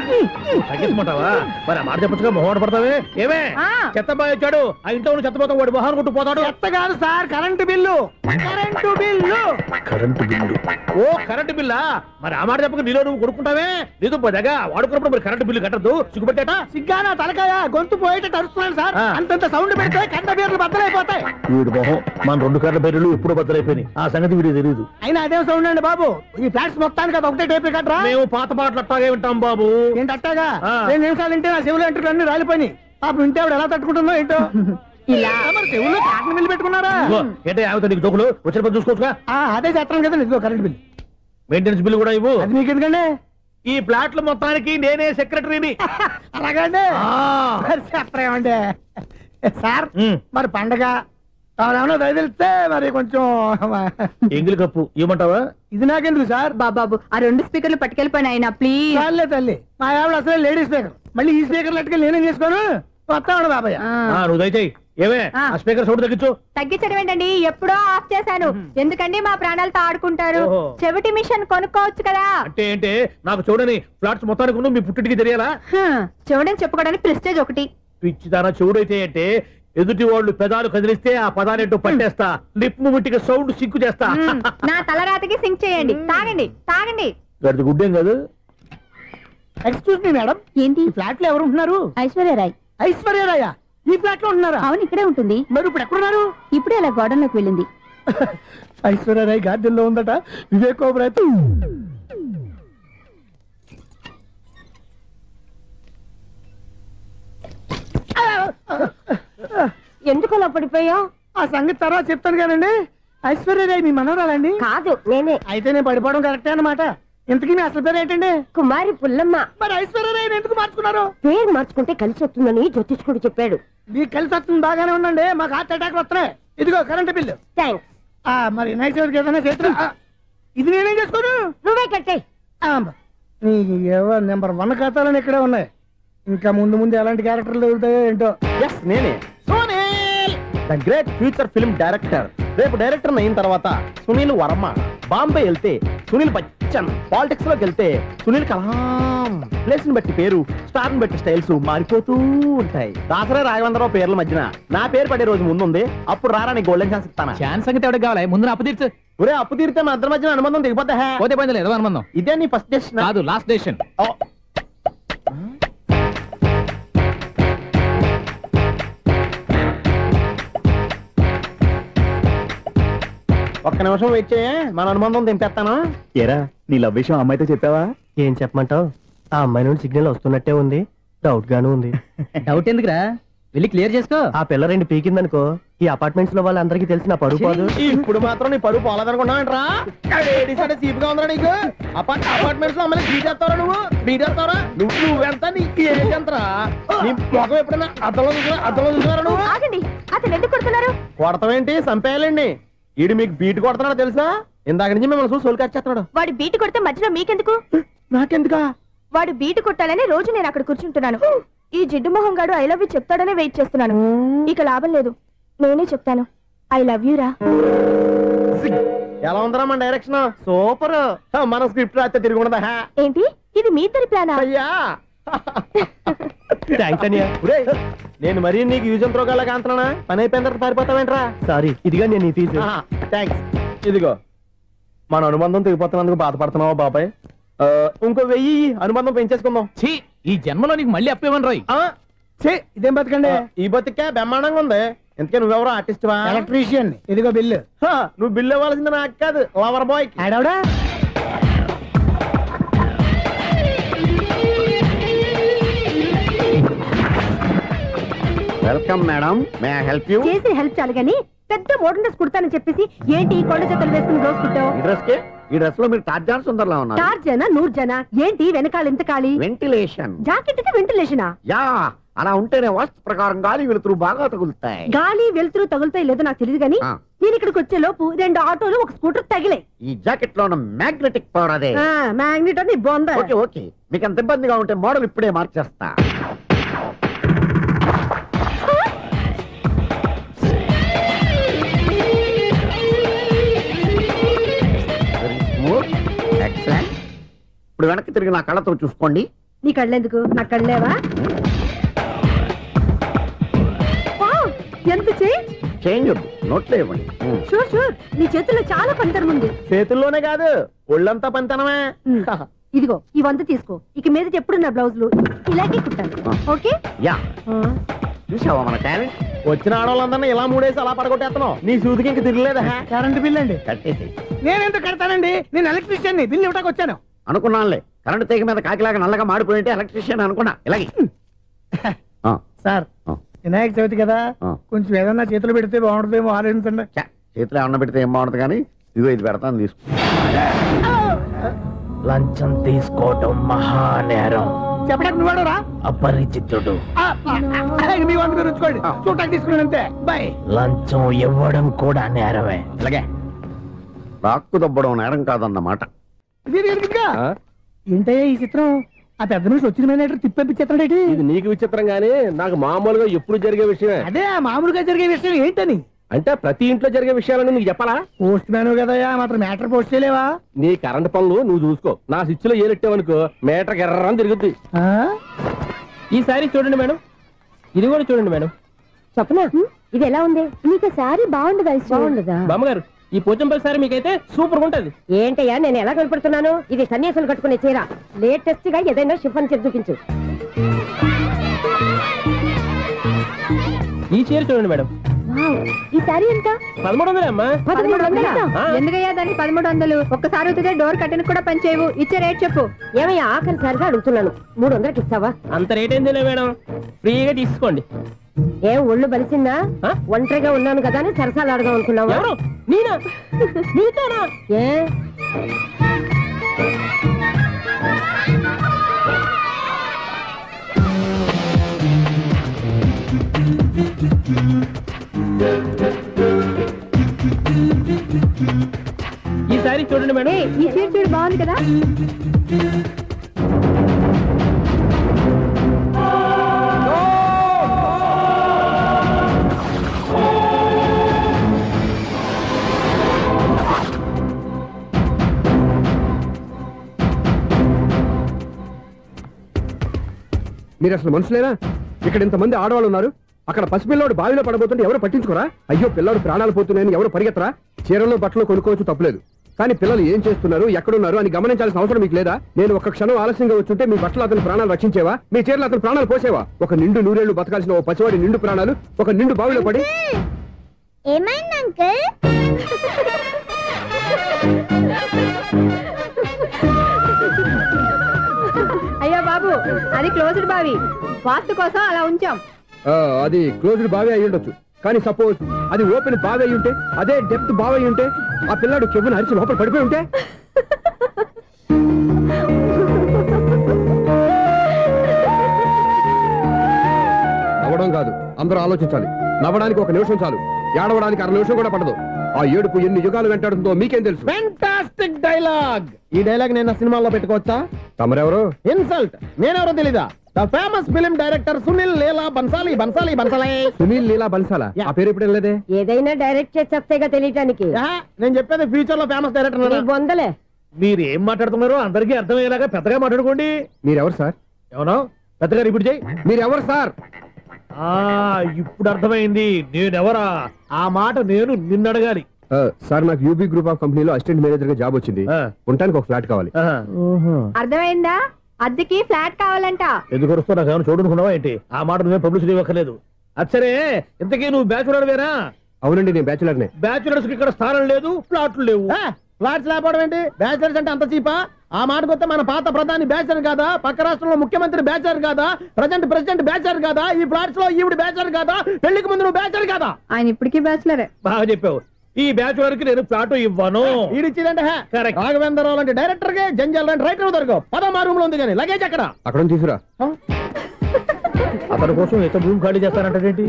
తగ్గించమంటావా? మరి ఆ మాట చెప్పచ్చుగా మొహం పడతావే. ఏమే చెత్త బాగా వచ్చాడు, ఆ ఇంట్లో చెత్త పోతాం, వాడు మొహాన్ని కొట్టు పోతాడు. చెత్త కాదు sir, current bill. Current bill. Current bill. ఓ కరెంటు బిల్లా? మరి ఆ మాట చెప్పక నీలో నువ్వు కొడుకుంటావే. నీతో పోదాగా వాడుకున్నప్పుడు మరి కరెంటు బిల్లు కట్టద్దు. సిగ్గుపెట్టేట సిగ్గానా తలకాయ గొంతు పోయేటట్టు అరుస్తున్నాను సార్. అంతంత సౌండ్ పెడితే కరెంట్ బిల్లు బద్దలైపోతాయి. వీడు మొహం మన 2 కరెంట్ బిల్లులు ఎప్పుడు బద్దలైపోయినాయి. ఆ సంగతి వీడికి తెలియదు. అయినా అదే సౌండ్ అండి బాబు. ఈ ఫ్లాట్స్ మొత్తానికి అది ఒకటే టైప్ కట్టరా? మేము పాత పాటలు అట్టాగే వింటాం బాబు. ఏంటి అట్టాగా? 2 నిమిషాలు వింటే నా చెవులు ఎంటర్ అన్ని రాలిపోయి. పాప వింటే ఆవిడ ఎలా తట్టుకుంటుందో ఏంటో. ఇలా మరి చెవుల్లో కాటన్ బిల్లు పెట్టుకున్నారా? ఏంటే ఆమెతో నీకు దోకులు వచ్చిన పని చూసుకోవచ్చుగా. అదే చేస్తాను కదా. ఇదిగో కరెంట్ బిల్. మెయింటెనెన్స్ బిల్లు కూడా ఇవ్వు. అది మీకు ఎందుకండి? ఈ ఫ్లాట్ల మొత్తానికి నేనే సెక్రటరీని. అలాగండి. చెప్పరేమండి సార్. మరి పండగ ఏమన్నా తెలిస్తే మరి కొంచెం ఎంగిలి కప్పు ఇవ్వమంటావా? ఇది నాకెందుకు సార్? బాబాబు ఆ 2 స్పీకర్లు పట్టుకెళ్ళిపోయిన ఆయన ప్లీజ్. చాలే తల్లి, మా ఆవిడ అసలు లేడీ స్పీకర్. మళ్ళీ ఈ స్పీకర్లు అట్టుకెళ్ళి నేనేం చేసుకోను? వస్తాడు బాబాయ్. నువ్వు దయచేయి. ఏమే ఆ స్పీకర్ సౌండ్ తగ్గించు. తగ్గించడం ఏంటండి, ఎప్పుడో ఆఫ్ చేశాను. ఎందుకండి మా ప్రాణాలతో ఆడుకుంటారు? చెవిటి మిషన్ కొనుక్కోవచ్చు కదా. అంటే ఏంటే నాకు చూడని ఫ్లాట్స్ మొత్తానికి మీ పుట్టింటికి తెలియాలా? చూడని చెప్పుకోవడానికి ప్రెస్టేజ్ ఒకటి. పిచ్చిదానా చెవుడైతే అంటే ఎదుటి వాళ్ళు పెదాలు కదిలిస్తే ఆ పదాలేంటో పట్టేస్తా. లిప్ ముట్టికి సౌండ్ సింకు చేస్తా. నా తలరాతకి సింక్ చేయండి. తాగండి తాగండి. గడిచి గుడ్డేం కాదు. ఎక్స్క్యూజ్ మీ మేడం, ఏంటి ఫ్లాట్ లో ఎవరు ఉంటున్నారు? ఐశ్వర్యరాయ్. ఐశ్వర్యరాయ ఈ ఫ్లాట్ లో ఉంటున్నారా? అవును, ఇక్కడే ఉంటుంది. మరి ఇప్పుడు ఎక్కడున్నారు? ఇప్పుడే అలా గోడౌన్లోకి వెళ్ళింది. ఐశ్వర్యరాయ్ గార్డెన్ లో ఉందట. వివేక్ ఓబరాయ్ ఎందుకు అలా పడిపోయావు? ఆ సంగతి తర్వాత చెప్తాను కానండి. ఐశ్వర్యరాయ్ మీ మనవరాలండి? కాదు, నేనే. అయితే నేను పడిపోవడం కరెక్టే అన్నమాట. ఇంతకీ మీ అసలు పేరు ఏంటండి? కుమారి పుల్లమ్మ. మరి ఐశ్వర్యరాయ్ ఎందుకు మార్చుకున్నారు? పేరు మార్చుకుంటే కలిసి వస్తుందని జ్యోతిష్కుడు చెప్పాడు. మీకు కలిసి వస్తుంది, బాగానే ఉండండి. మాకు హార్ట్ అటాక్ వస్తున్నాయి. ఇదిగో కరెంట్ బిల్లు. థ్యాంక్స్. మరి నైట్ ఏదైనా చేతులు ఇది నేనేం చేసుకోను? నువ్వే కట్టే. నెంబర్ 1 ఖాతాలని ఇక్కడే ఉన్నాయి. ఇంకా ముందు ముందు ఎలాంటి క్యారెక్టర్లు దొరుకుతాయో ఏంటో. నేనే the great future film director. రేపు డైరెక్టర్ అయిన తర్వాత సునీల్ వర్మ. బాంబే వెళ్తే సునీల్ బచ్చన్. పాలిటిక్స్ లోకి వెళ్తే సునీల్ కలాం. ప్లేస్ ని బట్టి పేరు, స్టార్ ని బట్టి స్టైల్స్ మారిపోతూ ఉంటాయి. దాసరే రాఘవేంద్రరావు పేర్ల మధ్యన నా పేరు పడే రోజు ముందుంది. అప్పుడు రారా నీ గోల్డెన్ ఛాన్స్ ఇస్తాను. ఛాన్స్ సంగతి ఎవరికి కావాలి? ముందు అప్పు తీర్చు. ఒరే అప్పు తీరితే మా ఇద్దరి మధ్యన అనుబంధం దిగిపోతా. పోతే పోయింది లేదు అనుబంధం. ఇదే నీ ఫస్ట్ డెస్టినేషన్ కాదు, లాస్ట్ డెసిషన్. ఒక్క నిమిషం వెయిట్ చేయ, మన అనుబంధం దింపేస్తాను. ఏరా నీ లవ్ విషయం అమ్మాయితో చెప్పావా? ఏం చెప్పమంటావు? ఆ అమ్మాయి నుండి సిగ్నల్ వస్తున్నట్టే ఉంది, డౌట్ గాను ఉంది. డౌట్ ఎందుకురా, వెళ్ళి క్లియర్ చేసుకో. ఆ పిల్ల 2 పీకిందనుకో ఈ అపార్ట్మెంట్స్ లో వాళ్ళందరికీ తెలిసిన పరువు పోదు. ఇప్పుడు మాత్రం నీ పరువు పోలేదనుకున్నావేంట్రా? సీపుగా ఉందా నీకు? అపార్ట్మెంట్స్ లో అమ్మాయి బీటేస్తారా? బీటేస్తారా? నువ్వెంత నీకు ఏంటంతరా? నీ మొఖం ఎప్పుడైనా అర్థంలో చూసారా నువ్వు? ఆగండి, అతను ఎందుకు కొడుతున్నారు? కొడతావేంటి? చంపేయాలండి. ఈడు మీకు బీట్ కొడుతున్నాడు తెలుసా? ఇందాక నుంచి మిమ్మల్ని చూసి సోలు కచ్చేస్తున్నాడు. వాడు బీటు కొడితే మధ్యలో మీకెందుకు? నాకెందుకా? వాడు బీటు కొట్టాలని రోజు నేను అక్కడ కూర్చుంటున్నాను. ఈ జిడ్డు మొహం గాడు ఐ లవ్ యూ చెప్తాడనే వెయిట్ చేస్తున్నాను. ఇక లాభం లేదు, నేనే చెప్తాను. ఐ లవ్ యూ రా. ఎలా ఉందరా మన డైరెక్షన్? సూపర్. మన స్క్రిప్ట్ రాస్తే తిరిగి ఉండదా? ఏంటి ఇది మీ ఇద్దరి ప్లానా? అయ్యా థ్యాంక్స్ అనియా. నేను మరీ నీకు యూజ్ అండ్ త్రోగాలా కాంతనా? పని అయిపోయిన తర్వాత పారిపోతావేంట్రా? సారీ, ఇదిగా నేను ఈ ఫీజు. థ్యాంక్స్. ఇదిగో మన అనుబంధం తెగిపోతున్నందుకు బాధపడుతున్నావా బాబాయ్? ఇంకో 1000 అనుబంధం పెంచేసుకుందాం. ఈ జన్మలో నీకు మళ్ళీ అప్పేమని రాయి. ఇదేం బతకండి? ఈ బతికే బ్రహ్మాండంగా ఉంది. ఎందుకే నువ్వెవరో ఆర్టిస్ట్ వా? ఎలక్ట్రీషియన్. ఇదిగో బిల్లు. నువ్వు బిల్లు ఇవ్వాల్సింది నాకు కాదు, లవర్ బాయ్. ఆడవడా welcome madam, may I help you? చేసి హెల్ప్ చాలు గానీ పెద్ద మోడల్ డ్రెస్ కుడతానని చెప్పేసి ఏంటి కొండ చేతులు వేసుకుని రోజు కుట్టావు? ఈ డ్రెస్ లో మీరు టార్జాన్ సుందర్లా ఉన్నారు. టార్జనా నూర్జనా ఏంటి వెనకాల ఎంత ఖాళీ? వెంటిలేషన్. జాకెట్ కి వెంటిలేషనా? యా, అలా ఉంటేనే వాస్తు ప్రకారం గాలి వెలుతురు బాగా తగులుతాయి. గాలి వెలుతురు తగులుతాయి లేదో నాకు తెలియదు గానీ నేను ఇక్కడికి వచ్చే లోపు 2 ఆటోలు ఒక స్కూటర్ తగిలాయి. ఈ జాకెట్ లో ఉన్న మ్యాగ్నెటిక్ పవర్ అదే. మ్యాగ్నెట్ అని బొంద. ఓకే ఓకే, మీకు అంత ఇబ్బందిగా ఉంటే మోడల్ ఇప్పుడే మార్చేస్తా. ఇప్పుడు వెనక్కి తిరిగి నా కళ్ళతో చూసుకోండి. నీ కళ్ళెందుకు? నా కళ్ళేవా? ఎంత చేంజ్ వద్దు, నోట్లో ఇవ్వండి. షూర్ షూర్, నీ చేతుల్లో చాలా పనితనం ఉంది. చేతుల్లోనే కాదు ఒళ్ళంతా పనితనమే. ఇదిగో ఈ 100 తీసుకో. ఇక మీద ఎప్పుడు నా బ్లౌజులు ఇలాగే కుట్టాను. ఓకే? యా, చూసావా మన టాలెంట్? వచ్చిన ఆడవాళ్ళందరినీ ఇలా మూడేసి అలా పడగొట్టేస్తున్నావు. నీ సూదికి ఇంక తిరగలేదా? కరెంట్ బిల్ అండి. కట్టేసి. నేనెందుకు కడతానండి? నేను ఎలక్ట్రీషియన్ ని. బిల్లు ఇవ్వడానికి వచ్చాను. అనుకున్నానులే, కరెంట్ తీగ మీద కాకిలాగా నల్లగా మాడిపోయింటే ఎలక్ట్రీషియన్ అనుకున్నా. ఇలాగే సార్, వినాయక చవితి కదా, కొంచెం ఏదన్నా చేతులు పెడితే బాగుంటుందేమో ఆలోచించండి. చేతిలో ఏమన్నా పెడితే ఏం బాగుంటుంది కానీ ఇదిగో ఇది పెడతాను, తీసుకో. లంచం తీసుకోవటం మహానేరం. చెప్పడానికి నువ్వాడరా? అపరిచితుడు. మీ వంద మీరు ఉంచుకోండి, చూడటానికి తీసుకున్నాను అంతే. బాయ్. లంచం ఇవ్వడం కూడా నేరమే. ఇలాగే రాక్కు దబ్బడం నేరం కాదన్నమాట. ఏంటయ్యా ఈ చిత్రం? ఆ పెద్ద నుంచి వచ్చిన మేనేటర్ తిప్పించేస్తాడేంటి? ఇది నీకు విచిత్రం గానీ నాకు మామూలుగా ఎప్పుడు జరిగే విషయమే. అదే మామూలుగా జరిగే విషయం ఏంటని? అంటే ప్రతి ఇంట్లో జరిగే విషయాలని నీకు చెప్పాలా? పోస్ట్ మ్యాన్ కదయ్యా, మాత్రం మ్యాటర్ పోస్ట్ చేయలేవా? నీ కరెంట్ పనులు నువ్వు చూసుకో. నా స్విచ్ లో ఏలెట్టావనుకో మీటర్ ఎర్రని తిరుగుద్ది. ఈసారి చూడండి మేడం, ఇది కూడా చూడండి మేడం. చెప్పనా, ఇది ఎలా ఉంది? నీకు సారీ బాగుండదా? బాగుండదా బామ్మగారు? ఈ పోచంపల్లి సారీ మీకైతే సూపర్ ఉంటది. ఏంటయ్యా నేను ఎలా కనపడుతున్నాను? ఇది సన్యాసులు కట్టుకునే చీర. లేటెస్ట్ గా ఏదైనా షిఫాన్ చేసి చూపించు. ఈ చీర చూడండి మేడం. ఈ సారీ ఎంత? 1300 అమ్మా. 1300? ఎందుకయ్యా దానికి 1300? ఒక్కసారి అవుతుందే డోర్ కట్టెను కూడా పనిచేయవు. ఇచ్చే రేట్ చెప్పు. ఏమయ్యా ఆఖరిసారిగా అడుగుతున్నాను, 300కి ఇస్తావా? అంత రేట్ ఏందిలే మేడం, ఫ్రీగా తీసుకోండి. ఏం ఒళ్ళు బలిసిందా? ఒంటరిగా ఉన్నాను కదా అని సరసాలు అడదాం అనుకున్నావా? నేనా? నీతోనా? ఏ ఈ సారీ చూడండి మేడం. ఈ చీర చూడు, బాగుంది కదా? మీరు అసలు మనుషులేనా? ఇక్కడ ఇంతమంది ఆడవాళ్ళు ఉన్నారు, అక్కడ పసిపిల్లాడు బావిలో పడబోతుంటే ఎవరు పట్టించుకోరా? అయ్యో పిల్లాడు ప్రాణాలు పోతున్నాయని ఎవరు పరిగెత్తరా? చీరలో బట్టలు కొనుక్కోవచ్చు, తప్పలేదు. కానీ పిల్లలు ఏం చేస్తున్నారు, ఎక్కడున్నారు అని గమనించాల్సిన అవసరం మీకు లేదా? నేను ఒక్క క్షణం ఆలస్యంగా వచ్చుంటే మీ బట్టలు అతని ప్రాణాలు రక్షించేవా? మీ చీరలు అతని ప్రాణాలు పోసేవా? ఒక నిండు 100 ఏళ్లు బతకాల్సిన ఓ పసివాడి నిండు ప్రాణాలు ఒక నిండు బావిలో పడి. ఏమైంది అంకుల్? అయ్యో బాబు, అది క్లోజ్డ్ బావి, వాస్తు కోసం అలా ఉంచాం. అది క్లోజ్డ్ బావి అయి ఉండొచ్చు, కానీ సపోజ్ అది ఓపెన్ బావి అయి ఉంటే, అదే డెప్త్ బావి అయి ఉంటే, ఆ పిల్లాడు కెవ్వును అరిచి లోపల పడిపోయి ఉంటే? నవ్వడం కాదు, అందరూ ఆలోచించాలి. నవ్వడానికి 1 నిమిషం చాలు, ఏడవడానికి 1/2 నిమిషం కూడా పడదు. ఆ ఏడుపు ఎన్ని యుగాలు వెంటాడుతుందో మీకేం తెలుసు? Fantastic dialogue. ఈ డైలాగ్ నేను సినిమాల్లో పెట్టుకోవచ్చా? తమరెవరు? ఇన్సల్ట్. నేనెవరో తెలీదా? The famous film director Sunil Leela Bhansali Bhansali Bhansali. Sunil Leela బన్సాలా? ఆ పేరు ఇప్పుడు లేదే. ఏదైనా డైరెక్ట్ చేసేస్తేగా తెలియటానికి. నేను చెప్పేది ఫ్యూచర్ లో ఫేమస్ డైరెక్టర్. బొందలే. మీరు ఏం మాట్లాడుతున్నారో అందరికీ అర్థమయ్యేలాగా పెద్దగా మాట్లాడుకోండి. మీరెవరు సార్? ఎవరో పెద్దగా రిపీట్ చేయి. మీరెవరు సార్? ఇప్పుడు అర్థమైంది నేనెవరా. ఆ మాట నేను నిన్ను అడగాలి. సార్ నాకు యూబీ గ్రూప్ ఆఫ్ కంపెనీలో అసిస్టెంట్ మేనేజర్ గా జాబ్ వచ్చింది. ఉండటానికి ఒక ఫ్లాట్ కావాలి. అర్థమైందా? అద్దెకి ఫ్లాట్ కావాలంట. ఎందుకు వస్తున్నా నాకు ఏమైనా చూడనుకున్నావా ఏంటి? ఆ మాట నువ్వే పబ్లిసిటీ ఇవ్వక్కర్లేదు. అచ్చరే ఇంతకీ నువ్వు బ్యాచులర్ వేరా? అవునండి, నేను బ్యాచులర్ నే. బ్యాచులర్స్ కి ఇక్కడ స్థానం లేదు, ఫ్లాట్లు లేవు. ఫ్లాట్స్ లేకపోవడం ఏంటి? బ్యాచులర్స్ అంటే అంత చీపా? ఆ మాటకొస్తే మన పాత ప్రధాని బ్యాచర్ కాదా? పక్క రాష్ట్రంలో ముఖ్యమంత్రి బ్యాచర్ కాదా? ప్రజెంట్ ప్రెసిడెంట్ బ్యాచర్ కాదా? ఈ ఫ్లాట్స్ లో ఈవిడ బ్యాచర్ కాదా? పెళ్లికి ముందు నువ్వు బ్యాచర్ కాదా? ఆయన ఇప్పటికీ బ్యాచులరే. బాగా చెప్పావు. ఈ బ్యాచులర్ కి నేను ఫ్లాట్ ఇవ్వను. ఈడిచ్చిందంటే రాఘవేంద్రరావు లాంటి డైరెక్టర్ కి, జంజాల్ లాంటి రైటర్ దొరకవు. పదమా రూమ్ లో ఉంది కానీ లగేజ్ అక్కడ. అక్కడ తీసుకురా. అతని కోసం ఎంత భూమి ఖాళీ చేస్తానంటే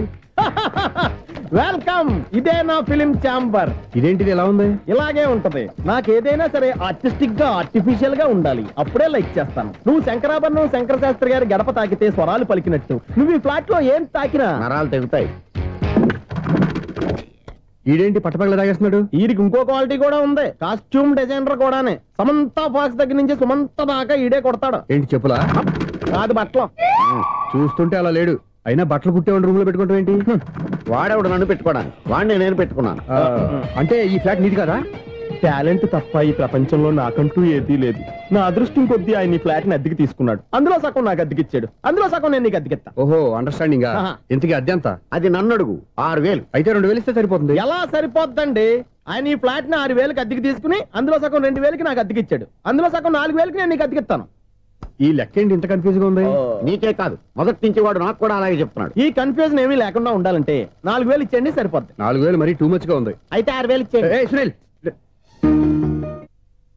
వెల్కమ్. ఇదే నా ఫిలిం ఛాంబర్. ఇదేంటిది ఎలా ఉంది? ఇలాగే ఉంటది. నాకు ఏదైనా సరే ఆర్టిస్టిక్ గా, ఆర్టిఫిషియల్ గా ఉండాలి. అప్పుడే లైక్ చేస్తాను. నువ్వు శంకరాభరణం శంకర శాస్త్రి గారి గడప తాకితే స్వరాలు పలికినట్టు నువ్వు ఈ ఫ్లాట్ లో ఏం తాకినా నరాలు తెగుతాయి. ఈడేంటి పట్టపగల తాగేస్తున్నాడు? వీడికి ఇంకో క్వాలిటీ కూడా ఉంది. కాస్ట్యూమ్ డిజైనర్ కూడానే. సమంత ఫాక్స్ దగ్గర నుంచి సుమంత దాకా ఈడే కొడతాడు. ఏంటి చెప్పులా? కాదు బట్టలు. చూస్తుంటే అలా లేడు. అయినా బట్టలు కుట్టేవాడి రూమ్ లో పెట్టుకుంటాం ఏంటి? వాడేవాడు నన్ను పెట్టుకోవడానికి, వాడిని నేను పెట్టుకున్నాను. అంటే ఈ ఫ్లాట్ నీది కదా? టాలెంట్ తప్ప ఈ ప్రపంచంలో నాకంటూ ఏదీ లేదు. నా అదృష్టం కొద్దీ ఆయన ఈ ఫ్లాట్ ని అద్దెకి తీసుకున్నాడు. అందులో సగం నాకు అద్దెకిచ్చాడు, అందులో సగం నేను నీకు అద్దెకిస్తా. ఓహో, అండర్స్టాండింగ్. ఇంతకీ అద్దె ఎంత? అది నన్ను అడుగు. 6,000. అయితే 2,000 ఇస్తే సరిపోతుంది. ఎలా సరిపోద్దండి? ఆయన ఈ ఫ్లాట్ ని 6,000కి అద్దెకి తీసుకుని అందులో సగం 2,000కి నాకు అద్దెకిచ్చాడు. అందులో సగం 4,000కి నేను నీకు అద్దెకిస్తాను. ఈ లెక్క ఏంటి ఇంత కన్ఫ్యూజ్ గా ఉంది? నీకే కాదు, మొదటి నుంచి వాడు నాకు కూడా అలాగే చెప్తున్నాడు. ఈ కన్ఫ్యూజన్ ఏమీ లేకుండా ఉండాలంటే 4,000 ఇచ్చేయండి, సరిపోద్ది. 4,000 మరీ టూ మచ్ గా ఉంది. అయితే 6,000 ఇచ్చేయండి. సునీల్,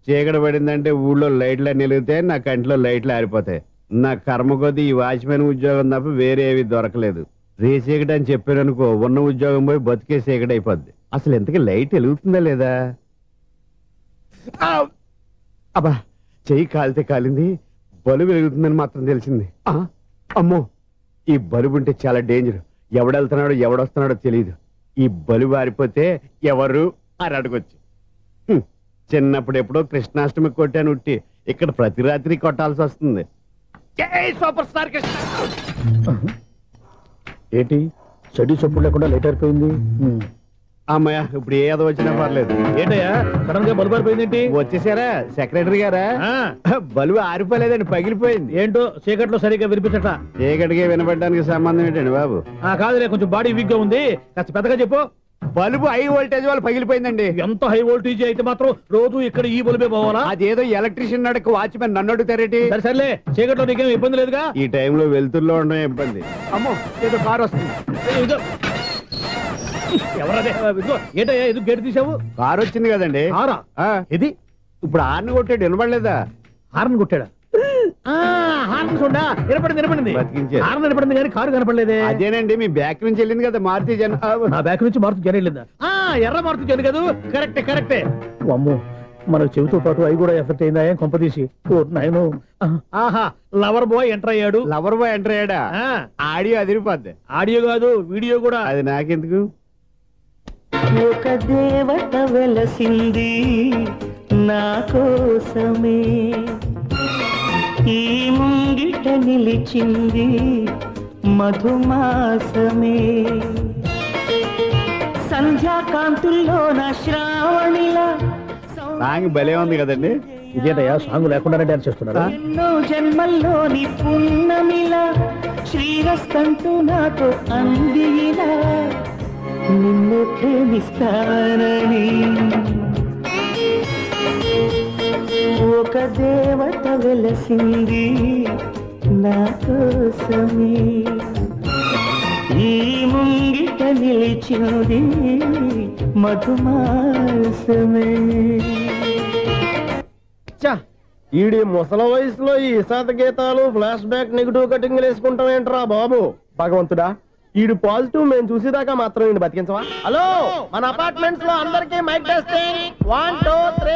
చీకటి పడిందంటే ఊళ్ళో లైట్లు అన్ని వెలిగితే నా కంటిలో లైట్లు ఆరిపోతాయి. నా కర్మ కొద్దీ ఈ వాచ్మెన్ ఉద్యోగం తప్ప వేరే ఏవి దొరకలేదు. రేసీకటి అని చెప్పారనుకో, ఉన్న ఉద్యోగం పోయి బతికే చీకటి అయిపోద్ది. అసలు ఇంతకీ లైట్ వెలుగుతుందా లేదా? అబ్బా, చెయ్యి కాలితే కాలింది, బలుబు వెలుగుతుందని మాత్రం తెలిసింది. అమ్మో, ఈ బలుబు ఉంటే చాలా డేంజర్. ఎవడెళ్తున్నాడో ఎవడొస్తున్నాడో తెలియదు. ఈ బలుబు ఆరిపోతే ఎవరు అని అడగొచ్చు. చిన్నప్పుడు ఎప్పుడో కృష్ణాష్టమి కొట్టాను ఉట్టి, ఇక్కడ ప్రతి రాత్రి కొట్టాల్సి వస్తుంది. సూపర్ స్టార్ ఏంటి చెడు చప్పుడు లేకుండా లేట్ అయిపోయింది? అమ్మయ్య, ఇప్పుడు ఏదో వచ్చినా పర్లేదు. ఏంటయ్యా సడన్ గా బల్బు ఆరిపోయింది? వచ్చేసారా సెక్రటరీ గారా? బల్బు ఆరిపోలేదండి, పగిలిపోయింది. ఏంటో చీకట్లో సరిగ్గా వినిపించట. చీకటిగా వినపడడానికి సంబంధం ఏంటండి బాబు? కాదులే, కొంచెం బాడీ వీక్ గా ఉంది, కాస్త పెద్దగా చెప్పు. బల్బు హై వోల్టేజ్ వాళ్ళు పగిలిపోయిందండి. ఎంత హై వోల్టేజ్ అయితే మాత్రం రోజు ఇక్కడ ఈ బల్బే పోవాలా? అదేదో ఎలక్ట్రీషియన్ అడగ వాచ్మెన్ నన్ను అడుగుతారేటి? సర్లే, చీకట్లో నీకేం ఇబ్బంది లేదుగా? ఈ టైంలో వెళ్తుల్లో ఉండడం ఇబ్బంది. అమ్మో, ఏదో కారు వస్తుంది. ఎవరదే? ఏంటయ్యా ఎందుకు గేటు తీసావు? కారు వచ్చింది కదండి. కారా? ఇది ఇప్పుడు హార్న్ కొట్టాడు, వినపడలేదా? హార్న్ కొట్టాడా? హార్న్ చూడా వినపడింది. హార్న్ వినపడింది కానీ కారు కనపడలేదే. అదేనండి, మీ బ్యాక్ నుంచి వెళ్ళింది కదా మారుతి జన్. నా బ్యాక్ నుంచి మారుతి జన్ వెళ్ళిందా? ఎర్ర మారుతి జన్ కదా? కరెక్టే. అమ్మో, మన చెవితో పాటు అవి కూడా ఎఫెక్ట్ అయిందా? ఏం కొంపదీసి? ఆహా, లవర్ బాయ్ ఎంటర్ అయ్యాడు. లవర్ బాయ్ ఎంటర్ అయ్యాడా? ఆడియో అదిరిపోద్ది. ఆడియో కాదు, వీడియో కూడా. అది నాకెందుకు? ఒక దేవత వెలసింది నా కోసమే, ఈ ముంగిట నిలిచింది మధుమాసమే, సంధ్యాకాంతుల్లో నా శ్రావణిలా. సాంగ్ భలే ఉంది కదండి. ఇదేటయ్యా సాంగ్ లేకుండానే డాన్స్ చేస్తున్నారా? ఎన్నో జన్మల్లోని పున్నమిలా శ్రీరస్తంటూ నాతో అందిలా, నిన్ను ప్రేమిస్తానని ఒక దేవత వెలసింది నా కోసమే, ఈ ముంగిట నిలిచింది మధుమాసమే. ఈడి ముసల వయసులో ఈ ఇసాత గీతాలు, ఫ్లాష్ బ్యాక్, నెగిటివ్ కటింగ్ వేసుకుంటాం ఏంట్రా బాబు? భగవంతుడా, ఈడు పాజిటివ్ మేము చూసేదాకా మాత్రం ఈయన బతికించవా? హలో, మన అపార్ట్మెంట్స్ లో అందరికీ మైక్ టెస్టింగ్ 1 2 3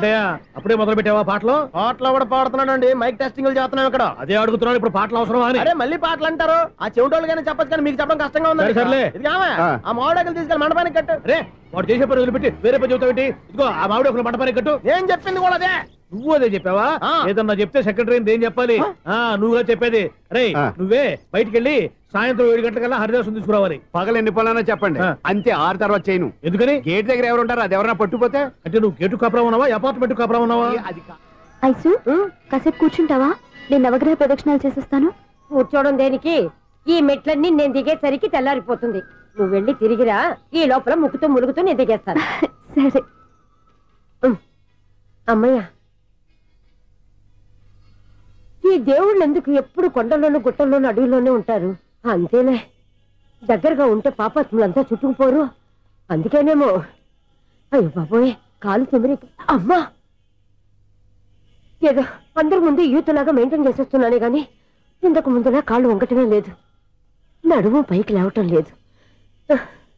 4. అప్పుడే మొదలు పెట్టావా పాటలు? పాటలు కూడా పాడుతున్నాడు అండి, మైక్ టెస్టింగ్ చేస్తున్నాం ఇక్కడ. అదే అడుగుతున్నాడు, ఇప్పుడు పాటలు అవసరమా అని. అరే మళ్ళీ పాటలు అంటారు, ఆ చెవిటోళ్ళు కానీ చెప్పచ్చు కానీ మీకు చెప్పడం కష్టంగా ఉంది. సర్లే. ఆ మామిడాకులు తీసుకెళ్ళి మండపానికి కట్టు. రే వాడు చేసే పని వదిలిపెట్టి వేరే పని చెబుతావు ఏంటి? ఇదిగో ఆ మామిడి ఒకరు మంటపానికి కట్టు. నేను చెప్పింది కూడా అదే. నువ్వు అదే చెప్పావా? ఏదన్నా చెప్తే సెక్రటరీ ఏం చెప్పాలి? నువ్వుగా చెప్పేది. రే నువ్వే బయటికి వెళ్ళి సాయంత్రం 7 గంటలకల్లా హరిదాసం తీసుకురావాలి. పగలు ఎన్ని పనులైనా చెప్పండి, అంతే 6 తర్వాత చేయను. ఎందుకని? గేట్ దగ్గర ఎవరు ఉంటారు, అది ఎవరైనా పట్టుపోతే. అంటే నువ్వు గేటు కాపురా ఉన్నావా, అపార్ట్మెంట్ కాపురా ఉన్నావా? ఐసు కాసేపు కూర్చుంటావా? నేను నవగ్రహ ప్రదక్షిణాలు చేసేస్తాను. కూర్చోవడం దేనికి? ఈ మెట్లన్నీ నేను దిగేసరికి తెల్లారిపోతుంది. నువ్వు వెళ్ళి తిరిగిరా, ఈ లోపల ముక్కుతూ ములుగుతూ నేను దిగేస్తాను. సరే అమ్మయ్య, ఈ దేవుళ్ళు ఎందుకు ఎప్పుడు కొండల్లోనూ గుట్టల్లోనూ అడవిలోనే ఉంటారు? అంతేలే, దగ్గరగా ఉంటే పాపాత్ములంతా చుట్టుకుపోరు. అందుకేనేమో. అయ్యో బాబోయ్, కాలు చెమిరి. అమ్మా, ఏదో అందరి ముందు యూత్లాగా మెయింటైన్ చేసేస్తున్నానే గాని ఇంతకు ముందులా కాళ్ళు వంకటమే లేదు, నడుము పైకి లేవటం లేదు.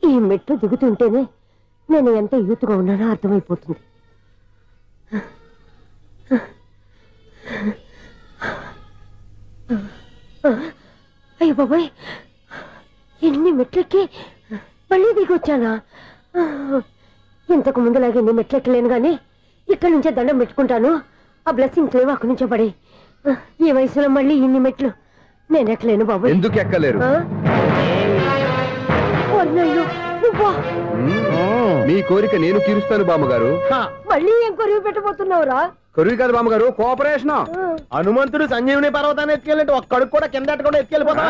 ఈ మెట్లు దిగుతుంటేనే నేను ఎంత యూత్గా ఉన్నానో అర్థమైపోతుంది. అయ్యో బాబాయ్, ఎన్ని మెట్లెక్కి మళ్ళీ దిగొచ్చానా? ఇంతకు ముందులాగే ఎన్ని మెట్లెక్కలేను గాని ఇక్కడి నుంచే దండం పెట్టుకుంటాను. ఆ బ్లెస్సింగ్ లేవు అక్కడి నుంచే పడే. ఈ వయసులో మళ్ళీ ఇన్ని మెట్లు నేను ఎక్కలేను బాబు. ఎందుకు ఎక్కలేరు? మీ కోరిక నేను తీరుస్తాను బామ్మగారు. మళ్ళీ ఏం కొరివి పెట్టబోతున్నావురా? కొరివి కాదు బామ్మగారు, కోఆపరేషన్. హనుమంతుడు సంజీవుని పర్వతాన్ని ఎత్తుకెళ్ళి ఒక్కడికి కూడా కింద ఎట్టకుండా ఎత్తుకెళ్ళిపోతా.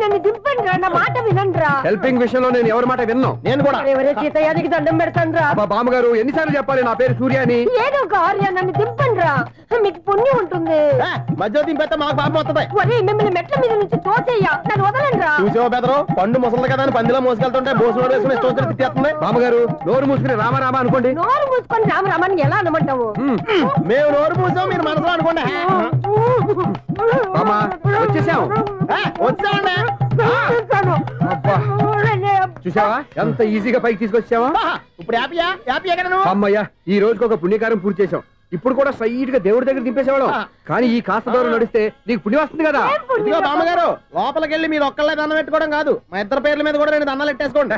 నన్ను దింపండి రా, నా మాట వినండి రా. హెల్పింగ్ విషయంలో నేను ఎవరి మాట విన్నాను. నేను కూడా ఎవరే సీతయ్యానికి దండం పెడతాను రా. బామ్మగారు ఎన్నిసార్లు చెప్పాలి నా పేరు సూర్య అని? ఏదో ఒక ఆర్య, నన్ను దింపండి రా, మీకు పుణ్యం ఉంటుంది. మధ్య దింపేస్తే మాకు పాపం వస్తుంది. ఒరే మిమ్మల్ని మెట్ల మీద నుంచి తోసేయ్యా, నన్ను వదలండి రా. చూసావా బెదరు, పండు ముసలి కదా అని పందిలో మోసుకెళ్తుంటే భోజనం వేసుకుని ఇష్టం వచ్చి తిట్టేస్తుంది. బామ్మగారు నోరు మూసుకుని రామారామా అనుకోండి. నోరు మూసుకొని రామరామాన్ని ఎలా అనమంటావు? మేము నోరు మూసాం, మీరు మనసులో అనుకోండి. వచ్చేసాం. వచ్చామండి. చూసావా ఎంత ఈజీగా పైకి తీసుకొచ్చావా? ఇప్పుడు హ్యాపీయా కదా నువ్వు? అమ్మయ్యా, ఈ రోజుకి ఒక పుణ్యకారం పూర్తి చేసాం. ఇప్పుడు కూడా స్ట్రైట్ గా దేవుడి దగ్గర దింపేసేవాడు. కానీ ఈ కాస్త దూరం నడిస్తే నీకు పుణ్యం వస్తుంది కదా. ఇదిగో బామ్మగారు, లోపలికి వెళ్ళి మీరు ఒక్కళ్ళే దండం పెట్టుకోవడం కాదు, మా ఇద్దరు పేర్ల మీద కూడా 2 దండాలు పెట్టేసుకోండి.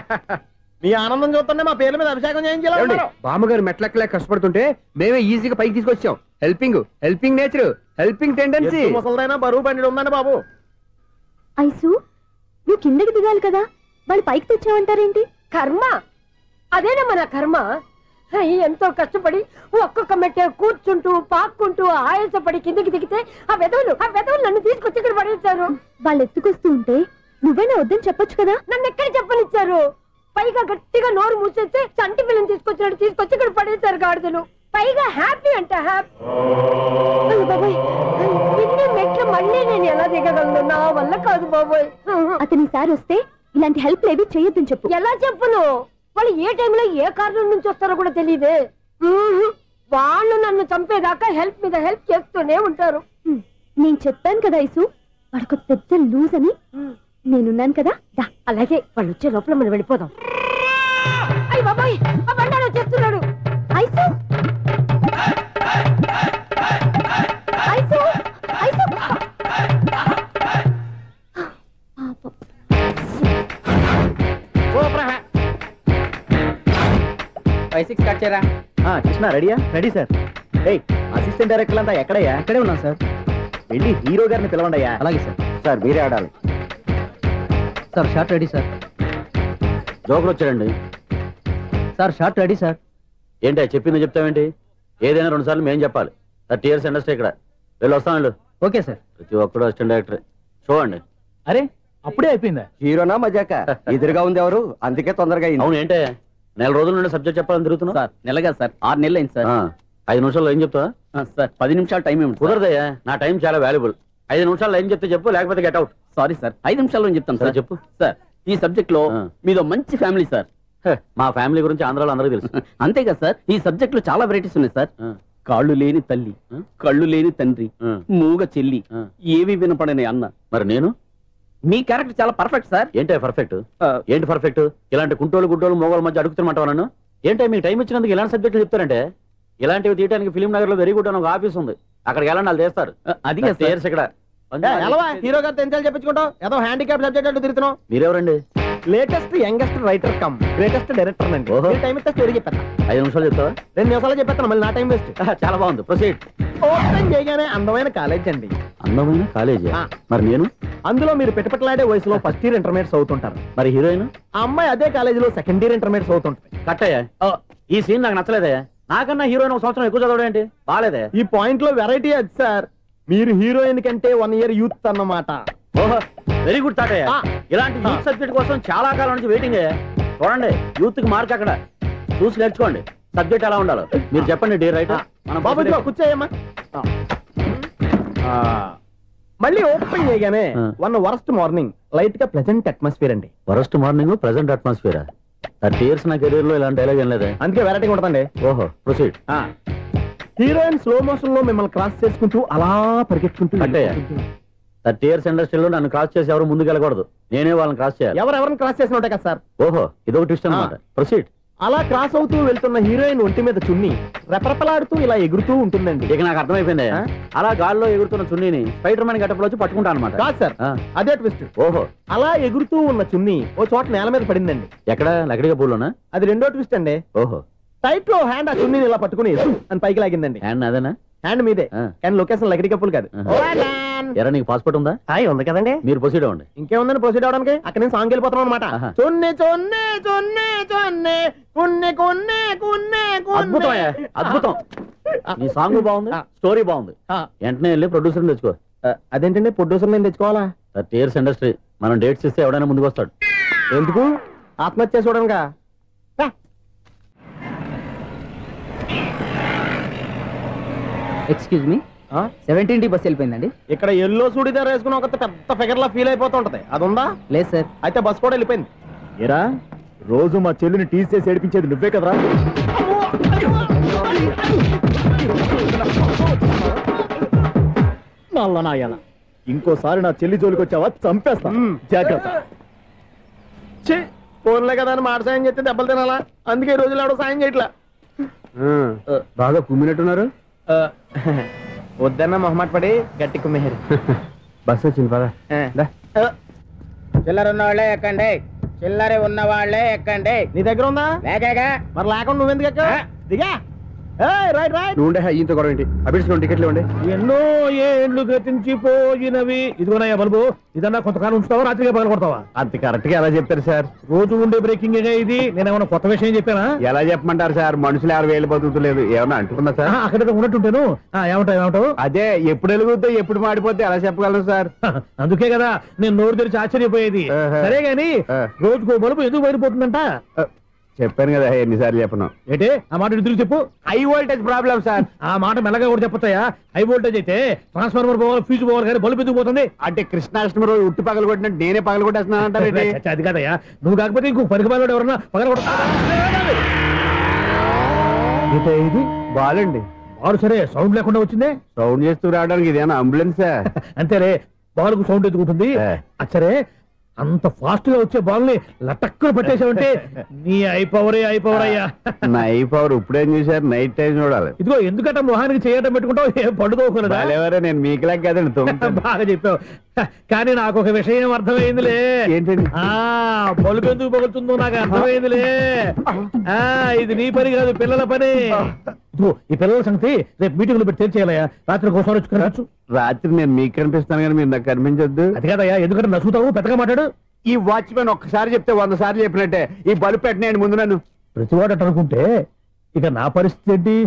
మీ ఆనందం చూస్తుంటే మా పేర్ల మీద అభిషేకం చేయించాలి. బామ్మగారు మెట్లెక్కలే కష్టపడుతుంటే మేమే ఈజీగా పైకి తీసుకొచ్చాం. Helping nature, helping tendency. ముసలిదైనా బరువు బండి ఉందండి బాబు. ఐసు నువ్వు కిందకి దిగాలి కదా, వాళ్ళు పైకి తెచ్చావంటారేంటి? కర్మ, అదేనమ్మా నా కర్మ. ఎంతో కష్టపడి ఒక్కొక్క మెట్టే కూర్చుంటూ పాక్కుంటూ ఆయాసపడి కిందకి దిగితే ఆ వెధవులు నన్ను తీసుకొచ్చి ఇక్కడ పడేశారు. వాళ్ళు ఎత్తుకొస్తూ ఉంటే నువ్వేనా వద్దని చెప్పొచ్చు కదా. నన్ను ఎక్కడ చెప్పనిచ్చారు? పైగా గట్టిగా నోరు మూసేస్తే చంటి పిల్లని తీసుకొచ్చినట్టు తీసుకొచ్చి ఇక్కడ పడేశారు గాడిదలు. పైగా హ్యాపీ అంట హ్యాపీ. బాబాయ్, ఇన్ని మెట్లు మళ్ళీ నేను ఎలా దిగగలను? నా వల్ల కాదు బాబోయ్. అతని సార్ వస్తే ఇలాంటి హెల్ప్ ఏవి చేయొద్దని చెప్పు. ఎలా చెప్పును? వాళ్ళు ఏ టైంలో ఏ కారణం నుంచి వస్తారో కూడా తెలియదే. వాళ్ళు నన్ను చంపేదాకా హెల్ప్ మీద హెల్ప్ చేస్తూనే ఉంటారు. నేను చెప్పాను కదా ఐసు, వాడికి పెద్ద లూజ్ అని. నేనున్నాను కదా. అలాగే వాళ్ళు వచ్చే లోపల మనం వెళ్ళిపోదాం. అయ్య బాబాయ్, ఆ బండారు వచ్చేస్తున్నాడు. ఐసు ఐసు ఐసు 5-6 కట్ చేయరా. కృష్ణ రెడీయా? Ready sir. అసిస్టెంట్ డైరెక్టర్ అంతా ఎక్కడయ్యా? ఇక్కడే ఉన్నాం సార్. వెళ్ళి హీరో గారిని పిలవండి అయ్యా. అలాగే సార్. సార్ మీరే ఆడాలి సార్. Short ready sir. జోకులు వచ్చాడండి సార్. Short ready sir. ఏంటి చెప్పింది చెప్తావేంటి? ఏదైనా 2 సార్లు మేము చెప్పాలి. 30 years ఇండస్ట్రీ ఇక్కడ. వెళ్ళి వస్తాం వెళ్ళు. Okay sir. ప్రతి ఒక్కడు అసిస్టెంట్ డైరెక్టర్. చూడండి. అరే అప్పుడే అయిపోయిందా? హీరోనా మజాక? ఎదురుగా ఉంది ఎవరు, అందుకే తొందరగా అయింది. అవును ఏంటే 4 రోజుల నుండి సబ్జెక్ట్ చెప్పాలని తిరుగుతున్నావు? సార్ నెలగా సార్ 6 నెలలు అయింది సార్. 5 నిమిషాల్లో ఏం చెప్తావా? సార్ 10 నిమిషాలు టైం ఏమి కుదరదయ్యా, నా టైం చాలా వాల్యుబుల్. 5 నిమిషాల్లో ఏం చెప్తే చెప్పు, లేకపోతే గెట్ అవుట్. సారీ సార్, 5 నిమిషాల్లో చెప్తాను సార్. చెప్పు సార్. ఈ సబ్జెక్ట్ లో మీదో మంచి ఫ్యామిలీ సార్. మా ఫ్యామిలీ గురించి ఆంధ్రాలో అందరికీ తెలుసు. అంతేగా సార్, ఈ సబ్జెక్ట్ లో చాలా వెరైటీస్ ఉన్నాయి సార్. కాళ్ళు లేని తల్లి, కళ్ళు లేని తండ్రి, మూగ చెల్లి, ఏవి వినపడని అన్న. మరి నేను మీ క్యారెక్టర్ చాలా పర్ఫెక్ట్ సార్. ఏంటే పర్ఫెక్ట్? ఏంటి పర్ఫెక్ట్? ఇలాంటి కుంటోలు గుడ్డోలు మోగోళ్ళ మధ్య అడుగుతున్నమాట నన్ను. ఏంటంటే మీకు టైం ఇచ్చినందుకు ఇలాంటి సబ్జెక్టులు చెప్తారంటే, ఇలాంటివి తీయడానికి ఫిలిం నగర్ లో వెరీ గుడ్ అని ఒక ఆఫీస్ ఉంది, అక్కడికి వెళ్ళండి వాళ్ళు చేస్తారు. అది ఇక్కడ హీరో గారితో ఎంత చెప్పించుకుంటావు? ఏదో హ్యాండిక్యాప్ సబ్జెక్ట్ అంటూ తిరుగుతున్నావు. మీరెవరండి? Latest youngest writer cum greatest director అండి. టైం ఇస్తే స్టోరీ చెప్పేస్తా. 5 నిమిషాలు చెప్తావా? 2 నిమిషాలు చెప్పేస్తాను, మళ్ళీ నా టైం వేస్ట్. చాలా బాగుంది, ప్రొసీడ్. ఓపెన్ చేయగానే అందమైన కాలేజ్ అండి. అందమైన కాలేజీ? మరి నేను అందులో మీరు పెట్టుపట్లాడే వయసులో ఫస్ట్ ఇయర్ ఇంటర్మీడియట్స్ అవుతుంటారు. మరి హీరోయిన్? ఆ అమ్మాయి అదే కాలేజీలో సెకండ్ ఇయర్ ఇంటర్మీడియట్స్ అవుతుంటారు. కట్టయ్యా, ఈ సీన్ నాకు నచ్చలేదే. నాకన్నా హీరోయిన్ ఒక సంవత్సరం ఎక్కువ చదవడం ఏంటి? బాలేదే. ఈ పాయింట్ లో వెరైటీ అది సార్. మీరు హీరోయిన్ కంటే 1 ఇయర్ యూత్ అన్నమాట. ఓహో, వెరీ గుడ్ థాట్. ఇలాంటి యూత్ సబ్జెక్ట్ కోసం చాలా కాలం నుంచి వెయిటింగ్. చూడండి, యూత్ కి మార్క్ అక్కడ చూసి నేర్చుకోండి. సబ్జెక్ట్ ఎలా ఉండాలో మీరు చెప్పండి. డే రైటర్ బాబు కూర్చోయమ్మా. మళ్ళీ ఓపెన్ చేయగానే వరస్ట్ మార్నింగ్ లైట్ గా ప్లెజెంట్ అట్మాస్ఫియర్ అండి. Worst morning pleasant atmosphere. 30 years నా కెరీర్ లో ఇలాంటి డైలాగ్ ఏం లేదే. అందుకే వెరైటీ ఉంటుందండి. ఓహో, ప్రొసీడ్. హీరోయిన్ స్లో మోషన్ లో మిమ్మల్ని క్రాస్ చేసుకుంటూ అలా పరిగెత్తుకుంటూ 30 years ఇండస్ట్రీలో నన్ను క్రాస్ చేసి ఎవరు ముందుకు వెళ్ళకూడదు, నేనే వాళ్ళని క్రాస్ చేయాలి. ఎవరెవరిని క్రాస్ చేసిన ఉంటాయి కదా సార్. ఓహో, ఇదొక ట్విస్ట్ అన్నమాట. ప్రొసీడ్. అలా క్రాస్ అవుతూ వెళ్తున్న హీరోయిన్ ఒంటి మీద చున్ని రెపరెపలాడుతూ ఇలా ఎగురుతూ ఉంటుందండి. ఇక నాకు అర్థమైపోయింది. అలా గాల్లో ఎగురుతున్న చున్నీని స్పైడర్ మ్యాన్ గెటప్లో వచ్చి పట్టుకుంటా అనమాట. కాదు సార్, అదే ట్విస్ట్. ఓహో, అలా ఎగురుతూ ఉన్న చున్ని ఓ చోట నేల మీద పడిందండి. ఎక్కడ? లకడిగా పూలోనా? అది రెండో ట్విస్ట్ అండి. ఓహో, టైట్ లో హ్యాండ్ ఆ చున్నీని ఇలా పట్టుకుని అని పైకి లాగిందండి. హ్యాండ్ అదేనా? హ్యాండ్ మీదే, కానీ లొకేషన్ లకడి కప్పులు కాదు. ఎరా, నీకు పాస్పోర్ట్ ఉందా? ఉంది కదండి. మీరు ప్రొసీడ్ అవ్వండి. ఇంకేముందని ప్రొసీడ్ అవడానికి? అక్కడ నేను సాంగ్ వెళ్ళిపోతాను అనమాట. చొన్నే చొన్నే చొన్నే చొన్నే కున్నే కున్నే కున్నే. అద్భుతం, అద్భుతం. నీ సాంగ్ బాగుంది, స్టోరీ బాగుంది. వెంటనే వెళ్ళి ప్రొడ్యూసర్ తెచ్చుకో. అదేంటండి ప్రొడ్యూసర్ నేను తెచ్చుకోవాలా? 30 years ఇండస్ట్రీ, మనం డేట్స్ ఇస్తే ఎవడైనా ముందుకు వస్తాడు. ఎందుకు? ఆత్మహత్య చూడనుగా. Excuse me, 17D bus వెళ్ళిపోయిందండి. ఇక్కడ ఎల్లో చూడిదార్ వేసుకుని ఒక పెద్ద ఫిగర్ లా ఫీల్ అయిపోతూ ఉంటది, అది ఉందా? లేదు సార్. అయితే బస్ కూడా వెళ్ళిపోయింది. ఏరా, రోజు మా చెల్లిని టీస్ చేసి ఏడిపించేది నువ్వే కదరా? నల్ల నాయాల, ఇంకోసారి నా చెల్లి జోలికి వచ్చావా చంపేస్తా, జాగ్రత్త. ఫోన్లే కదా అని మాట సాయం చేస్తే దెబ్బలు తినాలా? అందుకే ఈ రోజులు ఎవడో సాయం చేయట్లా. బాగా కుమ్మినట్టున్నారు. వద్దన్న మొహమాట పడి గట్టి కుమ్మేరు. బస్ వచ్చింది పదా. చిల్లర ఉన్న వాళ్ళే ఎక్కండి, చిల్లర ఉన్న వాళ్ళే ఎక్కండి. నీ దగ్గర ఉందా? లేకగా. మరి లేకుండా నువ్వెందుకు ఎక్క? దిగా. Right right. నువ్వు ఈయంతో గొడవ ఏంటి? అభిడ్స్ టికెట్లు ఇవ్వండి. ఎన్నో ఏండ్లు గతించిపోయినవి. ఇదిగోనయ్యా బల్బు, ఇదన్నా కొంతకాలం ఉంచుతావా, రాత్రిగా పగల కొడతావా? అంత కరెక్ట్ గా ఎలా చెప్తారు సార్? రోజు ఉండే బ్రేకింగ్ ఇది. నేను ఏమన్నా కొత్త విషయం చెప్పానా? ఎలా చెప్పమంటారు సార్? మనుషులు 60 వేలు బతుకుతలేదు, ఏమన్నా అంటున్నా సార్? అక్కడ ఉన్నట్టుంటాను. ఏమంటావు? అదే ఎప్పుడు వెలుగుద్దో ఎప్పుడు మాడిపోతే ఎలా చెప్పగలను సార్? అందుకే కదా నేను నోరు తెరిచి ఆశ్చర్యపోయేది. సరే గాని రోజుకో బల్బు ఎందుకు బయటపోతుందంట? చెప్పాను కదా ఎన్నిసార్లు చెప్పను. ఏంటే ఆ మాట తిరిగి చెప్పు. High voltage problem sir. ఆ మాట మెల్లగా కూడా చెప్పొచ్చాయా? హై వోల్టేజ్ అయితే ట్రాన్స్ఫార్మర్ పోవాలి, ఫ్యూజ్ పోవాలి, కానీ బల్బు ఎందుకు పోతుంది? అంటే కృష్ణాష్టమి రోజు ఉట్టి పగలు కొట్టినట్టు నేనే పగలు కొట్టేస్తున్నానంటారు. అది కాదయ్యా, నువ్వు కాకపోతే ఇంకో పరిగణలో ఎవరన్నా పగల కొట్ట. ఇది బాలండి. బాలు సరే, సౌండ్ లేకుండా వచ్చిందే. సౌండ్ చేస్తూ రావడానికి ఇదేనా అంబులెన్సా? అంతేలే, బాలుకు సౌండ్ ఎందుకుంటుంది. సరే, అంత ఫాస్ట్ గా వచ్చే బాల్ ని లటక్కులు పట్టేసావంటే నీ ఐపవర్ అయ్యా. నా ఐపవర్ ఇప్పుడేం చూసారు? నైట్ టైం చూడాలి. ఇదిగో ఎందుకంటే మొహానికి చేయటం పెట్టుకుంటావు, ఏం పడుకోకూడదా? నేను మీకులాగా కదండి. బాగా చెప్పావు. కానీ నాకు ఒక విషయం అర్థమైందిలే. ఏంటండి? బలుపు ఎందుకు పగులుతుందో నాకు అర్థమైందిలే. ఇది నీ పని కాదు, పిల్లల పని. ఈ పిల్లల సంగతి రేపు మీటింగ్ లో పెట్టి తెలిసేయాలయ్యా. రాత్రి కోసం వచ్చుకోవచ్చు. రాత్రి నేను మీకు కనిపిస్తాను కానీ మీరు నాకు కనిపించొద్దు. అది కాదయ్యా, ఎందుకంటే నసుగుతావు, పెద్దగా మాట్లాడు. ఈ వాచ్మెన్ ఒక్కసారి చెప్తే 100 సార్లు చెప్పినట్టే. ఈ బల్బు పెట్టినాయండి ముందు నన్ను. ప్రతివాడు అనుకుంటే ఇక నా పరిస్థితి ఏంటి?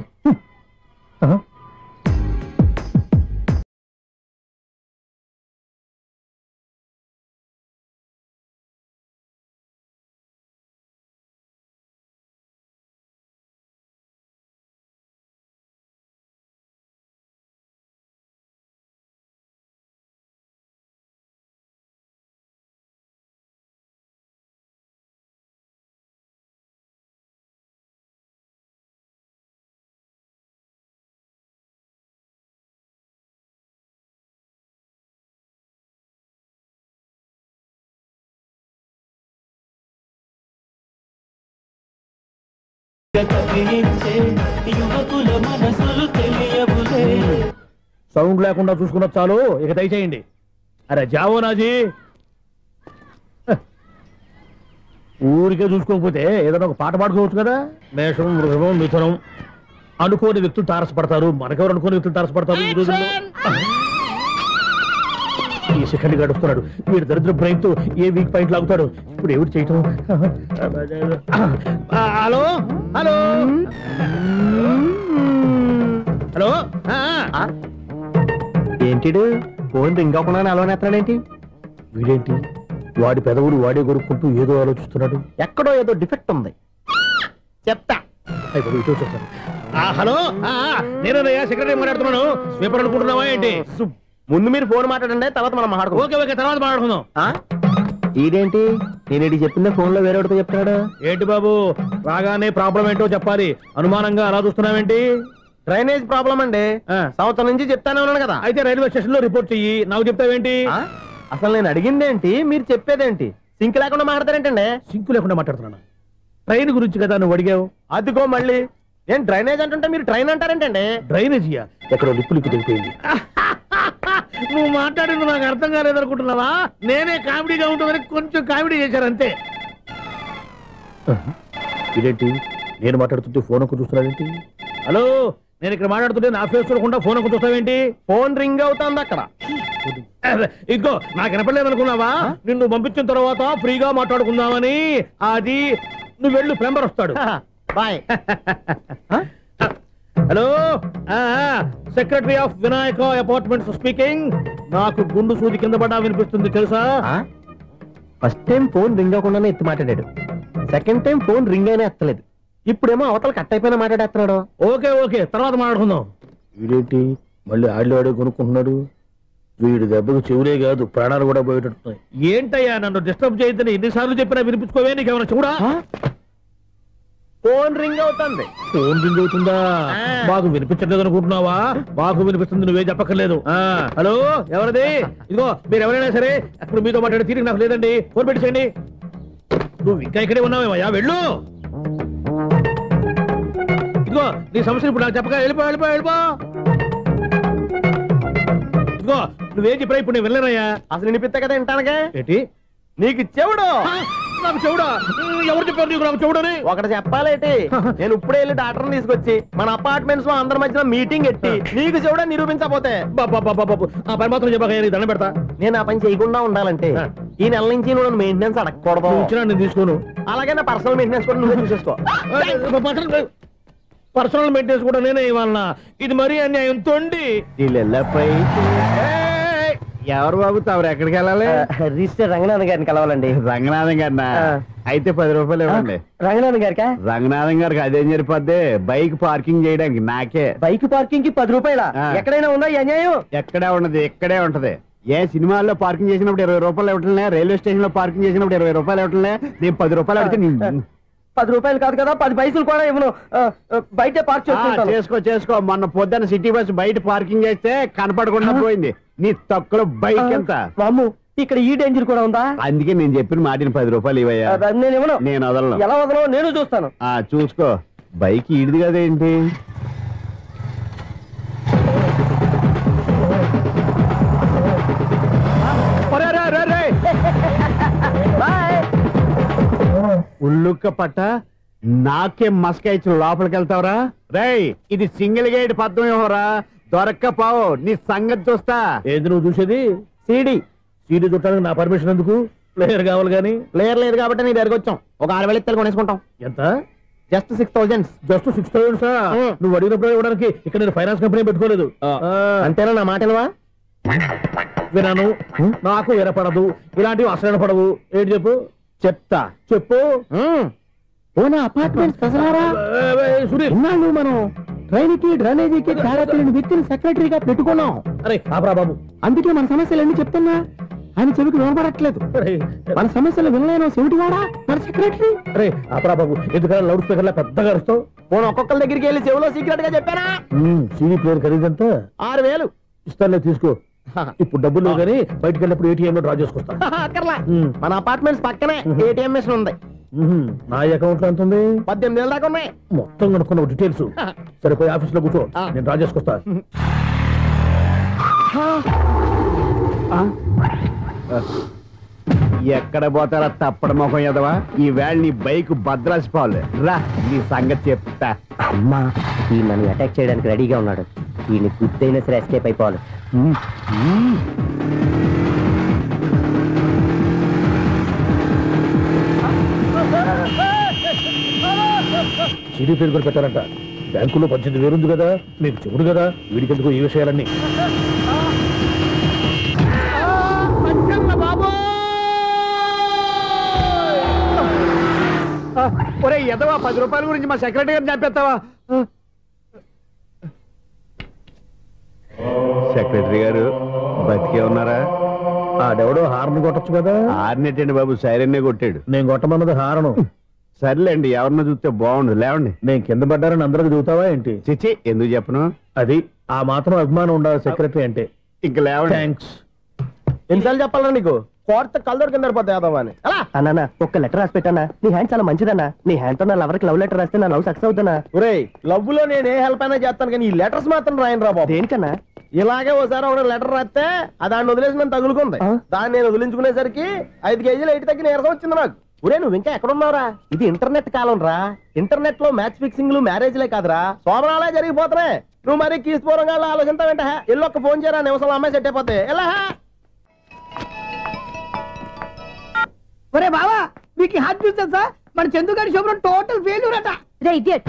సౌండ్ లేకుండా చూసుకున్న చాలు, ఇక దయచేయండి. అరే జావో నాజీ, ఊరికే చూసుకోకపోతే ఏదైనా ఒక పాట పాడుకోవచ్చు కదా. మేషం, వృషభం, మిథునం అనుకోని వ్యక్తులు తారసపడతారు. మనకెవరు అనుకోని వ్యక్తులు తారసపడతారు ఈ రోజుల్లో? ఈ సెకండ్ గడుస్తున్నాడు వీడు దరిద్ర బ్రెయిన్ తో ఏ వీక్ పాయింట్ లాగుతాడు. ఇప్పుడు ఎవరు చేయటం? Hello hello hello. ఏంటిడు ఫోన్ రింగ్ అవ్వకుండా అలవనేస్తాడేంటి? వీడేంటి వాడి పెదవులు వాడే కొరుక్కుంటూ ఏదో ఆలోచిస్తున్నాడు. ఎక్కడో ఏదో డిఫెక్ట్ ఉంది, చెప్తా. హలో, నేనయ్యా సెక్రటరీ మాట్లాడుతున్నాను. స్వీపర్ అనుకుంటున్నావా ఏంటి? ముందు మీరు ఫోన్ మాట్లాడండి, తర్వాత మనం మాట్లాడుకో. ఓకే ఓకే, తర్వాత మాట్లాడుకుందాం. ఇదేంటి నేను చెప్పిందే ఫోన్ లో వేరే చెప్తున్నాడు ఏంటి బాబు? రాగానే ప్రాబ్లం ఏంటో చెప్పాలి. అనుమానంగా అలా చూస్తున్నావేంటి? డ్రైనేజ్ ప్రాబ్లం అండి, సంవత్సరం నుంచి చెప్తానే ఉన్నాను కదా. అయితే రైల్వే స్టేషన్ లో రిపోర్ట్ చెయ్యి, నాకు చెప్తావేంటి? అసలు నేను అడిగిందేంటి, మీరు చెప్పేదేంటి? సింక్ లేకుండా మాట్లాడతారేంటండి? సింక్ లేకుండా మాట్లాడుతున్నాను. ట్రైన్ గురించి కదా నువ్వు అడిగావు. అదిగో మళ్ళీ నేను డ్రైనేజ్ అంటుంటే మీరు ట్రైన్ అంటారేంటండి? డ్రైనేజీయా? ఎక్కడో లిప్పు దిగిపోయింది. నువ్వు మాట్లాడింది నాకు అర్థం కాలేదనుకుంటున్నావా? నేనే కామెడీగా ఉంటుందని కొంచెం కామెడీ చేశారంతే. ఇదేంటి నేను మాట్లాడుతుంటే ఫోన్ ఒక్క చూస్తున్నావేంటి? హలో, నేను ఇక్కడ మాట్లాడుతుంటే నా ఫేస్ చూడకుండా ఫోన్ ఒక్క చూస్తావేంటి? ఫోన్ రింగ్ అవుతుంది అక్కడ. ఇదిగో నాకు వినపడలేదు అనుకున్నావా? నిన్ను పంపించిన తర్వాత ఫ్రీగా మాట్లాడుకుందామని. అది నువ్వు వెళ్ళు, ప్లంబర్ వస్తాడు. Bye. Hello, secretary of Vinayaka apartments speaking. నాకు గుండు సూది కింద పడ్డా వినిపిస్తుంది తెలుసా? ఫస్ట్ టైం ఫోన్ రింగ్ అవ్వకుండానే ఎత్తి మాట్లాడాడు, సెకండ్ టైం ఫోన్ రింగ్ అయినా ఎత్తలేదు, ఇప్పుడేమో అవతల కట్ అయిపోయినా మాట్లాడేస్తున్నాడు. ఓకే ఓకే, తర్వాత మాట్లాడుకుందాం. వీడేంటి మళ్ళీ ఆడిలో కొనుక్కుంటున్నాడు? వీడి దెబ్బకు చెవులే కాదు ప్రాణాలు కూడా పోయేటట్టున్నాయి. ఏంటయ్యా నన్ను డిస్టర్బ్ చేయొద్దని ఎన్నిసార్లు చెప్పినా వినిపించుకోవే? నీకేమైనా చూడా? ఫోన్ రింగ్ అవుతుంది. ఫోన్ రింగ్ అవుతుందా? మాకు వినిపించట్లేదు అనుకుంటున్నావా? మాకు వినిపిస్తుంది, నువ్వే చెప్పక్కర్లేదు. హలో, ఎవరిది? ఇదిగో మీరు ఎవరైనా సరే ఇప్పుడు మీతో మాట్లాడే తీరిక నాకు లేదండి. ఫోన్ పెట్టేసేయండి. నువ్వు ఇంకా ఇక్కడే ఉన్నావేమయ్యా, వెళ్ళు. ఇదిగో నీ సమస్యలు ఇప్పుడు నాకు చెప్పగా వెళ్ళిపో వెళ్ళిపో వెళ్ళిపో. ఇదిగో నువ్వేం చెప్పరా ఇప్పుడు నేను వెళ్ళానయ్యా. అసలు వినిపిస్తా కదా వింటానుగా. ఏంటి నీకు చెవుడు? నాకు చెవుడా? ఎవరు చెప్పారు నీకు నాకు చెవుడని? ఒకటి చెప్పాలేటి, నేను ఇప్పుడే వెళ్ళి డాక్టర్ని తీసుకొచ్చి మన అపార్ట్మెంట్స్ లో అందరి మధ్యన మీటింగ్ ఎట్టి నీకు చెవుడని నిరూపించకపోతే ఆ పని మాత్రం చెప్పక దండం పెడతా. నేను ఆ పని చేయకుండా ఉండాలంటే ఈ నెల నుంచి నువ్వు మెయింటెనెన్స్ అడగకూడదు. నేను తీసుకోను. అలాగే నా పర్సనల్ మెయింటెనెన్స్ కూడా నువ్వే చూసేసుకో. పర్సనల్ మెయింటెనెన్స్ కూడా నేనే ఇవ్వాలన్నా? ఇది మరీ అన్యాయం తొండి. ఎవరు బాబు తమరు ఎక్కడికి వెళ్ళాలి? రిజిస్టర్ రంగనాథ్ గారిని కలవాలండి. రంగనాథం గారినా? అయితే 10 రూపాయలు ఇవ్వండి. రంగనాథ్ గారికా? రంగనాథం గారికి అదేం సరిపోద్ది, బైక్ పార్కింగ్ చేయడానికి. నాకే బైక్ పార్కింగ్ కి 10 రూపాయల? ఎక్కడైనా ఉందా ఈ అన్యాయం? ఎక్కడే ఉండదు, ఇక్కడే ఉంటది. ఏ సినిమాల్లో పార్కింగ్ చేసినప్పుడు 20 రూపాయలు ఇవ్వట్లే, రైల్వే స్టేషన్ లో పార్కింగ్ చేసినప్పుడు 20 రూపాయలు ఇవ్వట్లే, నేను 10 రూపాయలు అడిగితే 10 రూపాయలు కాదు కదా, 10 పైసలు కూడా ఇవ్వను. బయట పార్క్ చేసుకో. మొన్న పొద్దున్న సిటీ బస్ బయట పార్కింగ్ చేస్తే కనపడకుండా పోయింది. నీ తక్కువ బైక్ ఎంత? ఇక్కడ ఈ డేంజర్ కూడా ఉందా? అందుకే నేను చెప్పిన మాటిని 10 రూపాయలు ఇవ్వయ్యా. నేను ఇవ్వను. నేను వదలను. ఎలా వదలవు నేను చూస్తాను. చూసుకో. బైక్ ఈడిది కదేంటి? ఉల్లుక్క పట్ట నాకే మస్క ఇచ్చిన లోపలికి వెళ్తావరా? రేయ్, ఇది సింగిల్ గేట్ పద్మం ఇవ్వరా, దొరక్కపోవు. నీ సంగతి చూస్తా. ఏంది నువ్వు చూసేది? సీడీ చూడటానికి నా పర్మిషన్ ఎందుకు? ప్లేయర్ కావాలి కానీ. ప్లేయర్ లేదు కాబట్టి నీ దగ్గరకు వచ్చాం. ఒక 6,000 ఇత్తలు కొనేసుకుంటాం. ఎంత? జస్ట్ 6,000. జస్ట్ 6,000? నువ్వు అడిగినప్పుడు ఇవ్వడానికి ఇక్కడ నేను ఫైనాన్స్ కంపెనీ పెట్టుకోలేదు. అంతేనా? నా మాట వినను, నాకు వినపడదు, ఇలాంటివి అసలు వినపడవు. ఏంటి చెప్పు? చెప్తా. చెప్పు. అపార్ట్మెంట్స్ మనం ట్రైన్కి డ్రైనేజీకి తేడా తెలియని వ్యక్తిని సెక్రటరీగా పెట్టుకున్నాం. అరే ఆపరా బాబు, అందుకే మన సమస్యలు ఎన్ని చెప్తున్నా ఆయన చెవికి వినపడట్లేదు. మన సమస్యలు వినలేను చెవిటివాడా మన సెక్రటరీ. అరే ఆపరా బాబు, ఎందుకన్నా లౌడ్ స్పీకర్ లా పెద్దగా అరుస్తావు? ఒక్కొక్కరి దగ్గరికి వెళ్ళి చెవిలో సీక్రెట్ గా చెప్పానా? CD player ఖరీదంతా 6,000. ఇస్తానులే, తీసుకో. ఇప్పుడు డబ్బులు కానీ బయటకు వెళ్ళినప్పుడు ఏటీఎం లో డ్రా చేసుకొస్తా. మన అపార్ట్మెంట్స్ పక్కనే ఏటీఎం మిషన్ ఉంది. నా అకౌంట్ లో ఎంత ఉంది? 18,000 దాకా ఉన్నాయి. మొత్తం కనుక్కున్న డీటెయిల్స్. సరిపోయి ఆఫీస్ లో కూర్చో, నేను డ్రా చేసుకొస్తా. ఎక్కడ పోతారా తప్పడ మొఖం ఎదవా? ఈ వేళ నీ బైక్ భద్రాసిపోవాలి. రా నీ సంగతి చెప్తా. అమ్మా ఈ నన్ను అటాక్ చేయడానికి రెడీగా ఉన్నాడు. ఈయన గుద్దైనా సరే ఎస్కేప్ అయిపోవాలి. సిడీ పేరు కూడా పెట్టారంట. బ్యాంకులో 18,000 ఉంది కదా, మీకు చెబుడు కదా, వీడికెందుకు ఈ విషయాలన్నీ. ఒరే ఎదవా, 10 రూపాయల గురించి మా సెక్రటరీ గారిని చంపేస్తావా? సెక్రటరీ గారు బతికే ఉన్నారా? ఆడెవడో హార్న్ కొట్టచ్చు కదా. హార్న్ ఏంటండి బాబు, సైరన్నే కొట్టాడు. నేను కొట్టమన్నది హారను. సర్లేండి, ఎవరన్నా చూస్తే బాగుండు. లేవండి. నేను కింద పడ్డారని అందరికి చూతావా ఏంటి? చిచ్చి, ఎందుకు చెప్పను? అది ఆ మాత్రం అభిమానం ఉండాలి సెక్రటరీ అంటే. ఇంకా లేవండి. థ్యాంక్స్. ఎన్నిసార్లు చెప్పాలా నీకు? కోర్టు కళ్ళోడు కింద పడిపోతాయి అని. అన్నా ఒక్క లెటర్ రాసి పెట్టానా? నీ హ్యాండ్ చాలా మంచిదన్నా. నీ హ్యాండ్ తో నా లవర్కి లవ్ లెటర్ రాస్తే నా లవ్ సక్సెస్ అవుతానా? ఒరే లవ్ లో నేను ఏ హెల్ప్ అయినా చేస్తాను, కానీ ఈ లెటర్స్ మాత్రం రాయను రా బాబు. దేనికన్నా? ఇలాగే ఒకసారి ఒక లెటర్ రాస్తే దాన్ని వదిలేసి నన్ను తగులుకుంది. దాన్ని నేను వదిలించుకునేసరికి 5 కేజీలు 8 తగ్గి నీరసం వచ్చింది నాకు. ఒరే నువ్వు ఇంకా ఎక్కడున్నావురా? ఇది ఇంటర్నెట్ కాలం రా. ఇంటర్నెట్ లో మ్యాచ్ ఫిక్సింగ్లు మ్యారేజ్లే కాదురా, సోమనాలే జరిగిపోతున్నాయి. నువ్వు మరి కీస్పూరంగా ఆలోచించావేంట? ఎల్లొక్క ఫోన్ చేయరా, నిమిషంలో అమ్మాయి సెట్ అయిపోతాయి. ఎలా? ఒరే బావా, మీకు హార్ట్ న్యూస్ తెలుసా? మన చందుగాడి శుభ్రం టోటల్ ఫెయిల్యూర్ అట. రే ఇడియట్,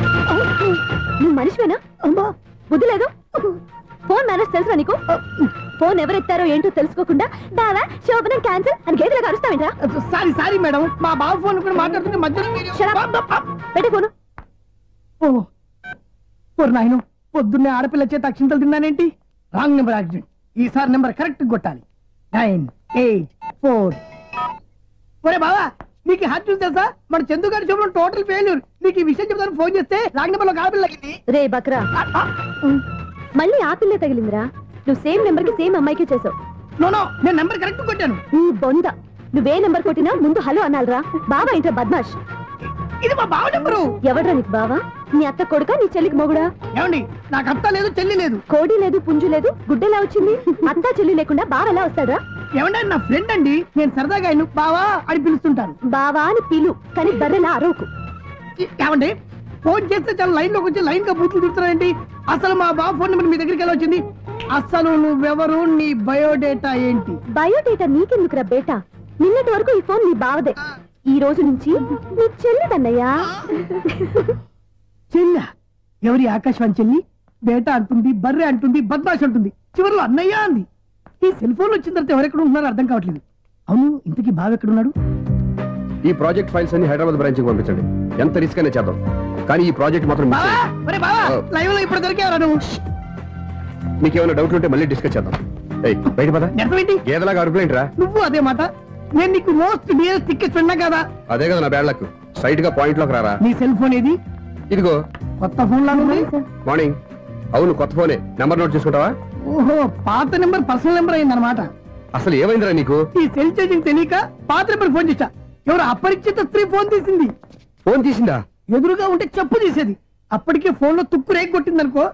నువ్వు మనిషివేనా? అమ్మా బుద్ధి లేదు. ఫోన్ మేనేజ్ తెలుసా నీకు? ఫోన్ ఎవరెత్తారో ఏంటో తెలుసుకోకుండా దావా శోభనం క్యాన్సిల్ అని గేదెలకు అరుస్తావేంట్రా? సారీ మేడం, మా బావ ఫోన్ కూడా మాట్లాడుతుంటే మధ్యలో పెట్టే ఫోను. ఓ నాయను, పొద్దున్నే ఆడపిల్ల చేత అక్షింతలు తిన్నానేంటి? Wrong number accident. ఈసారి నెంబర్ కరెక్ట్ కొట్టాలి. 984. ఒరే బావా, నీకు హార్ట్ న్యూస్ తెలుసా? మన చందుగాడి శుభ్రం టోటల్ ఫెయిల్యూర్. నీకు ఈ విషయం చెప్తాను ఫోన్ చేస్తే రాంగ్ నెంబర్ లో ఆడపిల్ల తగ్గింది. రే బక్రా, మళ్ళీ ఆ పిల్లే తగిలిందిరా. నువ్వు సేమ్ నెంబర్ కి సేమ్ అమ్మాయికే చేసావు. నో, నేను నెంబర్ కరెక్ట్ కొట్టాను. నీ బొంద, నువ్వే నెంబర్ కొట్టినా ముందు హలో అనాలరా. బావా ఏంట్రా బద్మాష్? ఇది మా బావ నెంబరు. ఎవడ్రా నీకు బావా? నీ అత్త కొడుకా, నీ చెల్లికి మొగుడా? ఏమండి, నాకు అత్త లేదు, చెల్లి లేదు. కోడి లేదు, పుంజు లేదు, గుడ్డెలా వచ్చింది? అత్త చెల్లి లేకుండా బావ ఎలా వస్తాడా? ఏమంటే నా ఫ్రెండ్ అండి, నేను సరదాగా ఆయన బావా అని పిలుస్తుంటాను. బావా అని పిలు, కానీ బర్రెలా అరవకు. ఏమండి, ఫోన్ చేస్తే చాలా లైన్ లోకి వచ్చి లైన్ గా బూతులు తిడుతున్నాయండి. అసలు మా బావ ఫోన్ నెంబర్ మీ దగ్గరికి ఎలా వచ్చింది? అసలు నువ్వెవరు, నీ బయోడేటా ఏంటి? బయోడేటా నీకెందుకురా బేటా? నిన్నటి వరకు ఈ ఫోన్ నీ బావదే, ఈ రోజు నుంచి నీ చెల్లిదన్నయ్యా. చెల్ల ఎవరి? ఆకాశవాణి చెల్లి. బేటా అంటుంది, బర్రె అంటుంది, బద్మాష్ అంటుంది, చివరిలో అన్నయ్య అంది. ఈ సెల్ ఫోన్ వచ్చిన తర్వాత ఎవరెక్కడ ఉంటున్నారో అర్థం కావట్లేదు. అవును, ఇంతకీ బావ ఎక్కడున్నాడు? ఈ ప్రాజెక్ట్ ఫైల్స్ అన్ని హైదరాబాద్ బ్రాంచ్ కి పంపించండి. ఎంత రిస్క్ అనే చేద్దాం, కానీ ఈ ప్రాజెక్ట్ మాత్రం మిస్ అయ్యింది. లైవ్ లో ఇప్పుడు దొరికేవరా నువ్వు? మీకేమైనా డౌట్ ఉంటే మళ్ళీ డిస్కస్ చేద్దాం. బయట పద. గేదలాగా అరుపులేంట్రా? నువ్వు అదే మాట. నేను నీకు మోస్ట్ డియరెస్ట్ టికెట్స్ ఉన్నా కదా. అదే కదా నా బ్యాడ్ లక్. స్ట్రైట్ గా పాయింట్ లోకి రారా. నీ సెల్ ఫోన్ ఏది? ఇదిగో. కొత్త ఫోన్ లాగా ఉంది. మార్నింగ్. అవును, కొత్త ఫోనే. నెంబర్ నోట్ చేసుకుంటావా? ఓహో, పాత నెంబర్ పర్సనల్ నెంబర్ అయిందన్నమాట. అసలు ఏమైందిరా నీకు? ఈ సెల్ చేంజింగ్ తెలియక పాత నెంబర్ ఫోన్ చేశా. ఎవరు అపరిచిత స్త్రీ ఫోన్ తీసింది. ఫోన్ తీసిందా? ఎదురుగా ఉంటే చెప్పు తీసేది. అప్పటికే ఫోన్ లో తుక్కు రేగి కొట్టిందనుకో.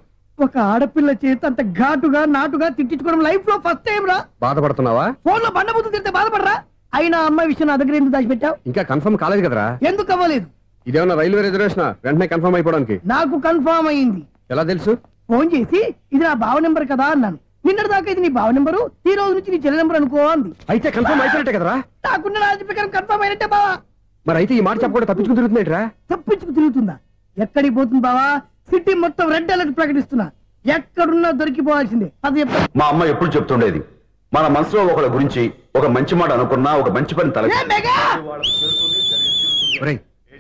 ఒక ఆడపిల్ల చేత అంత ఘాటుగా నాటుగా తిట్టించుకోవడం లైఫ్ లో ఫస్ట్ టైం రా. బాధపడుతున్నావా? ఫోన్ లో బండబుద్ధి తింటే బాధపడరా? అయినా అమ్మాయి విషయం నా దగ్గర ఎందుకు దాచిపెట్టావు? ఇంకా కన్ఫర్మ్ కాలేదు కదరా. ఎందుకు అవ్వలేదు? ఇదేమన్నా రైల్వే రిజర్వేషన్? వెంటనే కన్ఫర్మ్ అయిపోవడానికి. నాకు కన్ఫర్మ్ అయింది. ఎలా తెలుసు? ఫోన్ చేసి ఇది నా బావ నెంబర్ కదా అన్నాను. నిన్నటి దాకా ఇది నీ బావ నెంబరు, ఈ రోజు నుంచి నీ చెల్లి నెంబర్ అనుకో అంది. అయితే కన్ఫర్మ్ అయిపోయినట్టే కదరా? నాకున్న రాజు ప్రకారం కన్ఫర్మ్ అయినట్టే బావా. మరి అయితే ఈ మాట చెప్పకుండా తప్పించుకు తిరుగుతున్నాయిట్రా? తప్పించుకు తిరుగుతుందా? ఎక్కడికి పోతుంది బావా? సిటీ మొత్తం రెడ్ అలర్ట్ ప్రకటిస్తున్నా. ఎక్కడున్నా దొరికిపోవాల్సిందే. అది మా అమ్మ ఎప్పుడు చెప్తుండేది, మన మనసులో ఒకళ్ళ గురించి ఒక మంచి మాట అనుకున్నా ఒక మంచి పని తల.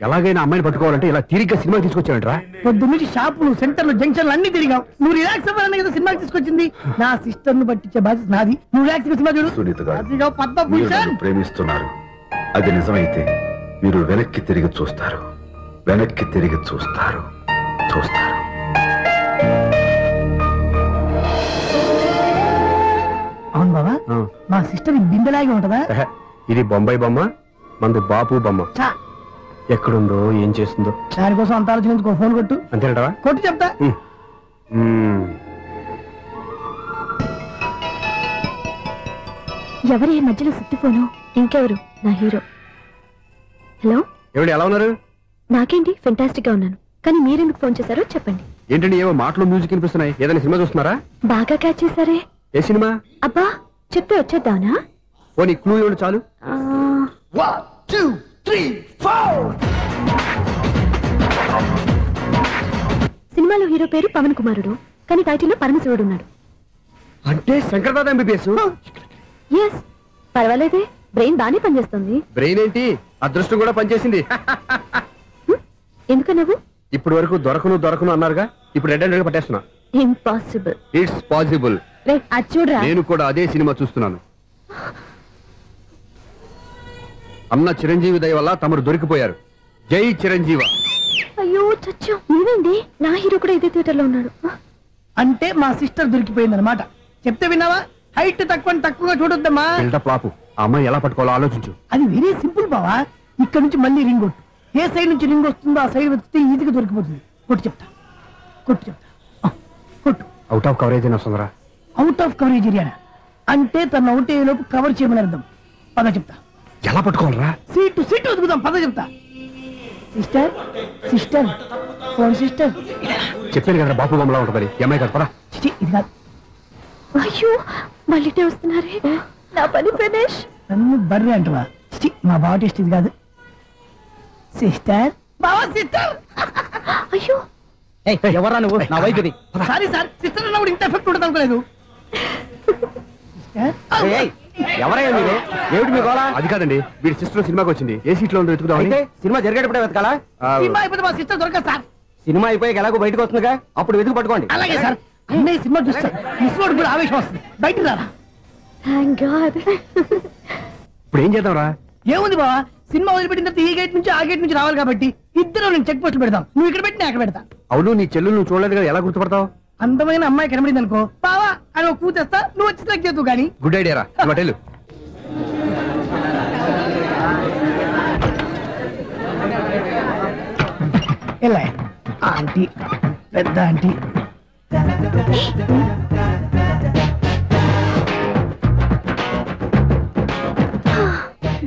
ఎలాగైనా అమ్మాయిని పట్టుకోవాలంటే ఇలా తిరిగ్గా సినిమా తీసుకొచ్చాడంట్రా. పొద్దు నుంచి షాపులు, సెంటర్లు, జంక్షన్లు అన్ని తిరిగావు. నువ్వు రిలాక్స్ అవ్వాలని కదా సినిమాకి తీసుకొచ్చింది. నా సిస్టర్ ను పట్టించే బాధ్యత నాది. నువ్వు రిలాక్స్ సినిమా చూడు. సునీత గారు, అదిగో పద్మభూషణ్. మీరు ప్రేమిస్తున్నారు. అది నిజమైతే మీరు వెనక్కి తిరిగి చూస్తారు, వెనక్కి తిరిగి చూస్తారు, చూస్తారు. అవును బాబా, మా సిస్టర్ బిందెలాగే ఉంటదా? ఇది బొంబాయి బొమ్మ, మంది బాపు బొమ్మ. ఎక్కడుందో ఏం చేస్తుందో దానికోసం అంత ఆలోచించుకో. ఫోన్ కొట్టు. అంతేనటవా? కొట్టు చెప్తా. ఎవరి మధ్యలో సుత్తి ఫోను? ఇంకెవరు? నా హీరో. హలో, ఎవడు ఎలా ఉన్నారు? నాకేంటి, ఫెంటాస్టిక్ గా ఉన్నాను. కానీ మీరెందుకు ఫోన్ చేశారో చెప్పండి. ఏంటండి ఏవో మాటలు మ్యూజిక్ వినిపిస్తున్నాయి? ఏదైనా సినిమా చూస్తున్నారా? బాగా క్యాచ్ చేశారే. ఏ సినిమా? అబ్బా, చెప్తే వచ్చేద్దానా? ఓ నీ క్లూ ఇవ్వండి చాలు. 1 2 3 4. సినిమాలో హీరో పేరు పవన్ కుమారుడు, కానీ టైటిల్లో పరమశివుడు ఉన్నాడు. అంటే శంకర్దాదా ఎంబీబీఎస్? ఎస్. పర్వాలేదే, బ్రెయిన్ బానే పనిచేస్తుంది. బ్రెయిన్ ఏంటి, అదృష్టం కూడా పనిచేసింది. ఎందుకన్నావు? ఇప్పుడు వరకు దొరకను అన్నారుగా, ఇప్పుడు రెడ్ హ్యాండెడ్ గా పట్టేస్తున్నా. ఇంపాసిబుల్. It's possible. అది చూడరా. నేను కూడా అదే సినిమా చూస్తున్నాను. అన్న చిరంజీవి దయ వల్ల తమరు దొరికిపోయారు. జై చిరంజీవ. అయ్యో చచ్చా, నీవేంది? నా హీరో కూడా ఇదే థియేటర్ లో ఉన్నాడు. అంటే మా సిస్టర్ దొరికిపోయింది అనమాట. చెప్తే విన్నావా? హైట్ తక్కువగా చూడొద్దమ్మా. బిల్డప్ లాపు. ఆ అమ్మాయి ఎలా పట్టుకోవాలో ఆలోచించు. అది వెరీ సింపుల్ బావా. ఇక్కడ నుంచి మళ్ళీ రింగ్ కొట్టు. ఏ సైడ్ నుంచి రింగ్ వస్తుందో ఆ సైడ్ వెతికితే ఈజీగా దొరికిపోతుంది. కొట్టు చెప్తా. కొట్టు. అవుట్ ఆఫ్ కవరేజ్ అని వస్తుందిరా. అవుట్ ఆఫ్ కవరేజ్ ఏరియా అంటే తన అవుట్ అయ్యేలోపు కవర్ చేయమని అర్థం. పద చెప్తా. ఎలా పట్టుకోవాలరా? సీటు వెతుకుదాం. పద చెప్తా. Sister phone sister. చెప్పాను కదా బాపు బొమ్మలా ఉంటుంది. అమ్మాయి కదా పరా. ఇది కాదు. అయ్యో, మళ్ళీ వస్తున్నారే. నా పని ఫినిష్. నన్ను బర్రె అంటవా? మా బావ టేస్ట్ ఇది కాదు. సిస్టర్. బావా సిస్టర్. అయ్యో ఎవరా నువ్వు? నా వైపు ఇది. సారీ సార్, సిస్టర్ అన్నప్పుడు ఇంత ఎఫెక్ట్ ఉండదు అనుకోలేదు. ఎవరయ్యా మీరు? ఏమిటి మీ గోళ? అది కాదండి, వీడి సిస్టర్ సినిమాకి వచ్చింది. ఏ సీట్ లో ఉందో వెతుకుదాం. అయితే సినిమా జరిగేటప్పుడే వెతకాలా? సినిమా అయిపోతే మా సిస్టర్ దొరకదు సార్. సినిమా అయిపోయాక ఎలాగో బయటకు వస్తుందిగా, అప్పుడు వెతుకు పట్టుకోండి. అలాగే సార్. అన్నయ్య సినిమా చూస్తారు. మిస్వాడు కూడా ఆవేశం వస్తుంది. బయటకు రారా. Thank God. ఇప్పుడు ఏం చేద్దాం రా? ఏముంది బావా, సినిమా వదిలిపెట్టిన తర్వాత ఈ గేట్ నుంచి ఆ గేట్ నుంచి రావాలి కాబట్టి ఇద్దరు నేను చెక్ పోస్టులు పెడతాం. నువ్వు ఇక్కడ పెట్టి నేను అక్కడ పెడతా. అవును, నీ చెల్లెలు నువ్వు చూడలేదు కదా, ఎలా గుర్తుపడతావు? అందమైన అమ్మాయి కనబడింది అనుకో బావా అని ఒక కూతేస్తా, నువ్వు వచ్చి సెలెక్ట్ చేద్దు కానీ. గుడ్ ఐడియా రా. హోటల్ ఎలా ఆంటీ, పెద్ద ఆంటీ.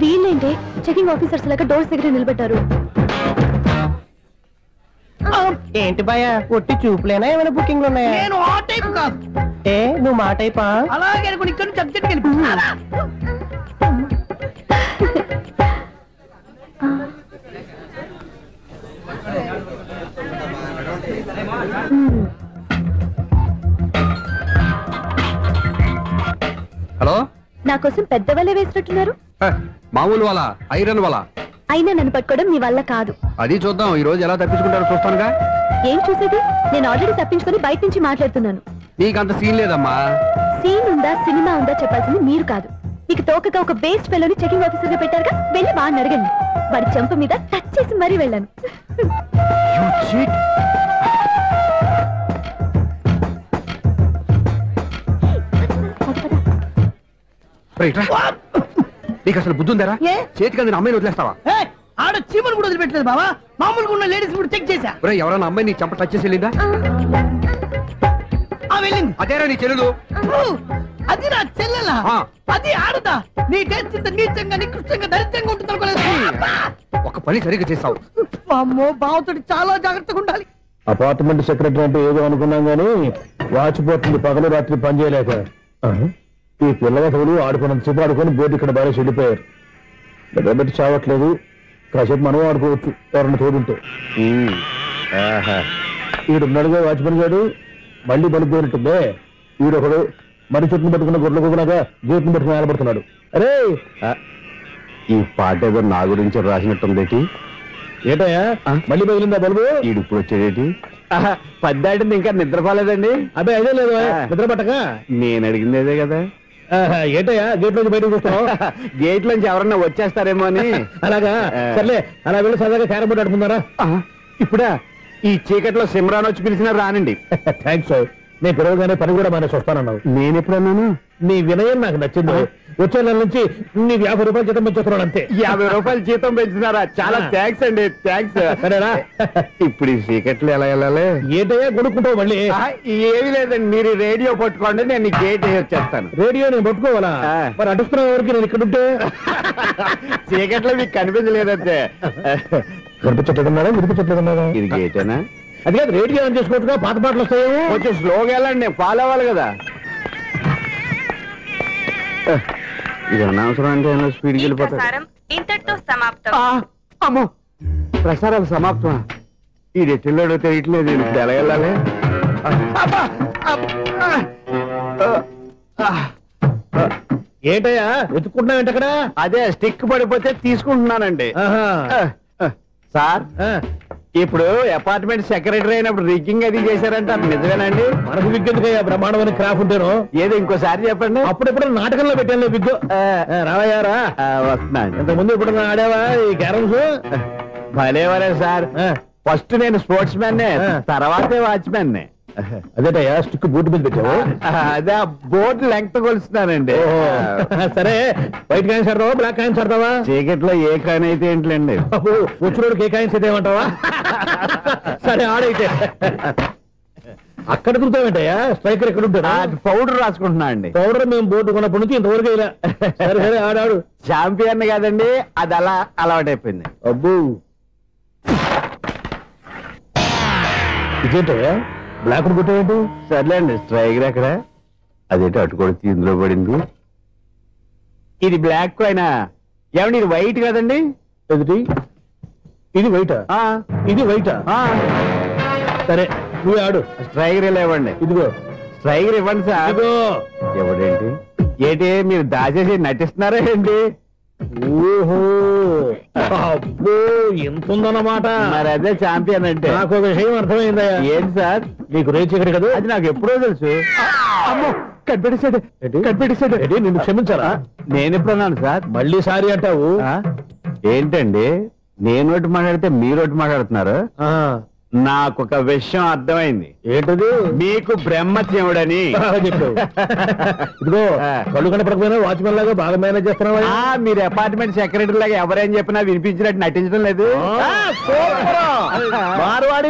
వీళ్ళేంటే చెకింగ్ ఆఫీసర్స్ లాగా డోర్స్ దగ్గర నిలబెట్టారు. ఏంటి భయ, ఒట్టి చూపులేనా ఏమైనా బుకింగ్లు ఉన్నాయా? నేను ఆ టైప్ కాదు. ఏ నువ్వు మా టైపా? అలాగే అనుకుని ఇక్కడ నుంచి అర్జెంట్కి వెళ్ళిపో. హలో, నా కోసం పెద్ద వలే వేసినట్టున్నారు. మామూలు వాళ్ళ ఐరన్ వాళ్ళ. అయినా నన్ను పట్టుకోవడం మీ వల్ల కాదు. అది చూద్దాం, ఈ రోజు ఎలా తప్పించుకుంటారో చూస్తానుగా. ఏం చూసేది? నేను ఆల్రెడీ తప్పించుకొని బయట నుంచి మాట్లాడుతున్నాను. నీకంత సీన్ లేదమ్మా. సీన్ ఉందా సినిమా ఉందా చెప్పాల్సింది మీరు కాదు. మీకు తోకగా ఒక బేస్ట్ ఫెలోని చెకింగ్ ఆఫీసర్ గా పెట్టారుగా, వెళ్ళి వాడిని అడగండి. వాడి చెంప మీద టచ్ చేసి మరీ వెళ్ళాను. నీకు అసలు బుద్ధి ఉందారా? చేతికి అందిన అమ్మాయిని వదిలేస్తావా? ఆడ చీమను కూడా వదిలిపెట్టలేదు బావా. మామూలుగా ఉన్న లేడీస్ కూడా చెక్ చేశా. ఎవరైనా అమ్మాయి నీ చెంప టచ్ చేసి వెళ్ళిందా? వెళ్ళింది. అదేరా నీ చెల్లెలు? అది నా చెల్లెలా? అది ఆడదా? నీ టేస్ట్ ఇంత నీచంగా నికృష్టంగా దరిద్రంగా ఉంటుంది అనుకోలేదు. ఒక పని సరిగ్గా చేస్తావు. అమ్మో, బావతోటి చాలా జాగ్రత్తగా ఉండాలి. అపార్ట్మెంట్ సెక్రటరీ అంటే ఏదో అనుకున్నాం గానీ వాచిపోతుంది పగలు రాత్రి పని చేయలేక. ఈ పిల్లగతులు ఆడుకున్నంత సేపు ఆడుకొని బోర్డు ఇక్కడ బాగా చెడిపోయారు. నిద్రబెట్టి చావట్లేదు. కాసేపు మనం ఆడుకోవచ్చు ఎవరన్నా తోడుంటే. ఈడున్నాడుగా వాచ్మెన్ గారు, మళ్ళీ బలిపోయినట్టుందే. ఈడొకడు మరి చెట్టును పట్టుకున్న గొడ్ల కుక్కలాగా గేట్ను పట్టుకుని నిలబడుతున్నాడు. అరే, ఈ పాట ఏదో నా గురించి రాసినట్టుంది. ఏటయ్యా మళ్ళీ పగిలిందా బల్బు? ఈడు ఇప్పుడు వచ్చేదేటి? పద్దాటింది ఇంకా నిద్రపోలేదండి. అబ్బాయి అదే లేదు నిద్ర పట్టక. నేను అడిగింది అదే కదా. ఏటయ్యా గేట్ నుంచి బయటకు చూస్తావు? గేట్ లోంచి ఎవరన్నా వచ్చేస్తారేమో అని. అలాగా, సర్లే అలా వెళ్ళి సరదాగా క్యారం బోర్డు ఆడుకున్నారా? ఇప్పుడా? ఈ చీకట్లో సిమ్రాన్ వచ్చి పిలిచినా రానండి. థ్యాంక్స్. నేను పిలవగానే పని కూడా మానేసి వస్తానన్నావు. నేను ఎప్పుడన్నాను? నీ వినయం నాకు నచ్చింది. వచ్చే నెల నుంచి నీ 50 రూపాయలు జీతం పెంచుతున్నాను అంతే. 50 రూపాయలు జీతం పెంచుతున్నారా? చాలా థ్యాంక్స్ అండి, థ్యాంక్స్. సరేనా? ఇప్పుడు ఈ చీకట్లు ఎలా వెళ్ళాలి? ఏంటయ్యా కొనుక్కుంటావు మళ్ళీ? ఏమీ లేదండి, మీరు రేడియో పట్టుకోండి, నేను గేట్ వచ్చేస్తాను. రేడియో నేను పట్టుకోవాలా? మరి అడుస్తున్న వరకు నేను ఇక్కడ ఉంటే చీకట్లో మీకు కనిపించలేదంటే. కనిపించట్లేదన్నారా? వినిపించట్లేదన్నారా? ఇది గేటేనా? అది కాదు, రేడియో అని చేసుకోవచ్చుగా, పాత పాటలు వస్తాయేమో. కొంచెం స్లోగా వెళ్ళండి, నేను ఫాలో అవ్వాలి కదా. ఇది అనవసరం అంటే స్పీడ్కి వెళ్ళిపోతారు. ఇంతటితో సమాప్తం. అమ్మో, ప్రసారాలు సమాప్తం. ఈ రెట్టిల్లో తెలియట్లేదు, ఇప్పుడు ఎలా వెళ్ళాలి? ఏంటయ్యా వెతుక్కుంటున్నావు? అక్కడ అదే స్టిక్ పడిపోతే తీసుకుంటున్నానండి. సార్, ఇప్పుడు అపార్ట్మెంట్ సెక్రటరీ అయినప్పుడు రిగ్గింగ్ అది చేశారంటే అది నిజమేనండి? మనకు విగ్గెందుకయ్యా, బ్రహ్మాండమైన క్రాఫ్ ఉంటాను. ఏదో ఇంకోసారి చెప్పండి. అప్పుడెప్పుడు నాటకంలో పెట్టాను విగ్గు. రావయ్యారా? వస్తున్నాను. ఇంతకుముందు ఇప్పుడు ఆడావా ఈ క్యారమ్స్? భలేవరే సార్, ఫస్ట్ నేను స్పోర్ట్స్ మ్యాన్, తర్వాతే వాచ్మెన్. అదేటయ్యా స్టిక్ బోర్డు మీద పెట్టావు? అదే బోర్డు లెంగ్త్ కొలుస్తున్నానండి. సరే, వైట్ కాయిన్స్ ఆడతావా, బ్లాక్ కాయిన్స్ ఆడతావా? చీకట్లో ఏ కాయిన్ అయితే ఏంటండి, వచ్చినోడికి ఏ కాయిన్స్ అయితే ఏమంటావా? సరే ఆడైతే. అక్కడ తిరుగుతావేంటయ్యా? స్ట్రైకర్ ఎక్కడ ఉంటారా? పౌడర్ రాసుకుంటున్నా అండి. పౌడర్ మేము బోర్డు కొన్నప్పటి నుంచి ఇంతవరకు ఇలా. సరే సరే ఆడాడు. ఛాంపియన్ కాదండి, అది అలా అలవాటైపోయింది. అబ్బో, ఇదేంటయ్యా బ్లాక్ కొట్టేయండి? సర్లేండి, స్ట్రైకర్ ఎక్కడ? అదేంటి అటుకొడితే ఇందులో పడింది. ఇది బ్లాక్ కాయినా? ఏమండి ఇది వైట్ కదండి? ఎదుటి ఇది వైటా? ఇది వైటా? సరే నువ్వు ఆడు. స్ట్రైకర్ ఇలా ఇవ్వండి. ఇదిగో స్ట్రైకర్ ఇవ్వండి సార్. ఇదిగో. ఎవడేంటి ఏంటి మీరు దాచేసి నటిస్తున్నారా ఏంటి? ఓహో, అబ్బో ఎంత ఉందన్నమాట. మరి అదే ఛాంపియన్ అంటే. నాకు ఒక విషయం అర్థమైందా? ఏంటి సార్? నీకు రేచి ఇక్కడ కదా? అది నాకు ఎప్పుడో తెలుసు. అమ్మో, కనిపెట్టేసాడు, కనిపెట్టేసాడు. నిన్ను క్షమించారా? నేను ఎప్పుడన్నాను సార్? మళ్ళీ సారీ అంటావు? ఏంటండి, నేను ఒకటి మాట్లాడితే మీరు ఒకటి మాట్లాడుతున్నారు. నాకు ఒక విషయం అర్థమైంది. ఏంటది? మీకు బ్రహ్మత్యముడని చెప్పావు. ఇదిగో కళ్ళు కనపడకపోయినా వాచ్మెన్ లాగా బాగా మేనేజ్ చేస్తున్నావా? మీరు అపార్ట్మెంట్ సెక్రటరీ లాగా ఎవరేం చెప్పినా వినిపించినట్టు నటించడం లేదు.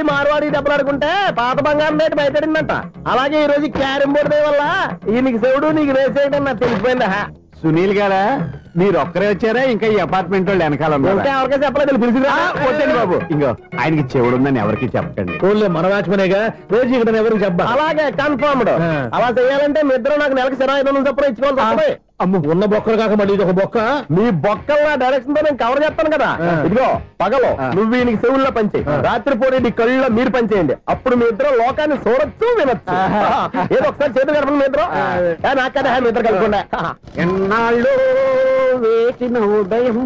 మార్వాడి దెబ్బలాడుకుంటే పాత బంగారం రేటు బయటడిందంట. అలాగే ఈ రోజు క్యారం బోర్డు వల్ల ఈయనకి శివుడు నీకు రేసేయడం నాకు తెలిసిపోయిందా? సునీల్ గారా, మీరు ఒక్కరే వచ్చారా? ఇంకా ఈ అపార్ట్మెంట్ వాళ్ళు వెనకాల ఎవరికీ చెప్పలేదు, పిలిచిరా. వద్దండి బాబు, ఇంకో ఆయనకి చెవుడుందని ఎవరికి చెప్పకండి. మన వాచ్మనేగా, రోజు ఇక్కడ ఎవరికి చెప్పా. అలాగే కన్ఫర్మ్డ్. అలా చేయాలంటే మీ ఇద్దరు నాకు నెలకు సిరా 500 చొప్పున ఇచ్చుకోవాలి. అమ్మ, ఉన్న బొక్కలు కాక మళ్ళీ ఇది ఒక బొక్క. మీ బొక్కల డైరెక్షన్ తో నేను కవర్ చేస్తాను కదా. ఇదిగో పగలో నువ్వు ఈయనకి చెవుల్లో పంచే, రాత్రి పూట నీ కళ్ళలో మీరు పనిచేయండి. అప్పుడు మీ ఇద్దరు లోకాన్ని చూడొచ్చు, వినొచ్చు. ఏదో ఒకసారి చేతులు కలపండి మీ ఇద్దరు. నాకదే మీ ఇద్దరు కలపకుండా. ఎన్నాళ్ళు వేసిన ఉదయం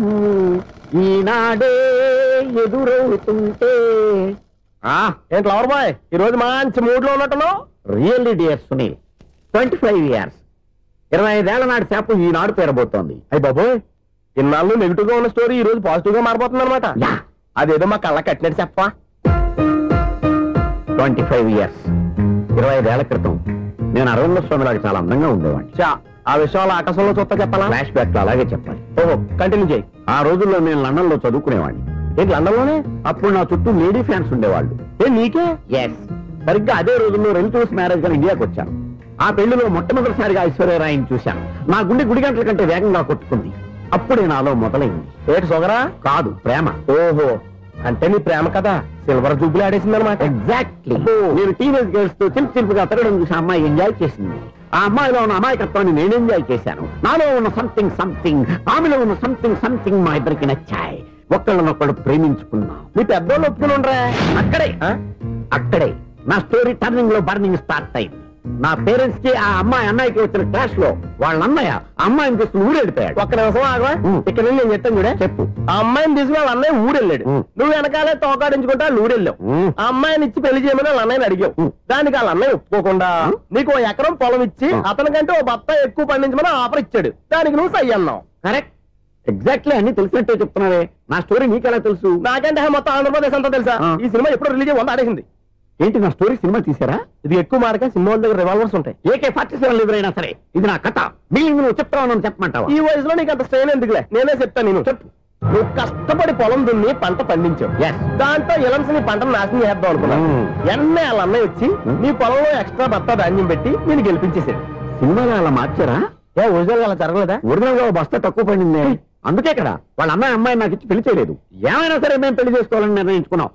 ఈనాడే ఎదురవుతుంటే. ఏంటి లవర్ బాయ్, ఈ రోజు మంచి మూడ్ లో ఉన్నట్టున్నావు? రియల్లీ డియర్ సునీల్, 25 years 25 ఏళ్ల నాటి శాపం ఈనాడు పేరబోతోంది. అయ్యి బాబోయ్, ఇన్నాళ్ళు నెగిటివ్ గా ఉన్న స్టోరీ ఈ రోజు పాజిటివ్ గా మారిపోతుంది అనమాట. అదేదో మా కళ్ళ కట్టినట్టు చెప్పా. 25 years 25 ఏళ్ల క్రితం నేను అరవింద స్వామిలాగా చాలా అందంగా ఉండేవాడిని. ఆ విషయాలు ఆకాశంలో చూస్తా చెప్పాలా? ఫ్లాష్ బ్యాక్ లో అలాగే చెప్పాలి. ఓహో, కంటిన్యూ చేయి. ఆ రోజుల్లో నేను లండన్ లో చదువుకునేవాడిని. ఏంటి లండన్ లోనే? అప్పుడు నా చుట్టూ లేడీ ఫ్యాన్స్ ఉండేవాళ్ళు. నీకే? ఎస్, సరిగ్గా అదే రోజుల్లో రిలేటివ్స్ మ్యారేజ్ గా ఇండియాకి వచ్చాను. ఆ పెళ్లిలో మొట్టమొదటిసారిగా ఐశ్వర్యరాయని చూశాను. నా గుండె గుడి గంటల కంటే వేగంగా కొట్టుకుంది. అప్పుడే నాలో మొదలైంది. ఏటి సొగరా? కాదు, ప్రేమ. ఓహో, అంటే నీ ప్రేమ కదా సిల్వర్ జూబ్లీ ఆడేసింది అనమాట. ఎగ్జాక్ట్లీ. నేను టీనేజ్ గర్ల్స్ తో చిలుపుగా తిరగడం చూసి అమ్మాయి ఎంజాయ్ చేసింది. ఆ అమ్మాయిలో ఉన్న అమాయకత్వాన్ని నేను ఎంజాయ్ చేశాను. నాలో ఉన్న సంథింగ్, ఆమెలో ఉన్న సంథింగ్ మా ఇద్దరికి నచ్చాయి. ఒక్కళ్ళనొక్కడు ప్రేమించుకున్నాం. మీ పెద్దోళ్ళు ఒప్పుకుని ఉండరా? అక్కడే నా స్టోరీ టర్నింగ్ లో బర్నింగ్ స్టార్ట్ అయింది. నా పేరెంట్స్ కి ఆ అమ్మాయి అన్నయ్యకి వచ్చిన క్లాష్ లో వాళ్ళ అన్నయ్య అమ్మాయిని తీసుకుని ఊరెళ్ళిపోయాడు. ఒక్క నిమిషం ఆగవా? ఇక్కడ నేను చెప్తాను కూడా. చెప్పు. ఆ అమ్మాయిని తీసుకుని వాళ్ళ అన్నయ్య ఊరెళ్ళాడు. నువ్వు వెనకాలే తోకాడించుకుంటా ఊరెళ్ళావు. ఆ అమ్మాయిని ఇచ్చి పెళ్లి చేయమని వాళ్ళ అన్నయ్యని అడిగావు. దానికి వాళ్ళ అన్నయ్య ఒప్పుకోకుండా నీకు 1 ఎకరం పొలం ఇచ్చి అతనికంటే ఓ బత్త ఎక్కువ పండించమని ఆఫర్ ఇచ్చాడు. దానికి నువ్వు సై అన్నావు. కరెక్ట్, ఎగ్జాక్ట్లీ అన్ని తెలిసినట్టే చెప్తున్నావే. నా స్టోరీ నీకెలా తెలుసు? నాకంటే మొత్తం ఆంధ్రప్రదేశ్ అంతా తెలుసా? ఈ సినిమా ఎప్పుడు రిలీజ్ 100 ఆడేసింది. ఏంటి నా స్టోరీ సినిమా తీసారా? ఇది ఎక్కువ మారక సినిమా దగ్గర రివాల్వర్స్ ఉంటాయి. AK-47 ఎదురైనా సరే ఇది నా కథ. మిగిలింది నువ్వు చెప్తావు చెప్పమంటావా? ఈ వయసులో నీకు అంత స్ట్రెయిన్ ఎందుకులే, నేనే చెప్తాను. నేను చెప్పు. నువ్వు కష్టపడి పొలం దున్ని పంట పండించావు. దాంతో ఇలమ్స్ నీ పంటను నాశనం చేద్దాం అనుకున్నావు. ఎన్నే వాళ్ళ అన్నయ్య వచ్చి నీ పొలంలో ఎక్స్ట్రా బత్తా ధాన్యం పెట్టి నేను గెలిపించేసాడు. సినిమాలో అలా మార్చారా? ఒరిజినల్ అలా జరగలేదా? ఒరిజినల్ గా బస్తా తక్కువ పడింది. అందుకే కదా వాళ్ళ అమ్మాయి నాకు ఇచ్చి పెళ్లి చేయలేదు. ఏమైనా సరే మేము పెళ్లి చేసుకోవాలని నిర్ణయించుకున్నాం.